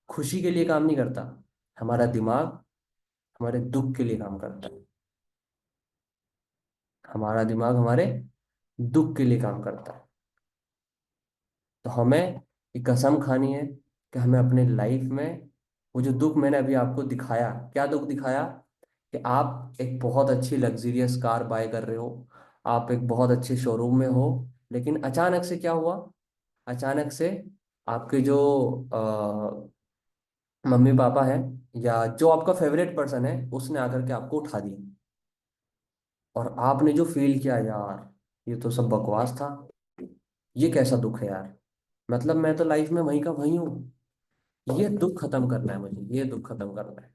खुशी के लिए काम नहीं करता। हमारा दिमाग हमारे दुख के लिए काम करता है। हमारा दिमाग हमारे दुख के लिए काम करता है। तो हमें एक कसम खानी है कि हमें अपने लाइफ में वो जो दुख मैंने अभी आपको दिखाया, क्या दुख दिखाया? कि आप एक बहुत अच्छी लग्जरियस कार बाय कर रहे हो, आप एक बहुत अच्छे शोरूम में हो, लेकिन अचानक से क्या हुआ, अचानक से आपके जो मम्मी पापा हैं या जो आपका फेवरेट पर्सन है उसने आकर के आपको उठा दिया, और आपने जो फील किया, यार ये तो सब बकवास था, ये कैसा दुख है यार, मतलब मैं तो लाइफ में वहीं का वहीं हूँ, ये दुख खत्म करना है मुझे, ये दुख खत्म करना है,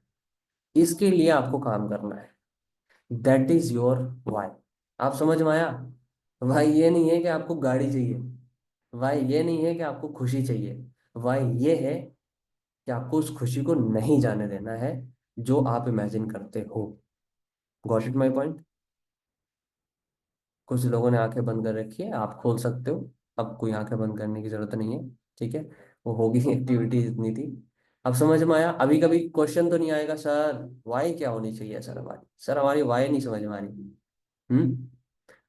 इसके लिए आपको काम करना है। That is your why. आप समझ में आया? भाई ये नहीं है कि आपको गाड़ी चाहिए, भाई ये नहीं है कि आपको खुशी चाहिए, भाई ये है कि आपको उस खुशी को नहीं जाने देना है जो आप इमेजिन करते हो। Got it my point? कुछ लोगों ने आंखें बंद कर रखी है, आप खोल सकते हो, अब कोई आंखें बंद करने की जरूरत नहीं है, ठीक है? वो होगी एक्टिविटी इतनी थी। अब समझ में आया? अभी कभी क्वेश्चन तो नहीं आएगा सर वाई क्या होनी चाहिए, सर हमारी, सर हमारी वाई नहीं समझ में आ रही। हम्म।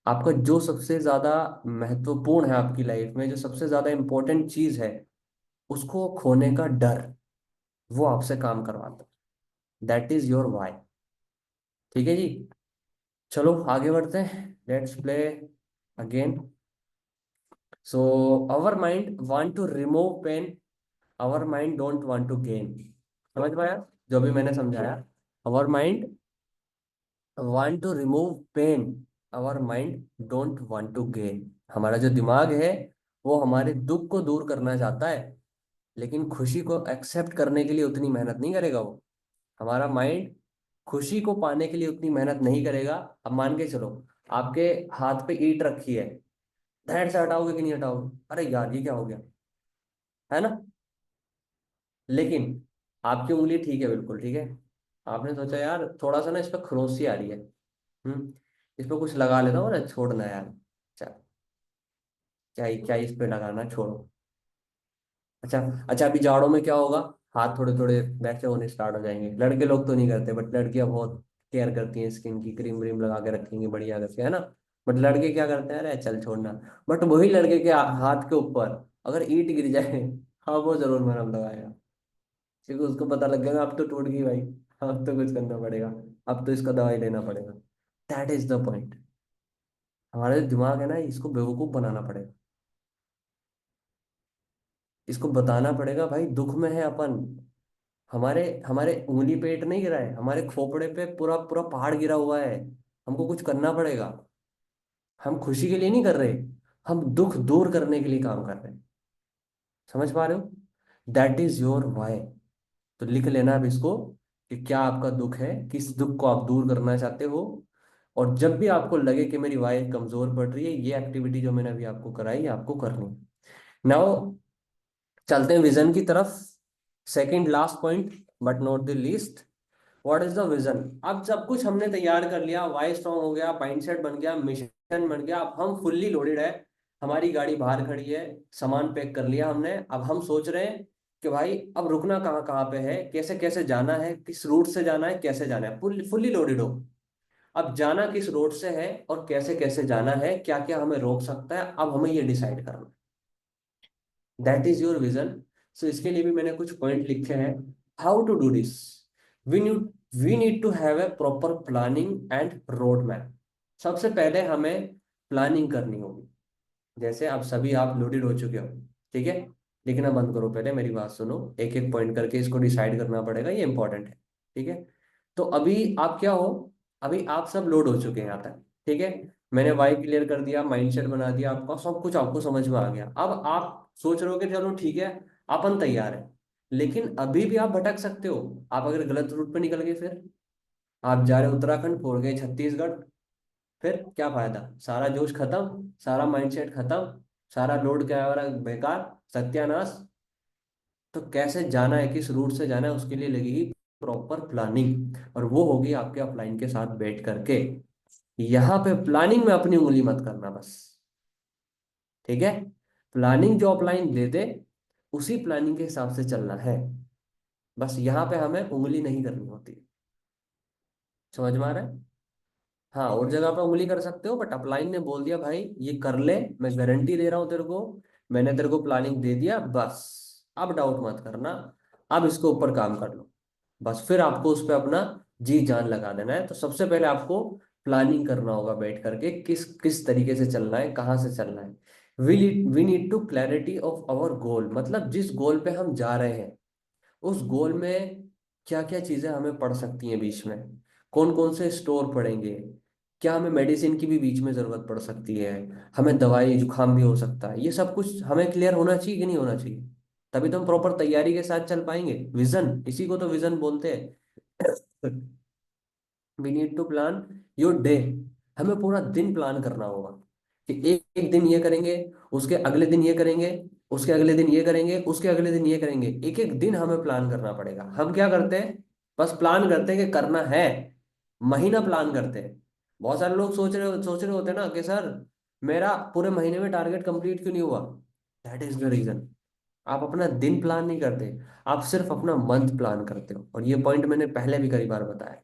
आपका जो सबसे ज्यादा महत्वपूर्ण है आपकी लाइफ में, जो सबसे ज्यादा इंपॉर्टेंट चीज है, उसको खोने का डर, वो आपसे काम करवाता है। That is your why. ठीक है जी? चलो आगे बढ़ते हैं, let's play again. So our mind want to remove pain, our mind don't want to gain. समझ पाया जो भी मैंने समझाया? Our mind want to remove pain, our mind don't want to gain. हमारा जो दिमाग है वो हमारे दुख को दूर करना चाहता है, लेकिन खुशी को एक्सेप्ट करने के लिए उतनी मेहनत नहीं करेगा वो। हमारा माइंड खुशी को पाने के लिए उतनी मेहनत नहीं करेगा। अब मान के चलो, आपके हाथ पे ईंट रखी है, धैर्य से हटाओगे कि नहीं हटाओगे? अरे यार ये क्या हो गया, है ना? लेकिन आपकी उंगली ठीक है, बिल्कुल ठीक है, आपने सोचा यार थोड़ा सा ना इस पर खरोंची आ रही है, इस पर कुछ लगा लेता हूँ ना, छोड़ना यार, अच्छा, क्या इस पे लगाना, छोड़ो। अच्छा, अच्छा अभी जाड़ों में क्या होगा, हाथ थोड़े थोड़े वैसे होने स्टार्ट हो जाएंगे। लड़के लोग तो नहीं करते, बट लड़कियां बहुत केयर करती हैं, स्किन की क्रीम व्रीम लगा के रखेंगी बढ़िया करके, है ना? बट लड़के क्या करते हैं, अरे चल छोड़ना। बट वही लड़के के हाथ के ऊपर अगर ईंट गिर जाए, हाँ वो जरूर मरहम लगाएगा, क्योंकि उसको पता लग गया ना, अब तो टूट गई भाई, अब तो कुछ करना पड़ेगा, अब तो इसका दवाई लेना पड़ेगा। That is the point. हमारा जो दिमाग है ना, इसको बेवकूफ बनाना पड़ेगा, इसको बताना पड़ेगा भाई दुख में है अपन। हमारे हमारे उंगली पे ईंट नहीं गिरा है, हमारे खोपड़े पे पूरा पूरा पहाड़ गिरा हुआ है, हमको कुछ करना पड़ेगा। हम खुशी के लिए नहीं कर रहे, हम दुख दूर करने के लिए काम कर रहे हैं। समझ पा रहे हो? That is your why. तो लिख लेना अब इसको, कि क्या आपका दुख है, किस दुख को आप दूर करना चाहते हो। और जब भी आपको लगे कि मेरी वाई कमजोर पड़ रही है, ये एक्टिविटी जो मैंने अभी आपको कराई है, आपको करनी है। नाउ चलते हैं विजन की तरफ। Second last point, but not the least, what is the vision? अब सब कुछ हमने तैयार कर लिया, वाई स्ट्रांग हो गया, माइंडसेट बन गया, मिशन बन गया, अब हम फुल्ली लोडेड है, हमारी गाड़ी बाहर खड़ी है, सामान पैक कर लिया हमने, अब हम सोच रहे हैं कि भाई अब रुकना कहाँ कहाँ पे है, कैसे कैसे जाना है, किस रूट से जाना है, कैसे जाना है, फुल्ली लोडेड हो। अब जाना किस रोड से है और कैसे कैसे जाना है, क्या क्या हमें रोक सकता है, अब हमें ये डिसाइड करना है। That is your vision. So इसके लिए भी मैंने कुछ पॉइंट लिखे हैं, how to do this. We need we need to have a proper planning and road map. सबसे पहले हमें प्लानिंग करनी होगी। जैसे अब सभी आप लोडेड हो चुके हो, ठीक है, लिखना बंद करो, पहले मेरी बात सुनो, एक एक पॉइंट करके इसको डिसाइड करना पड़ेगा, ये इंपॉर्टेंट है, ठीक है? तो अभी आप क्या हो, अभी आप सब लोड हो चुके हैं यहाँ तक, ठीक है? मैंने वाई क्लियर कर दिया, माइंडसेट बना दिया आपका, सब कुछ आपको समझ में आ गया। अब आप सोच रहे हो कि चलो ठीक है, अपन तैयार है, लेकिन अभी भी आप भटक सकते हो। आप अगर गलत रूट पे निकल गए, फिर आप जा रहे हो उत्तराखंड, पहुंच गए छत्तीसगढ़, फिर क्या फायदा, सारा जोश खत्म, सारा माइंडसेट खत्म, सारा लोड क्या हो रहा है, बेकार, सत्यानाश। तो कैसे जाना है, किस रूट से जाना है, उसके लिए लगेगी प्रॉपर प्लानिंग, और वो होगी आपके अपलाइन के साथ बैठ करके। यहाँ पे प्लानिंग में अपनी उंगली मत करना बस, ठीक है? प्लानिंग जो अपलाइन दे दे, उसी प्लानिंग के हिसाब से चलना है, बस यहाँ पे हमें उंगली नहीं करनी होती। समझ में आ रहा है? हाँ, और जगह पे उंगली कर सकते हो, बट अपलाइन ने बोल दिया भाई ये कर ले, मैं गारंटी दे रहा हूँ तेरे को, मैंने तेरे को प्लानिंग दे दिया, बस अब डाउट मत करना, अब इसके ऊपर काम कर लो, बस फिर आपको उस पर अपना जी जान लगा देना है, तो सबसे पहले आपको प्लानिंग करना होगा बैठ करके, किस किस तरीके से चलना है, कहाँ से चलना है। We need to clarity of our goal, मतलब जिस गोल पे हम जा रहे हैं उस गोल में क्या क्या चीजें हमें पड़ सकती हैं बीच में, कौन कौन से स्टोर पड़ेंगे, क्या हमें मेडिसिन की भी बीच में जरूरत पड़ सकती है, हमें दवाई जुकाम भी हो सकता है, ये सब कुछ हमें क्लियर होना चाहिए कि नहीं होना चाहिए। तभी तो हम प्रॉपर तैयारी के साथ चल पाएंगे। विजन, इसी को तो विजन बोलते हैं। We need to plan your day. हमें पूरा दिन प्लान करना होगा कि एक एक दिन ये करेंगे, उसके अगले दिन ये करेंगे, उसके अगले दिन ये करेंगे, उसके अगले दिन ये करेंगे। एक एक दिन हमें प्लान करना पड़ेगा। हम क्या करते हैं, बस प्लान करते हैं कि करना है, महीना प्लान करते हैं। बहुत सारे लोग सोच रहे होते हैं ना कि सर मेरा पूरे महीने में टारगेट कंप्लीट क्यों नहीं हुआ। दैट इज द रीजन, आप अपना दिन प्लान नहीं करते, आप सिर्फ अपना मंथ प्लान करते हो। और ये पॉइंट मैंने पहले भी कई बार बताया,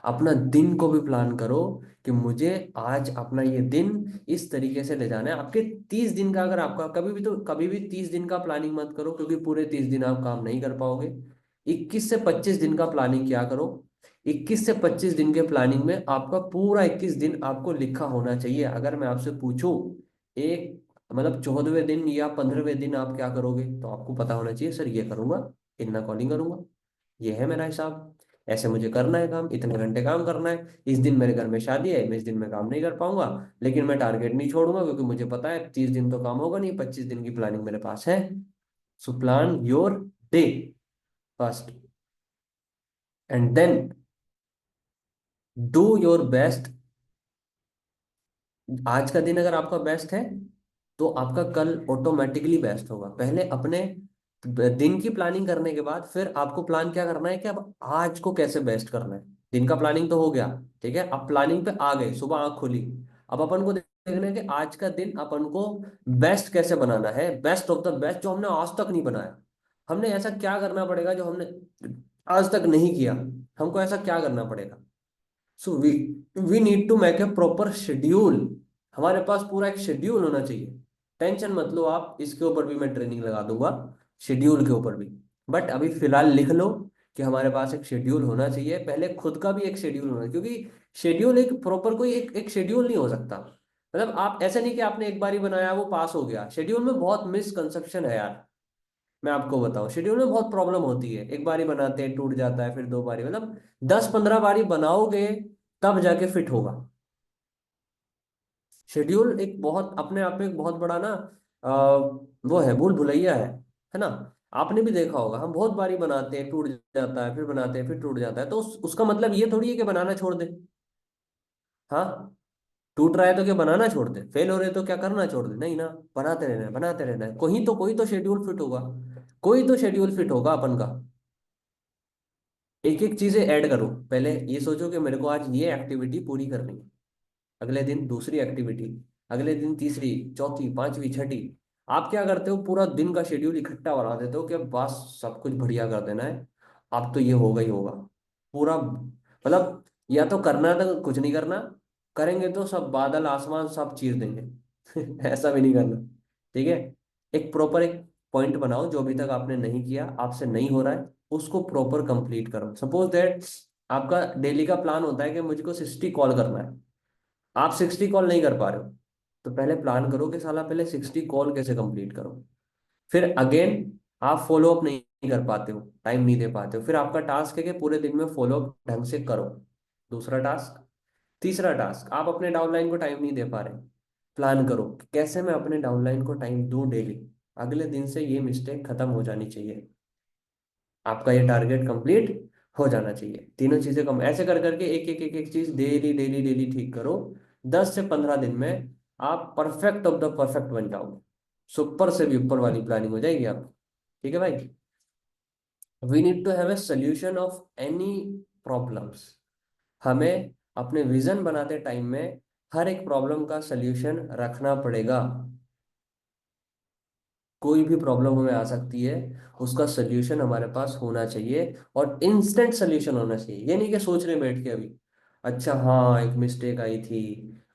अपना दिन को भी प्लान करो कि मुझे आज अपना ये दिन इस तरीके से ले जाना है। आपके 30 दिन का, अगर आपका कभी भी, तो कभी भी 30 दिन का प्लानिंग मत करो, क्योंकि पूरे 30 दिन आप काम नहीं कर पाओगे। 21 से 25 दिन का प्लानिंग किया करो। 21 से 25 दिन के प्लानिंग में आपका पूरा 21 दिन आपको लिखा होना चाहिए। अगर मैं आपसे पूछूं एक, मतलब 14वें दिन या 15वें दिन आप क्या करोगे, तो आपको पता होना चाहिए सर ये करूंगा, इतना कॉलिंग करूंगा, ये है मेरा हिसाब, ऐसे मुझे करना है काम, इतने घंटे काम करना है, इस दिन मेरे घर में शादी है, मैं इस दिन में काम नहीं कर पाऊंगा, लेकिन मैं टारगेट नहीं छोड़ूंगा, क्योंकि मुझे पता है 30 दिन तो काम होगा नहीं, 25 दिन की प्लानिंग मेरे पास है। So plan your day first, and then do your best. आज का दिन अगर आपका बेस्ट है तो आपका कल ऑटोमेटिकली बेस्ट होगा। पहले अपने दिन की प्लानिंग करने के बाद फिर आपको प्लान क्या करना है कि अब आज को कैसे बेस्ट करना है। दिन का प्लानिंग तो हो गया, ठीक है, अब प्लानिंग पे आ गए, सुबह आंख खुली, अब अपन को देखना है कि आज का दिन अपन को बेस्ट कैसे बनाना है, बेस्ट ऑफ द बेस्ट जो हमने आज तक नहीं बनाया। हमने ऐसा क्या करना पड़ेगा जो हमने आज तक नहीं किया, हमको ऐसा क्या करना पड़ेगा। So we need to make a proper schedule. हमारे पास पूरा एक शेड्यूल होना चाहिए। टेंशन मत लो आप, इसके ऊपर भी मैं ट्रेनिंग लगा दूंगा, शेड्यूल के ऊपर भी। बट अभी फिलहाल लिख लो कि हमारे पास एक शेड्यूल होना चाहिए। पहले खुद का भी एक शेड्यूल होना, क्योंकि शेड्यूल एक प्रॉपर कोई एक शेड्यूल नहीं हो सकता। मतलब आप ऐसा नहीं कि आपने एक बार ही बनाया वो पास हो गया। शेड्यूल में बहुत मिसकंसेप्शन है यार। मैं आपको बताऊं, शेड्यूल में बहुत प्रॉब्लम होती है, एक बारी बनाते हैं टूट जाता है, फिर 2 बारी, मतलब 10-15 बारी बनाओगे तब जाके फिट होगा। शेड्यूल एक बहुत अपने आप में एक बहुत बड़ा ना वो है, भूल भुलैया है ना। आपने भी देखा होगा, हम बहुत बारी बनाते हैं टूट जाता है, फिर बनाते हैं फिर टूट जाता है, तो उसका मतलब ये थोड़ी है कि बनाना छोड़ दे। हाँ, टूट रहा है तो क्या बनाना छोड़ दे, फेल हो रहे तो क्या करना छोड़ दे, नहीं ना, बनाते रहना है, बनाते रहना है। कोई तो शेड्यूल फिट होगा, कोई तो शेड्यूल फिट होगा अपन का। एक एक चीजें ऐड करो। पहले ये सोचो कि मेरे को आज ये एक्टिविटी पूरी करनी है, अगले दिन दूसरी एक्टिविटी, अगले दिन तीसरी, चौथी, पांचवी, छठी। आप क्या करते हो, पूरा दिन का शेड्यूल इकट्ठा बना देते हो कि अब बस सब कुछ बढ़िया कर देना है, अब तो ये होगा ही होगा पूरा, मतलब या तो करना है तो कुछ नहीं करना, करेंगे तो सब बादल आसमान सब चीर देंगे। ऐसा भी नहीं करना, ठीक है। एक प्रॉपर एक पॉइंट बनाओ, जो अभी तक आपने नहीं किया, आपसे नहीं हो रहा है, उसको प्रॉपर कंप्लीट करो। सपोज दैट आपका डेली का प्लान होता है कि मुझको 60 कॉल करना है, आप 60 कॉल नहीं कर पा रहे हो, तो पहले प्लान करो कि साला पहले 60 कॉल कैसे कंप्लीट करो। फिर अगेन आप फॉलो अप नहीं कर पाते हो, टाइम नहीं दे पाते हो, फिर आपका टास्क है कि पूरे दिन में फॉलो अप ढंग से करो, दूसरा टास्क। तीसरा टास्क, आप अपने डाउनलाइन को टाइम नहीं दे पा रहे, प्लान करो कि कैसे मैं अपने डाउनलाइन को टाइम दूं डेली, अगले दिन से ये मिस्टेक खत्म हो जानी चाहिए, आपका ये टारगेट कंप्लीट हो जाना चाहिए। तीनों चीजें कम ऐसे कर करके एक एक चीज डेली डेली डेली ठीक करो। 10 से 15 दिन में आप परफेक्ट ऑफ द परफेक्ट बन जाओगे, सुपर से भी ऊपर वाली प्लानिंग हो जाएगी आपकी। ठीक है भाई। We need to have a solution of any problems. हमें अपने विजन बनाते टाइम में हर एक प्रॉब्लम का सोल्यूशन रखना पड़ेगा। कोई भी प्रॉब्लम हमें आ सकती है, उसका सोल्यूशन हमारे पास होना चाहिए, और इंस्टेंट सोल्यूशन होना चाहिए। ये नहीं कि सोच रहे बैठ के अभी, अच्छा हाँ एक मिस्टेक आई थी,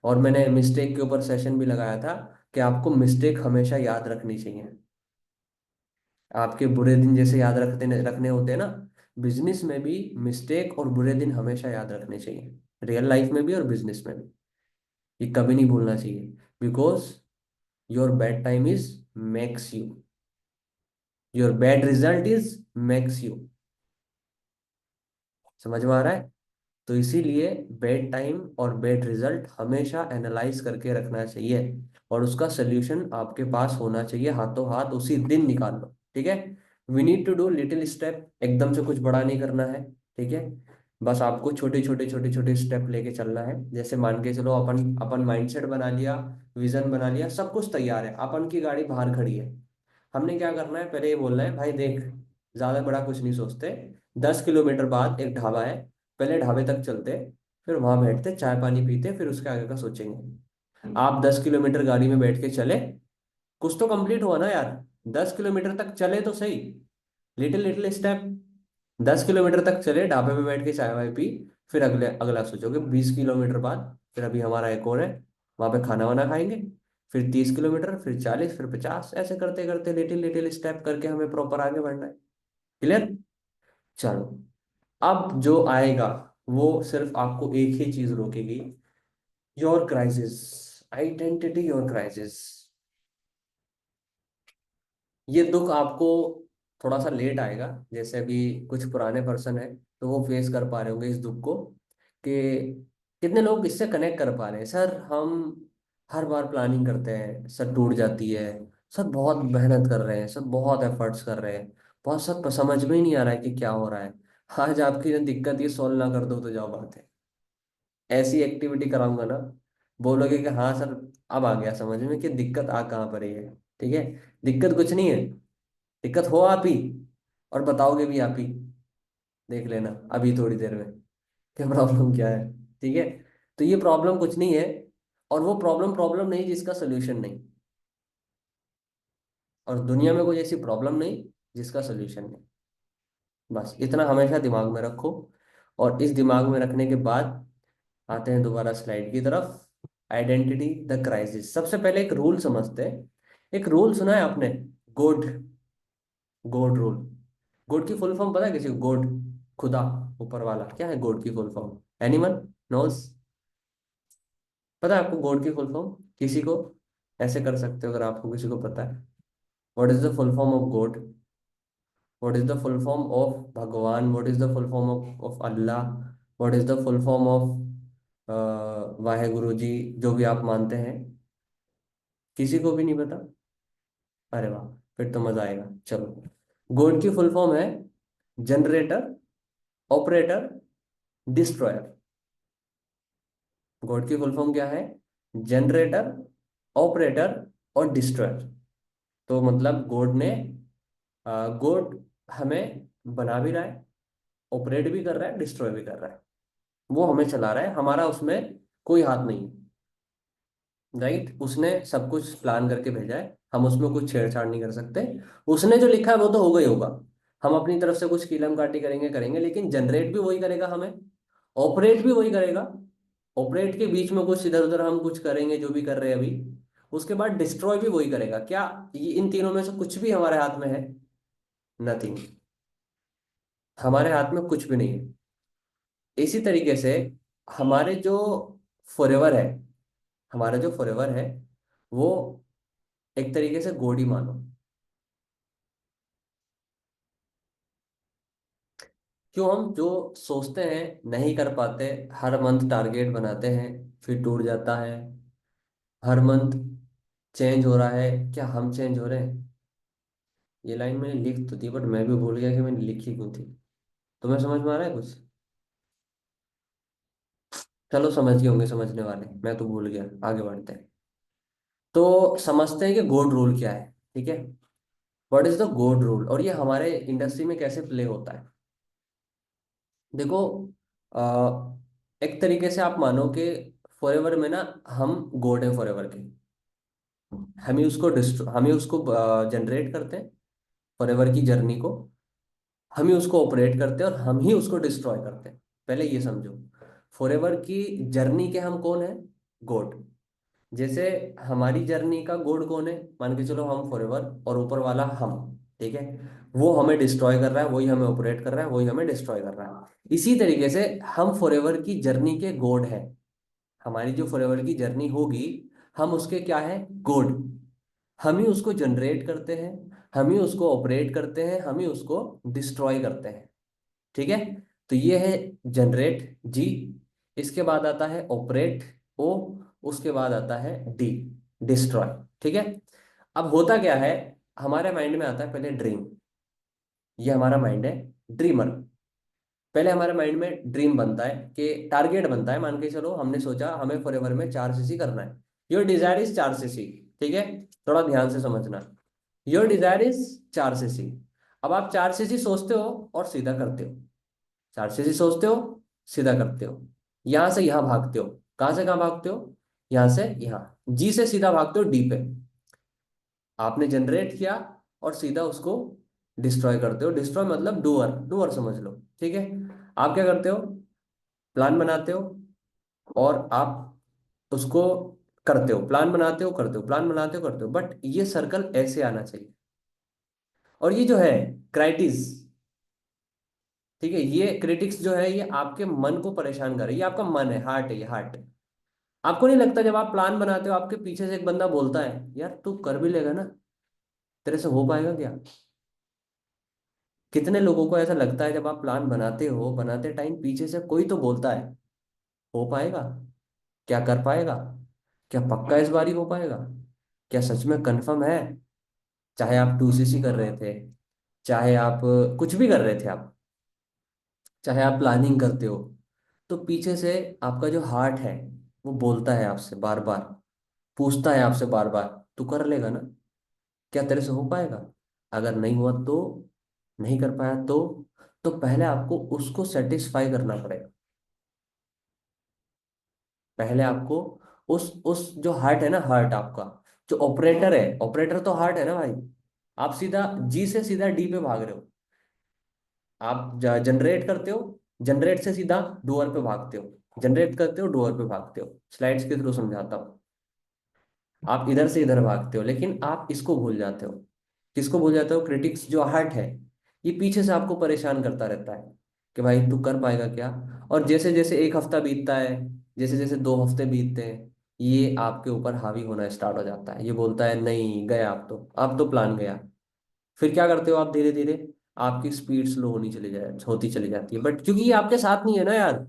और मैंने मिस्टेक के ऊपर सेशन भी लगाया था कि आपको मिस्टेक हमेशा याद रखनी चाहिए। आपके बुरे दिन जैसे याद रखने होते हैं ना, बिजनेस में भी मिस्टेक और बुरे दिन हमेशा याद रखने चाहिए, रियल लाइफ में भी और बिजनेस में भी। ये कभी नहीं भूलना चाहिए, because your bad time is makes you, your bad result is makes you. समझ में आ रहा है? तो इसीलिए बेड टाइम और बेड रिजल्ट हमेशा एनालाइज करके रखना चाहिए, और उसका सोल्यूशन आपके पास होना चाहिए, हाथों हाथ उसी दिन निकाल लो। ठीक है? We need to do little step, एकदम से कुछ बड़ा नहीं करना है। ठीक है? बस आपको छोटे छोटे छोटे छोटे स्टेप लेके चलना है। जैसे मान के चलो, अपन अपन माइंडसेट बना लिया, विजन बना लिया, सब कुछ तैयार है, अपन की गाड़ी बाहर खड़ी है। हमने क्या करना है, पहले ये बोलना है, भाई देख, ज्यादा बड़ा कुछ नहीं सोचते, 10 किलोमीटर बाद एक ढाबा है, पहले ढाबे तक चलते, फिर वहां बैठते, चाय पानी पीते, फिर उसके आगे का सोचेंगे। आप 10 किलोमीटर गाड़ी में बैठ के चले, कुछ तो कंप्लीट हुआ ना यार। 10 किलोमीटर तक चले तो सही, लिटिल लिटिल स्टेप। 10 किलोमीटर तक चले, ढाबे में बैठ के चाय वाय पी, फिर अगले अगला सोचोगे 20 किलोमीटर बाद, फिर अभी हमारा एक और है, वहां पे खाना वाना खाएंगे। फिर 30 किलोमीटर, फिर 40, फिर 50, ऐसे करते करते लिटिल लिटिल स्टेप करके हमें प्रॉपर आगे बढ़ना है। क्लियर? चलो, अब जो आएगा वो सिर्फ आपको एक ही चीज रोकेगी, your crisis, identity your crisis. ये दुख आपको थोड़ा सा लेट आएगा, जैसे अभी कुछ पुराने पर्सन है तो वो फेस कर पा रहे होंगे इस दुख को, कि कितने लोग इससे कनेक्ट कर पा रहे हैं, सर हम हर बार प्लानिंग करते हैं, सर टूट जाती है, सर बहुत मेहनत कर रहे हैं, सर बहुत एफर्ट्स कर रहे हैं, बहुत सब समझ में ही नहीं आ रहा है कि क्या हो रहा है। आज आपकी जो दिक्कत ये सॉल्व ना कर दो तो जाओ बात है, ऐसी एक्टिविटी कराऊंगा ना, बोलोगे कि हाँ सर, अब आ गया समझ में कि दिक्कत आ कहाँ पर रही है। ठीक है? दिक्कत कुछ नहीं है, दिक्कत हो आप ही, और बताओगे भी आप ही। देख लेना अभी थोड़ी देर में क्या प्रॉब्लम क्या है। ठीक है? तो ये प्रॉब्लम कुछ नहीं है, और वो प्रॉब्लम प्रॉब्लम नहीं जिसका सोल्यूशन नहीं, और दुनिया में कोई ऐसी प्रॉब्लम नहीं जिसका सोल्यूशन नहीं। बस इतना हमेशा दिमाग में रखो। और इस दिमाग में रखने के बाद आते हैं दोबारा स्लाइड की तरफ। आइडेंटिटी द क्राइसिस, सबसे पहले एक रूल समझते हैं। एक रूल सुना है आपने? गोड, गोड रूल। गोड की फुल फॉर्म पता है किसी को? गोड, खुदा, ऊपर वाला, क्या है गोड की फुल फॉर्म? Anyone nose? पता है आपको गोड की फुल फॉर्म? किसी को ऐसे कर सकते हो अगर आपको किसी को पता है। What is the full form of God? What is the full form of Bhagwan? What is the full form of Allah? What is the full form of Waheguru ji, जो भी आप मानते हैं? किसी को भी नहीं पता? अरे वाह, फिर तो मजा आएगा। चलो, गॉड की फुल फॉर्म है जनरेटर, ऑपरेटर, डिस्ट्रॉयर। गॉड की फुल फॉर्म क्या है? जनरेटर, ऑपरेटर और डिस्ट्रॉयर। तो मतलब गॉड ने, गॉड हमें बना भी रहा है, ऑपरेट भी कर रहा है, डिस्ट्रॉय भी कर रहा है, वो हमें चला रहा है, हमारा उसमें कोई हाथ नहीं है। राइट? उसने सब कुछ प्लान करके भेजा है, हम उसमें कुछ छेड़छाड़ नहीं कर सकते। उसने जो लिखा है वो तो होगा ही होगा, हम अपनी तरफ से कुछ कीलम काटी करेंगे करेंगे, लेकिन जनरेट भी वही करेगा हमें, ऑपरेट भी वही करेगा। ऑपरेट के बीच में कुछ इधर उधर हम कुछ करेंगे जो भी कर रहे हैं अभी, उसके बाद डिस्ट्रॉय भी वही करेगा। क्या ये इन तीनों में से कुछ भी हमारे हाथ में है? नथिंग। हमारे हाथ में कुछ भी नहीं है। इसी तरीके से हमारे जो फॉरएवर है, हमारा जो फॉरएवर है वो एक तरीके से गॉड ही मानो। क्यों? हम जो सोचते हैं नहीं कर पाते, हर मंथ टारगेट बनाते हैं, फिर टूट जाता है। हर मंथ चेंज हो रहा है, क्या हम चेंज हो रहे हैं? ये लाइन मैंने लिख तो दी, बट मैं भी भूल गया कि मैंने लिखी क्यों थी। तुम्हें समझ में आ रहा है कुछ? चलो, समझ गए होंगे समझने वाले, मैं तो भूल गया। आगे बढ़ते हैं। तो समझते हैं कि गोल्ड रूल क्या है। ठीक है? What is the gold rule, और ये हमारे इंडस्ट्री में कैसे प्ले होता है? देखो, एक तरीके से आप मानो कि फॉरएवर में ना हम गॉड हैं फॉरएवर के। हम ही उसको जनरेट करते हैं, फॉरएवर की जर्नी को। हम ही उसको ऑपरेट करते हैं और हम ही उसको डिस्ट्रॉय करते हैं। पहले ये समझो, फॉरएवर की जर्नी के हम कौन है? गॉड। जैसे हमारी जर्नी का गॉड कौन है? मान के चलो हम फॉरएवर और ऊपर वाला हम। ठीक है। वो हमें डिस्ट्रॉय कर रहा है, वही हमें ऑपरेट कर रहा है, वही हमें डिस्ट्रॉय कर रहा है। इसी तरीके से हम फॉरएवर की जर्नी के गॉड है। हमारी जो फॉरएवर की जर्नी होगी, हम उसके क्या है, गॉड। हम ही उसको जनरेट करते हैं, हम ही उसको ऑपरेट करते हैं, हम ही उसको डिस्ट्रॉय करते हैं। ठीक है। तो ये है जनरेट, जी। इसके बाद आता है ऑपरेट, ओ। उसके बाद आता है डी, डिस्ट्रॉय। ठीक है। अब होता क्या है, हमारे माइंड में आता है पहले ड्रीम। ये हमारा माइंड है ड्रीमर। पहले हमारे माइंड में ड्रीम बनता है, कि टारगेट बनता है। मान के चलो, हमने सोचा हमें फॉरएवर में 4 सीसी करना है। Your desire is 4 CC. ठीक है। थोड़ा ध्यान से समझना। Your desire is 4 CC. अब आप 4 सीसी सोचते हो और सीधा करते हो। 4 सीसी सोचते हो, सीधा करते हो। यहां से यहां भागते हो। कहां से कहां भागते हो? यहां से यहां। जी से सीधा भागते हो डी पे। आपने जनरेट किया और सीधा उसको डिस्ट्रॉय करते हो। डिस्ट्रॉय मतलब डूअर, डूअर समझ लो। ठीक है। आप क्या करते हो? प्लान बनाते हो और आप उसको करते हो। प्लान बनाते हो, करते हो, प्लान बनाते हो, करते हो, बट ये सर्कल ऐसे आना चाहिए। और ये जो है क्राइटिस, ठीक है, ये क्रिटिक्स जो है, ये आपके मन को परेशान कर रही है। ये आपका मन है, हार्ट है, ये हार्ट। आपको नहीं लगता जब आप प्लान बनाते हो, आपके पीछे से एक बंदा बोलता है, यार तू कर भी लेगा ना, तेरे से हो पाएगा क्या? कितने लोगों को ऐसा लगता है, जब आप प्लान बनाते हो, बनाते टाइम पीछे से कोई तो बोलता है, हो पाएगा? क्या कर पाएगा? क्या पक्का इस बारी हो पाएगा? क्या सच में कंफर्म है? चाहे आप 2 सीसी कर रहे थे, चाहे आप कुछ भी कर रहे थे आप, चाहे आप प्लानिंग करते हो, तो पीछे से आपका जो हार्ट है, वो बोलता है आपसे बार बार, पूछता है आपसे बार बार, तू कर लेगा ना? क्या तेरे से हो पाएगा? अगर नहीं हुआ तो, नहीं कर पाया तो पहले आपको उसको सेटिस्फाई करना पड़ेगा। पहले आपको उस जो हार्ट है ना, हार्ट आपका जो ऑपरेटर है, ऑपरेटर तो हार्ट है ना भाई। आप सीधा जी से सीधा डी पे भाग रहे हो। आप जनरेट करते हो, जनरेट से सीधा डूअर पे भागते हो, जनरेट करते हो, डूअर पे भागते हो। स्लाइड्स के थ्रू समझाता हूँ। आप इधर से इधर भागते हो, लेकिन आप इसको भूल जाते हो। किसको भूल जाते हो? क्रिटिक्स जो हार्ट है, ये पीछे से आपको परेशान करता रहता है, कि भाई तू कर पाएगा क्या? और जैसे जैसे एक हफ्ता बीतता है, जैसे जैसे 2 हफ्ते बीतते हैं, ये आपके ऊपर हावी होना स्टार्ट हो जाता है। ये बोलता है नहीं गया, अब तो प्लान गया। फिर क्या करते हो आप? धीरे धीरे आपकी स्पीड स्लो होती चली जाती है। बट क्योंकि ये आपके साथ नहीं है ना यार,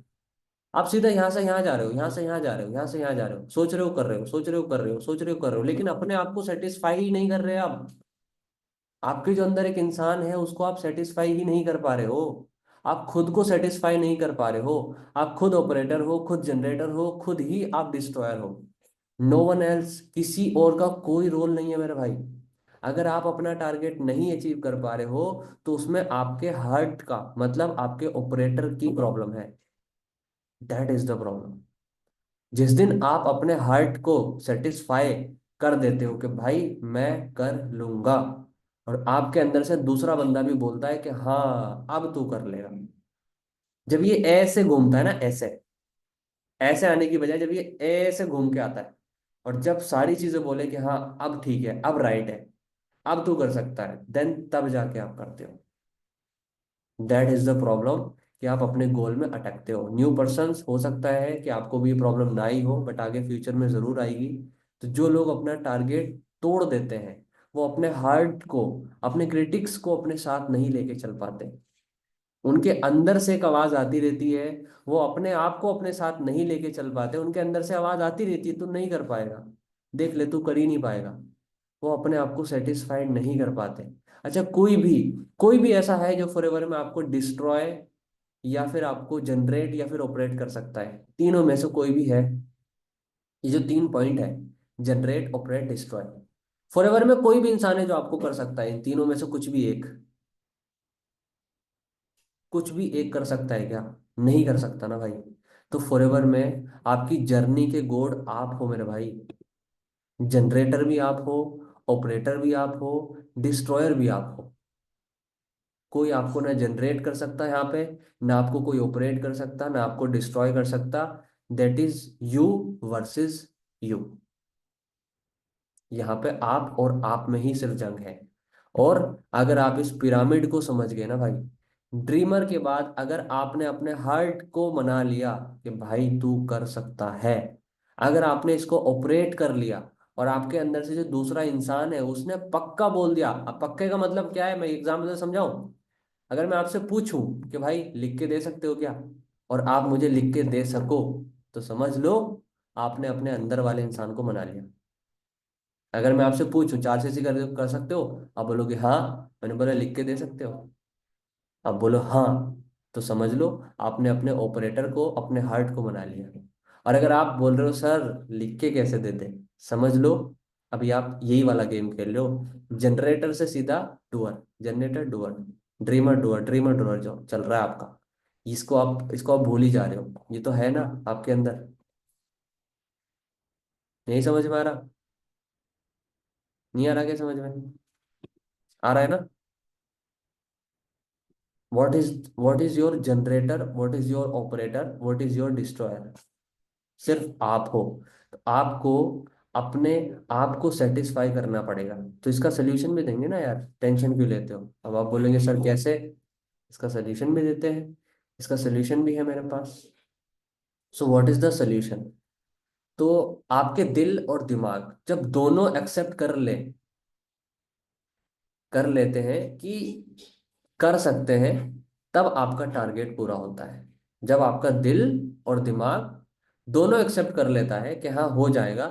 आप सीधा यहाँ से यहाँ जा रहे हो, यहाँ से यहाँ जा रहे हो, यहाँ से यहाँ जा रहे हो, सोच रहे हो, कर रहे हो, सोच रहे हो, कर रहे हो, सोच रहे हो, कर रहे हो, लेकिन अपने आप को सेटिस्फाई ही नहीं कर रहे आप। आपके जो अंदर एक इंसान है, उसको आप सेटिस्फाई ही नहीं कर पा रहे हो। आप खुद को सेटिस्फाई नहीं कर पा रहे हो। आप खुद ऑपरेटर हो, खुद जनरेटर हो, खुद ही आप डिस्ट्रॉयर हो। नो वन एल्स, किसी और का कोई रोल नहीं है मेरे भाई। अगर आप अपना टारगेट नहीं अचीव कर पा रहे हो, तो उसमें आपके हार्ट का मतलब आपके ऑपरेटर की प्रॉब्लम है। That is the problem. जिस दिन आप अपने हार्ट को सेटिस्फाई कर देते हो कि भाई मैं कर लूंगा, और आपके अंदर से दूसरा बंदा भी बोलता है कि हाँ अब तू कर लेगा। जब ये ऐसे घूमता है ना, ऐसे ऐसे आने की बजाय जब ये ऐसे घूम के आता है, और जब सारी चीजें बोले कि हाँ अब ठीक है, अब राइट है, अब तू कर सकता है, देन तब जाके आप करते हो। दैट इज द प्रॉब्लम, कि आप अपने गोल में अटकते हो। न्यू पर्सन्स हो सकता है कि आपको भी प्रॉब्लम ना ही हो, बट आगे फ्यूचर में जरूर आएगी। तो जो लोग अपना टारगेट तोड़ देते हैं, वो अपने हार्ट को, अपने क्रिटिक्स को अपने साथ नहीं लेके चल पाते। उनके अंदर से एक आवाज आती रहती है, वो अपने आप को अपने साथ नहीं लेके चल पाते। उनके अंदर से आवाज आती रहती है, तू नहीं कर पाएगा, देख ले तू कर ही नहीं पाएगा। वो अपने आप को सेटिस्फाइड नहीं कर पाते। अच्छा, कोई भी ऐसा है जो फॉरएवर में आपको डिस्ट्रॉय, या फिर आपको जनरेट, या फिर ऑपरेट कर सकता है? तीनों में से कोई भी है? ये जो 3 पॉइंट है, जनरेट, ऑपरेट, डिस्ट्रॉय, फॉरएवर में कोई भी इंसान है जो आपको कर सकता है इन तीनों में से कुछ भी एक? कुछ भी एक कर सकता है क्या? नहीं कर सकता ना भाई। तो फॉरएवर में आपकी जर्नी के गोड आप हो मेरे भाई। जनरेटर भी आप हो, ऑपरेटर भी आप हो, डिस्ट्रॉयर भी आप हो। कोई आपको ना जनरेट कर सकता है यहाँ पे, ना आपको कोई ऑपरेट कर सकता, ना आपको डिस्ट्रॉय कर सकता। That is you versus you. यहाँ पे आप और आप में ही सिर्फ जंग है। और अगर आप इस पिरामिड को समझ गए ना भाई, ड्रीमर के बाद अगर आपने अपने हार्ट को मना लिया कि भाई तू कर सकता है, अगर आपने इसको ऑपरेट कर लिया, और आपके अंदर से जो दूसरा इंसान है उसने पक्का बोल दिया। अब पक्के का मतलब क्या है, मैं एग्जाम्पल से समझाऊं। अगर मैं आपसे पूछूं कि भाई लिख के दे सकते हो क्या, और आप मुझे लिख के दे सको, तो समझ लो आपने अपने अंदर वाले इंसान को मना लिया। अगर मैं आपसे पूछूं 4 से कर सकते हो, आप बोलोगे हाँ, मैंने बोला लिख के दे सकते हो, आप बोलो हाँ, तो समझ लो आपने अपने ऑपरेटर को, अपने हार्ट को मना लिया। और अगर आप बोल रहे हो सर लिख के कैसे देते, समझ लो अभी आप यही वाला गेम खेल रहे हो, जनरेटर से सीधा doer, generator doer, dreamer doer जो चल रहा है आपका, इसको आप भूल ही जा रहे हो। ये तो है ना आपके अंदर, नहीं समझ में आ रहा? नहीं आ रहा क्या समझ में? आ रहा है ना? What is your generator, what is your operator, what is your destroyer? सिर्फ आप हो। तो आपको अपने आप को सेटिस्फाई करना पड़ेगा। तो इसका सोल्यूशन भी देंगे ना यार, टेंशन क्यों लेते हो? अब आप बोलेंगे सर कैसे, इसका सोल्यूशन भी देते हैं, इसका सोल्यूशन भी है मेरे पास। So what is the solution? तो आपके दिल और दिमाग जब दोनों एक्सेप्ट कर लेते हैं कि कर सकते हैं, तब आपका टारगेट पूरा होता है। जब आपका दिल और दिमाग दोनों एक्सेप्ट कर लेता है कि हाँ हो जाएगा,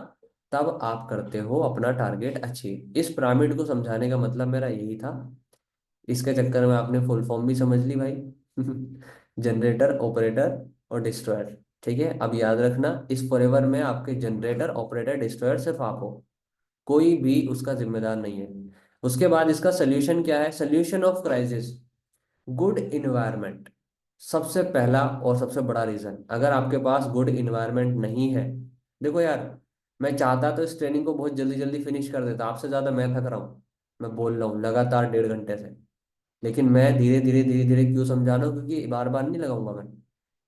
तब आप करते हो अपना टारगेट अचीव। इस पिरामिड को समझाने का मतलब मेरा यही था। इसके चक्कर में आपने फुल फॉर्म भी समझ ली भाई। जनरेटर, ऑपरेटर और डिस्ट्रॉयर। ठीक है, अब याद रखना इस फॉरएवर में आपके जनरेटर, ऑपरेटर, डिस्ट्रॉयर सिर्फ आप हो, कोई भी उसका जिम्मेदार नहीं है। उसके बाद इसका सोल्यूशन क्या है? Solution of crisis, good environment. सबसे पहला और सबसे बड़ा रीजन, अगर आपके पास गुड इन्वायरमेंट नहीं है, देखो यार, मैं चाहता तो इस ट्रेनिंग को बहुत जल्दी जल्दी फिनिश कर देता, आपसे ज्यादा मैं थक रहा हूँ, मैं बोल रहा हूँ लगातार 1.5 घंटे से। लेकिन मैं धीरे धीरे क्यों समझा रहा हूँ? क्योंकि बार बार नहीं लगाऊंगा मैं,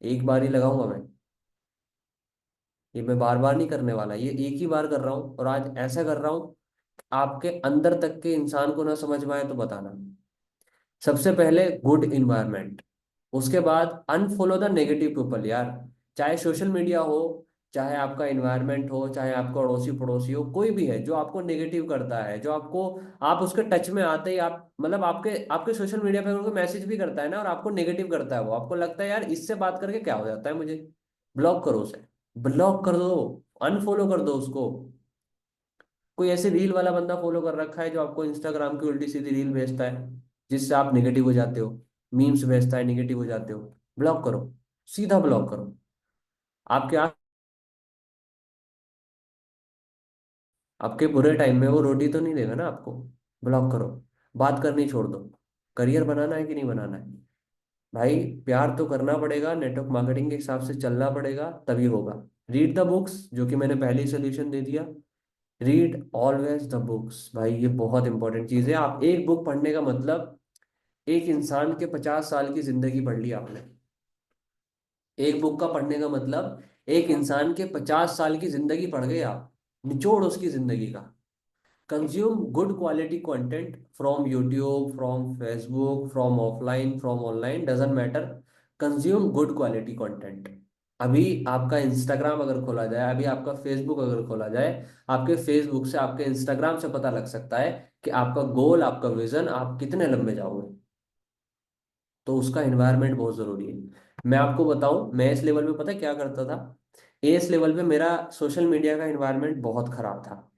एक बार ही लगाऊंगा मैं। ये मैं बार बार नहीं करने वाला, ये एक ही बार कर रहा हूँ, और आज ऐसा कर रहा हूँ आपके अंदर तक के इंसान को ना समझ में आए तो बताना। सबसे पहले गुड इन्वायरमेंट, उसके बाद अनफॉलो द नेगेटिव पीपल यार। चाहे सोशल मीडिया हो, चाहे आपका इन्वायरमेंट हो, चाहे आपका अड़ोसी पड़ोसी हो, कोई भी है जो आपको नेगेटिव करता है, जो आपको, आप उसके टच में आते ही आप मतलब आपके आपके सोशल मीडिया पे उनको मैसेज भी करता है ना, और आपको नेगेटिव करता है, वो आपको लगता है यार इससे बात करके क्या हो जाता है मुझे, ब्लॉक करो उसे, ब्लॉक कर दो, अनफॉलो कर दो उसको। कोई ऐसे रील वाला बंदा फॉलो कर रखा है जो आपको इंस्टाग्राम की उल्टी सीधी रील भेजता है, जिससे आप नेगेटिव हो जाते हो, मीम्स भेजता है, नेगेटिव हो जाते हो, ब्लॉक करो, सीधा ब्लॉक करो। आपके आपके बुरे टाइम में वो रोटी तो नहीं देगा ना आपको, ब्लॉक करो। बात करनी छोड़ दो, करियर बनाना है कि नहीं बनाना है? भाई प्यार तो करना पड़ेगा, नेटवर्क मार्केटिंग के हिसाब से चलना पड़ेगा, तभी होगा। रीड द बुक्स, जो कि मैंने पहले ही सोल्यूशन दे दिया। रीड ऑलवेज द बुक्स भाई, ये बहुत इंपॉर्टेंट चीज है। आप एक बुक पढ़ने का मतलब एक इंसान के 50 साल की जिंदगी पढ़ ली आपने। एक बुक का पढ़ने का मतलब एक इंसान के 50 साल की जिंदगी पढ़ गए आप, निचोड़ उसकी जिंदगी का। Consume good quality content from YouTube, from Facebook, from offline, from online, doesn't matter. Consume good quality content. अभी आपका इंस्टाग्राम अगर खोला जाए, अभी आपका फेसबुक अगर खोला जाए, आपके फेसबुक से, आपके इंस्टाग्राम से पता लग सकता है कि आपका गोल, आपका विजन, आप कितने लंबे जाओगे। तो उसका एनवायरनमेंट बहुत जरूरी है। मैं आपको बताऊं, मैं इस लेवल पे पता है क्या करता था? इस लेवल पे मेरा सोशल मीडिया का एनवायरनमेंट बहुत खराब था,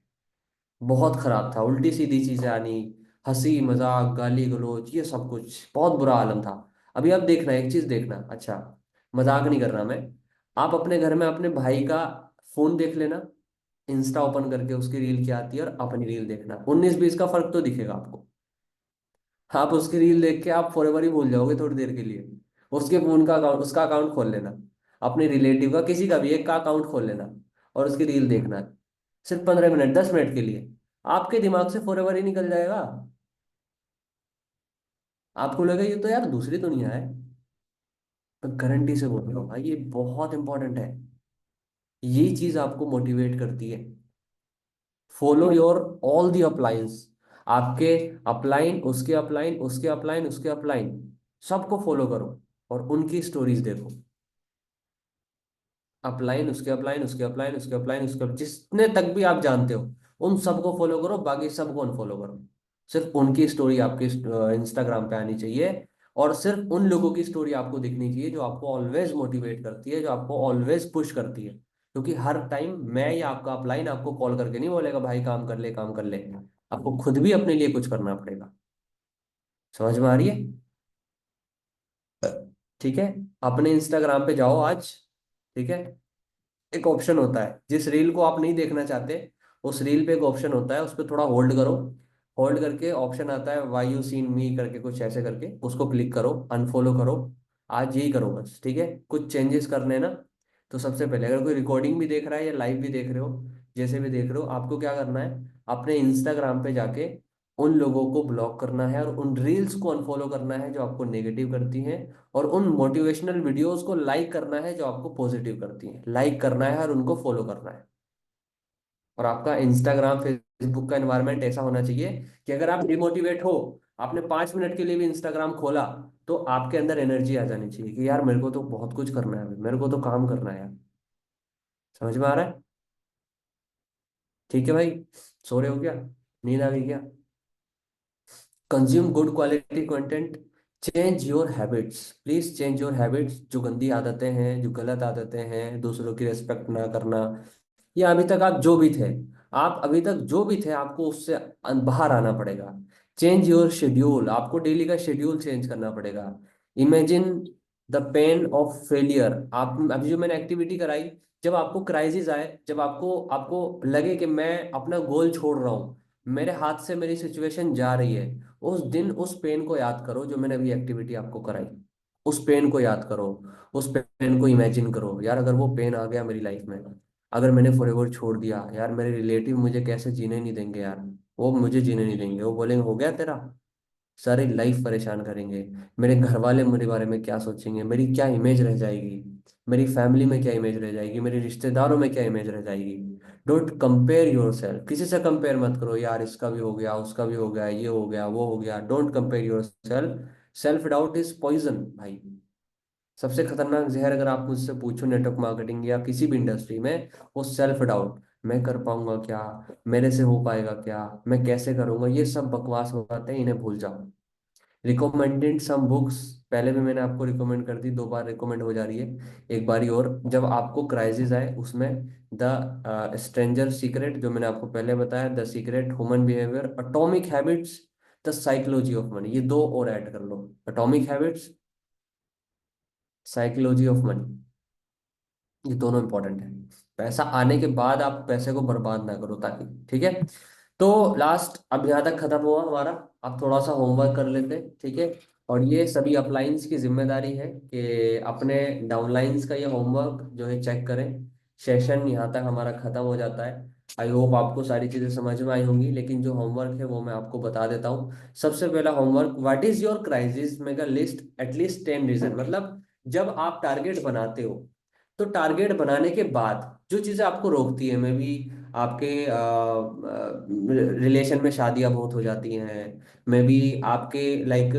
बहुत खराब था, उल्टी सीधी चीजें आनी, हंसी मजाक गाली गलौज, ये सब कुछ बहुत बुरा आलम था। अभी आप देखना, एक चीज देखना, अच्छा मजाक नहीं कर रहा मैं, आप अपने घर में अपने भाई का फोन देख लेना, इंस्टा ओपन करके उसकी रील क्या आती है, और अपनी रील देखना, 19-20 का फर्क तो दिखेगा आपको। आप उसकी रील देख के आप फॉरएवर ही भूल जाओगे थोड़ी देर के लिए। उसके फोन का अकाउंट, उसका अकाउंट खोल लेना, अपने रिलेटिव का, किसी का भी एक का अकाउंट खोल लेना, और उसकी रील देखना है, सिर्फ 15 मिनट, 10 मिनट के लिए, आपके दिमाग से फॉरएवर ही निकल जाएगा। आपको लगेगा ये तो यार दूसरी दुनिया है। तो गारंटी से बोल रहा हूँ भाई, ये बहुत इंपॉर्टेंट है। ये चीज आपको मोटिवेट करती है। Follow your all the appliance. आपके अपलाइन, उसके अपलाइन, उसके अपलाइन, उसके अपलाइन, सबको फॉलो करो और उनकी स्टोरीज देखो। अपलाइन, उसके अपलाइन, उसके अपलाइन, उसके अपलाइन, जितने तक भी आप जानते हो उन सबको फॉलो करो, बाकी सबको अनफॉलो करो। सिर्फ उनकी स्टोरी आपके इंस्टाग्राम पे आनी चाहिए, और सिर्फ उन लोगों की स्टोरी आपको दिखनी चाहिए जो आपको ऑलवेज मोटिवेट करती है, जो आपको ऑलवेज पुश करती है। क्योंकि हर टाइम मैं या आपका अपलाइन आपको कॉल करके नहीं बोलेगा भाई काम कर ले, काम कर ले। आपको खुद भी अपने लिए कुछ करना पड़ेगा। समझ में आ रही है? ठीक है। अपने इंस्टाग्राम पे जाओ आज। ठीक है। एक ऑप्शन होता है, जिस रील को आप नहीं देखना चाहते उस रील पे एक ऑप्शन होता है, उस पर थोड़ा होल्ड करो। होल्ड करके ऑप्शन आता है वाई यू सीन मी करके, कुछ ऐसे करके उसको क्लिक करो, अनफॉलो करो। आज यही करो बस। ठीक है। कुछ चेंजेस करने हैं ना, तो सबसे पहले अगर कोई रिकॉर्डिंग भी देख रहा है या लाइव भी देख रहे हो, जैसे भी देख रहे हो, आपको क्या करना है, अपने इंस्टाग्राम पे जाके उन लोगों को ब्लॉक करना है और उन रील्स को अनफॉलो करना है जो आपको नेगेटिव करती हैं, और उन मोटिवेशनल वीडियोस को लाइक करना है जो आपको पॉजिटिव करती हैं, लाइक करना है और उनको फॉलो करना है। और आपका इंस्टाग्राम फेसबुक का एनवायरनमेंट ऐसा होना चाहिए कि अगर आप डिमोटिवेट हो, आपने 5 मिनट के लिए भी इंस्टाग्राम खोला, तो आपके अंदर एनर्जी आ जानी चाहिए कि यार मेरे को तो बहुत कुछ करना है अभी, मेरे को तो काम करना है यार। समझ में आ रहा है? ठीक है भाई। सो रहे हो क्या? नींद आ गई क्या? Consume good quality content. Change your habits, please change your habits. जो गंदी आदतें हैं, जो गलत आदतें हैं, दूसरों की रिस्पेक्ट ना करना, या अभी तक आप जो भी थे, आप अभी तक जो भी थे, आपको उससे बाहर आना पड़ेगा। चेंज योर शेड्यूल, आपको डेली का शेड्यूल चेंज करना पड़ेगा। Imagine the pain of failure. आप अभी जो मैंने एक्टिविटी कराई, जब आपको क्राइसिस आए, जब आपको आपको लगे कि मैं अपना गोल छोड़ रहा हूँ, मेरे हाथ से मेरी सिचुएशन जा रही है, उस दिन उस पेन को याद करो जो मैंने अभी एक्टिविटी आपको कराई। उस पेन को याद करो, उस पेन को इमेजिन करो, यार अगर वो पेन आ गया मेरी लाइफ में, अगर मैंने फॉरएवर छोड़ दिया यार, मेरे रिलेटिव मुझे कैसे जीने नहीं देंगे यार। वो मुझे जीने नहीं देंगे, वो बोलेंगे हो गया तेरा, सारी लाइफ परेशान करेंगे। मेरे घर वाले मेरे बारे में क्या सोचेंगे, मेरी क्या इमेज रह जाएगी, मेरी फैमिली में क्या इमेज रह जाएगी, मेरे रिश्तेदारों में क्या इमेज रह जाएगी। डोंट कंपेयर योर सेल्फ, किसी से कंपेयर मत करो, यार इसका भी हो गया, उसका भी हो गया, ये हो गया, वो हो गया। Don't compare yourself. Self doubt is poison भाई। सबसे खतरनाक जहर अगर आप मुझसे पूछो नेटवर्क मार्केटिंग या किसी भी इंडस्ट्री में, वो सेल्फ डाउट। मैं कर पाऊंगा क्या, मेरे से हो पाएगा क्या, मैं कैसे करूंगा, ये सब बकवास बातें हैं, इन्हें भूल जाओ। रिकमेंडेड सम बुक्स, पहले भी मैंने आपको रिकमेंड कर दी, 2 बार रिकमेंड हो जा रही है, एक बारी और। जब आपको क्राइसिस आए उसमें द स्ट्रेंजर सीक्रेट, जो मैंने आपको पहले बताया, the secret, human behaviour, atomic habits, the psychology of money, ये 2 और ऐड कर लो। Atomic habits, psychology of money, ये दोनों इंपॉर्टेंट है। पैसा आने के बाद आप पैसे को बर्बाद ना करो, ताकि। ठीक है। तो लास्ट अब यहाँ तक खत्म हुआ हमारा। अब थोड़ा सा होमवर्क कर लेते हैं। ठीक है। और ये सभी अपलाइंस की जिम्मेदारी है कि अपने डाउनलाइंस का ये होमवर्क जो है चेक करें। सेशन यहाँ तक हमारा खत्म हो जाता है। आई होप आपको सारी चीजें समझ में आई होंगी, लेकिन जो होमवर्क है वो मैं आपको बता देता हूँ। सबसे पहला homework, what is your crisis, make a list at least 10 reason. मतलब जब आप टारगेट बनाते हो, तो टारगेट बनाने के बाद जो चीजें आपको रोकती है, मे बी आपके रिलेशन में शादियां बहुत हो जाती हैं, मे बी आपके लाइक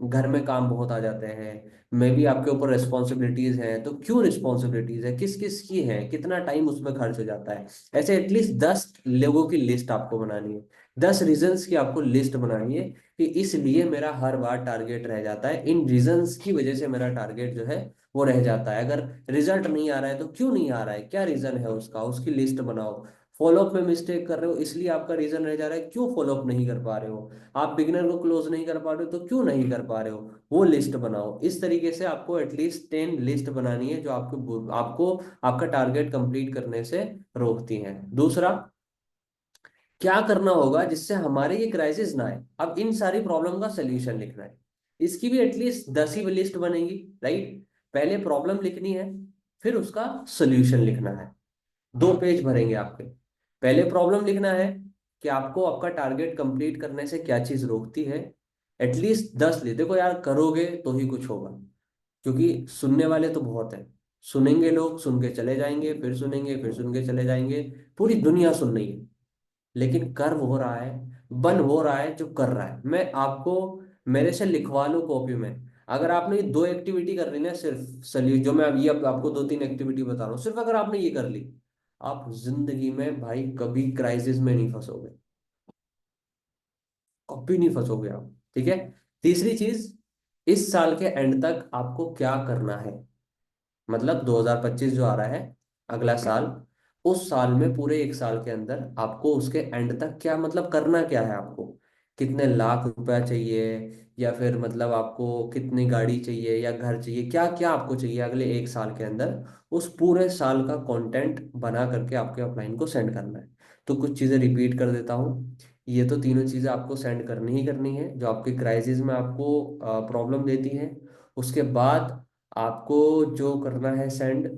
घर में काम बहुत आ जाते हैं, मे बी आपके ऊपर रिस्पॉन्सिबिलिटीज हैं, तो क्यों रिस्पॉन्सिबिलिटीज है, किस किस की है, कितना टाइम उसमें खर्च हो जाता है, ऐसे एटलीस्ट 10 लोगों की लिस्ट आपको बनानी है। 10 रीजंस की आपको लिस्ट बनानी है कि इसलिए मेरा हर बार टारगेट रह जाता है, इन रीजंस की वजह से मेरा टारगेट जो है वो रह जाता है। अगर रिजल्ट नहीं आ रहा है तो क्यों नहीं आ रहा है, क्या रीजन है उसका, उसकी लिस्ट बनाओ। फॉलोअप में मिस्टेक कर रहे हो इसलिए आपका रीजन रह जा रहा है, क्यों फॉलोअप नहीं कर पा रहे हो। आप बिगिनर को क्लोज नहीं कर पा रहे हो तो क्यों नहीं कर पा रहे हो, वो लिस्ट बनाओ। इस तरीके से आपको एटलीस्ट 10 लिस्ट बनानी है जो आपको आपको आपका टारगेट कंप्लीट करने से रोकती हैं। दूसरा, क्या करना होगा जिससे हमारे ये क्राइसिस ना आए। अब इन सारी प्रॉब्लम का सोल्यूशन लिखना है, इसकी भी एटलीस्ट 10 ही लिस्ट बनेगी, राइट। पहले प्रॉब्लम लिखनी है, फिर उसका सोल्यूशन लिखना है। 2 पेज भरेंगे आपके। पहले प्रॉब्लम लिखना है कि आपको आपका टारगेट कंप्लीट करने से क्या चीज रोकती है। एटलीस्ट 10 ले देखो यार, करोगे तो ही कुछ होगा, क्योंकि सुनने वाले तो बहुत है। सुनेंगे लोग, सुन के चले जाएंगे, फिर सुनेंगे, फिर सुन के चले जाएंगे, पूरी दुनिया सुन रही है। लेकिन कर हो रहा है, बन हो रहा है जो कर रहा है। मैं आपको, मेरे से लिखवा लो कॉपी में, अगर आपने ये दो एक्टिविटी कर ली ना, सिर्फ सल्यू जो मैं अभी अब आपको दो तीन एक्टिविटी बता रहा हूँ, सिर्फ अगर आपने ये कर ली, आप जिंदगी में भाई कभी क्राइसिस में नहीं फंसोगे, कभी नहीं फंसोगे आप। ठीक है। तीसरी चीज, इस साल के एंड तक आपको क्या करना है, मतलब 2025 जो आ रहा है, अगला साल, उस साल में पूरे एक साल के अंदर आपको उसके एंड तक क्या मतलब करना क्या है आपको, कितने लाख रुपया चाहिए, या फिर मतलब आपको कितनी गाड़ी चाहिए या घर चाहिए, क्या क्या आपको चाहिए अगले एक साल के अंदर, उस पूरे साल का कंटेंट बना करके आपके अपलाइन को सेंड करना है। तो कुछ चीज़ें रिपीट कर देता हूँ। ये तो तीनों चीज़ें आपको सेंड करनी ही करनी है जो आपके क्राइसिस में आपको प्रॉब्लम देती हैं। उसके बाद आपको जो करना है सेंड,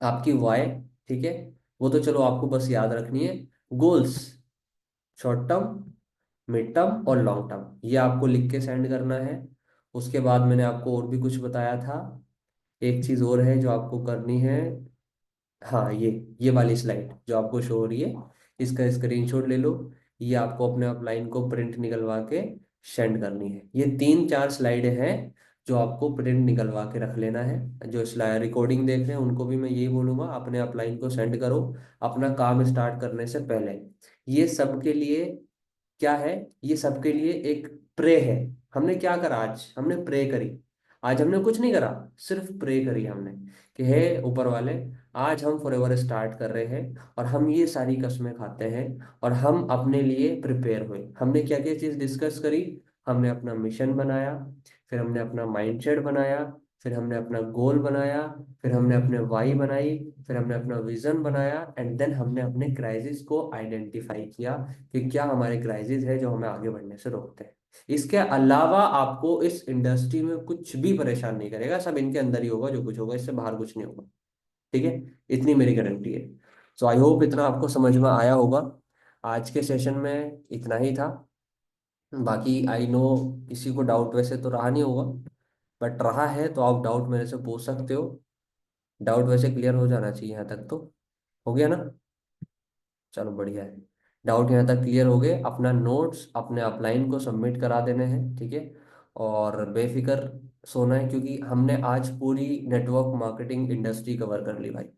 आपकी वाई। ठीक है। वो तो चलो आपको बस याद रखनी है। Goals, short term, mid term और लॉन्ग टर्म, ये आपको लिख के सेंड करना है। उसके बाद मैंने आपको और भी कुछ बताया था, एक चीज़ और है जो आपको करनी है। हाँ, ये वाली स्लाइड जो आपको शो हो रही है, इसका स्क्रीनशॉट ले लो। ये आपको अपने अपलाइन को प्रिंट निकलवा के सेंड करनी है। ये तीन चार स्लाइडें हैं जो आपको प्रिंट निकलवा के रख लेना है। जो स्लाइड रिकॉर्डिंग देख रहे हैं उनको भी मैं यही बोलूंगा, अपने अपलाइन को सेंड करो अपना काम स्टार्ट करने से पहले। ये सबके लिए क्या है, ये सबके लिए एक प्रे है। हमने क्या करा आज, हमने प्रे करी। आज हमने कुछ नहीं करा, सिर्फ प्रे करी हमने कि हे ऊपर वाले, आज हम फॉरएवर स्टार्ट कर रहे हैं और हम ये सारी कस्में खाते हैं और हम अपने लिए प्रिपेयर हुए। हमने क्या क्या चीज़ डिस्कस करी, हमने अपना मिशन बनाया, फिर हमने अपना माइंडसेट बनाया, फिर हमने अपना गोल बनाया, फिर हमने अपने वाई बनाई, फिर हमने अपना विजन बनाया, एंड देन हमने अपने क्राइसिस को आइडेंटिफाई किया कि क्या हमारे क्राइसिस है जो हमें आगे बढ़ने से रोकते हैं। इसके अलावा आपको इस इंडस्ट्री में कुछ भी परेशान नहीं करेगा, सब इनके अंदर ही होगा, जो कुछ होगा इससे बाहर कुछ नहीं होगा। ठीक है। इतनी मेरी गारंटी है। सो आई होप इतना आपको समझ में आया होगा। आज के सेशन में इतना ही था। बाकी आई नो किसी को डाउट वैसे तो रहा नहीं होगा, बट रहा है तो आप डाउट मेरे से पूछ सकते हो। डाउट वैसे क्लियर हो जाना चाहिए, यहाँ तक तो हो गया ना। चलो बढ़िया है। डाउट यहाँ तक क्लियर हो गए, अपना नोट्स अपने अपलाइन को सबमिट करा देने हैं। ठीक है। और बेफिक्र सोना है, क्योंकि हमने आज पूरी नेटवर्क मार्केटिंग इंडस्ट्री कवर कर ली भाई।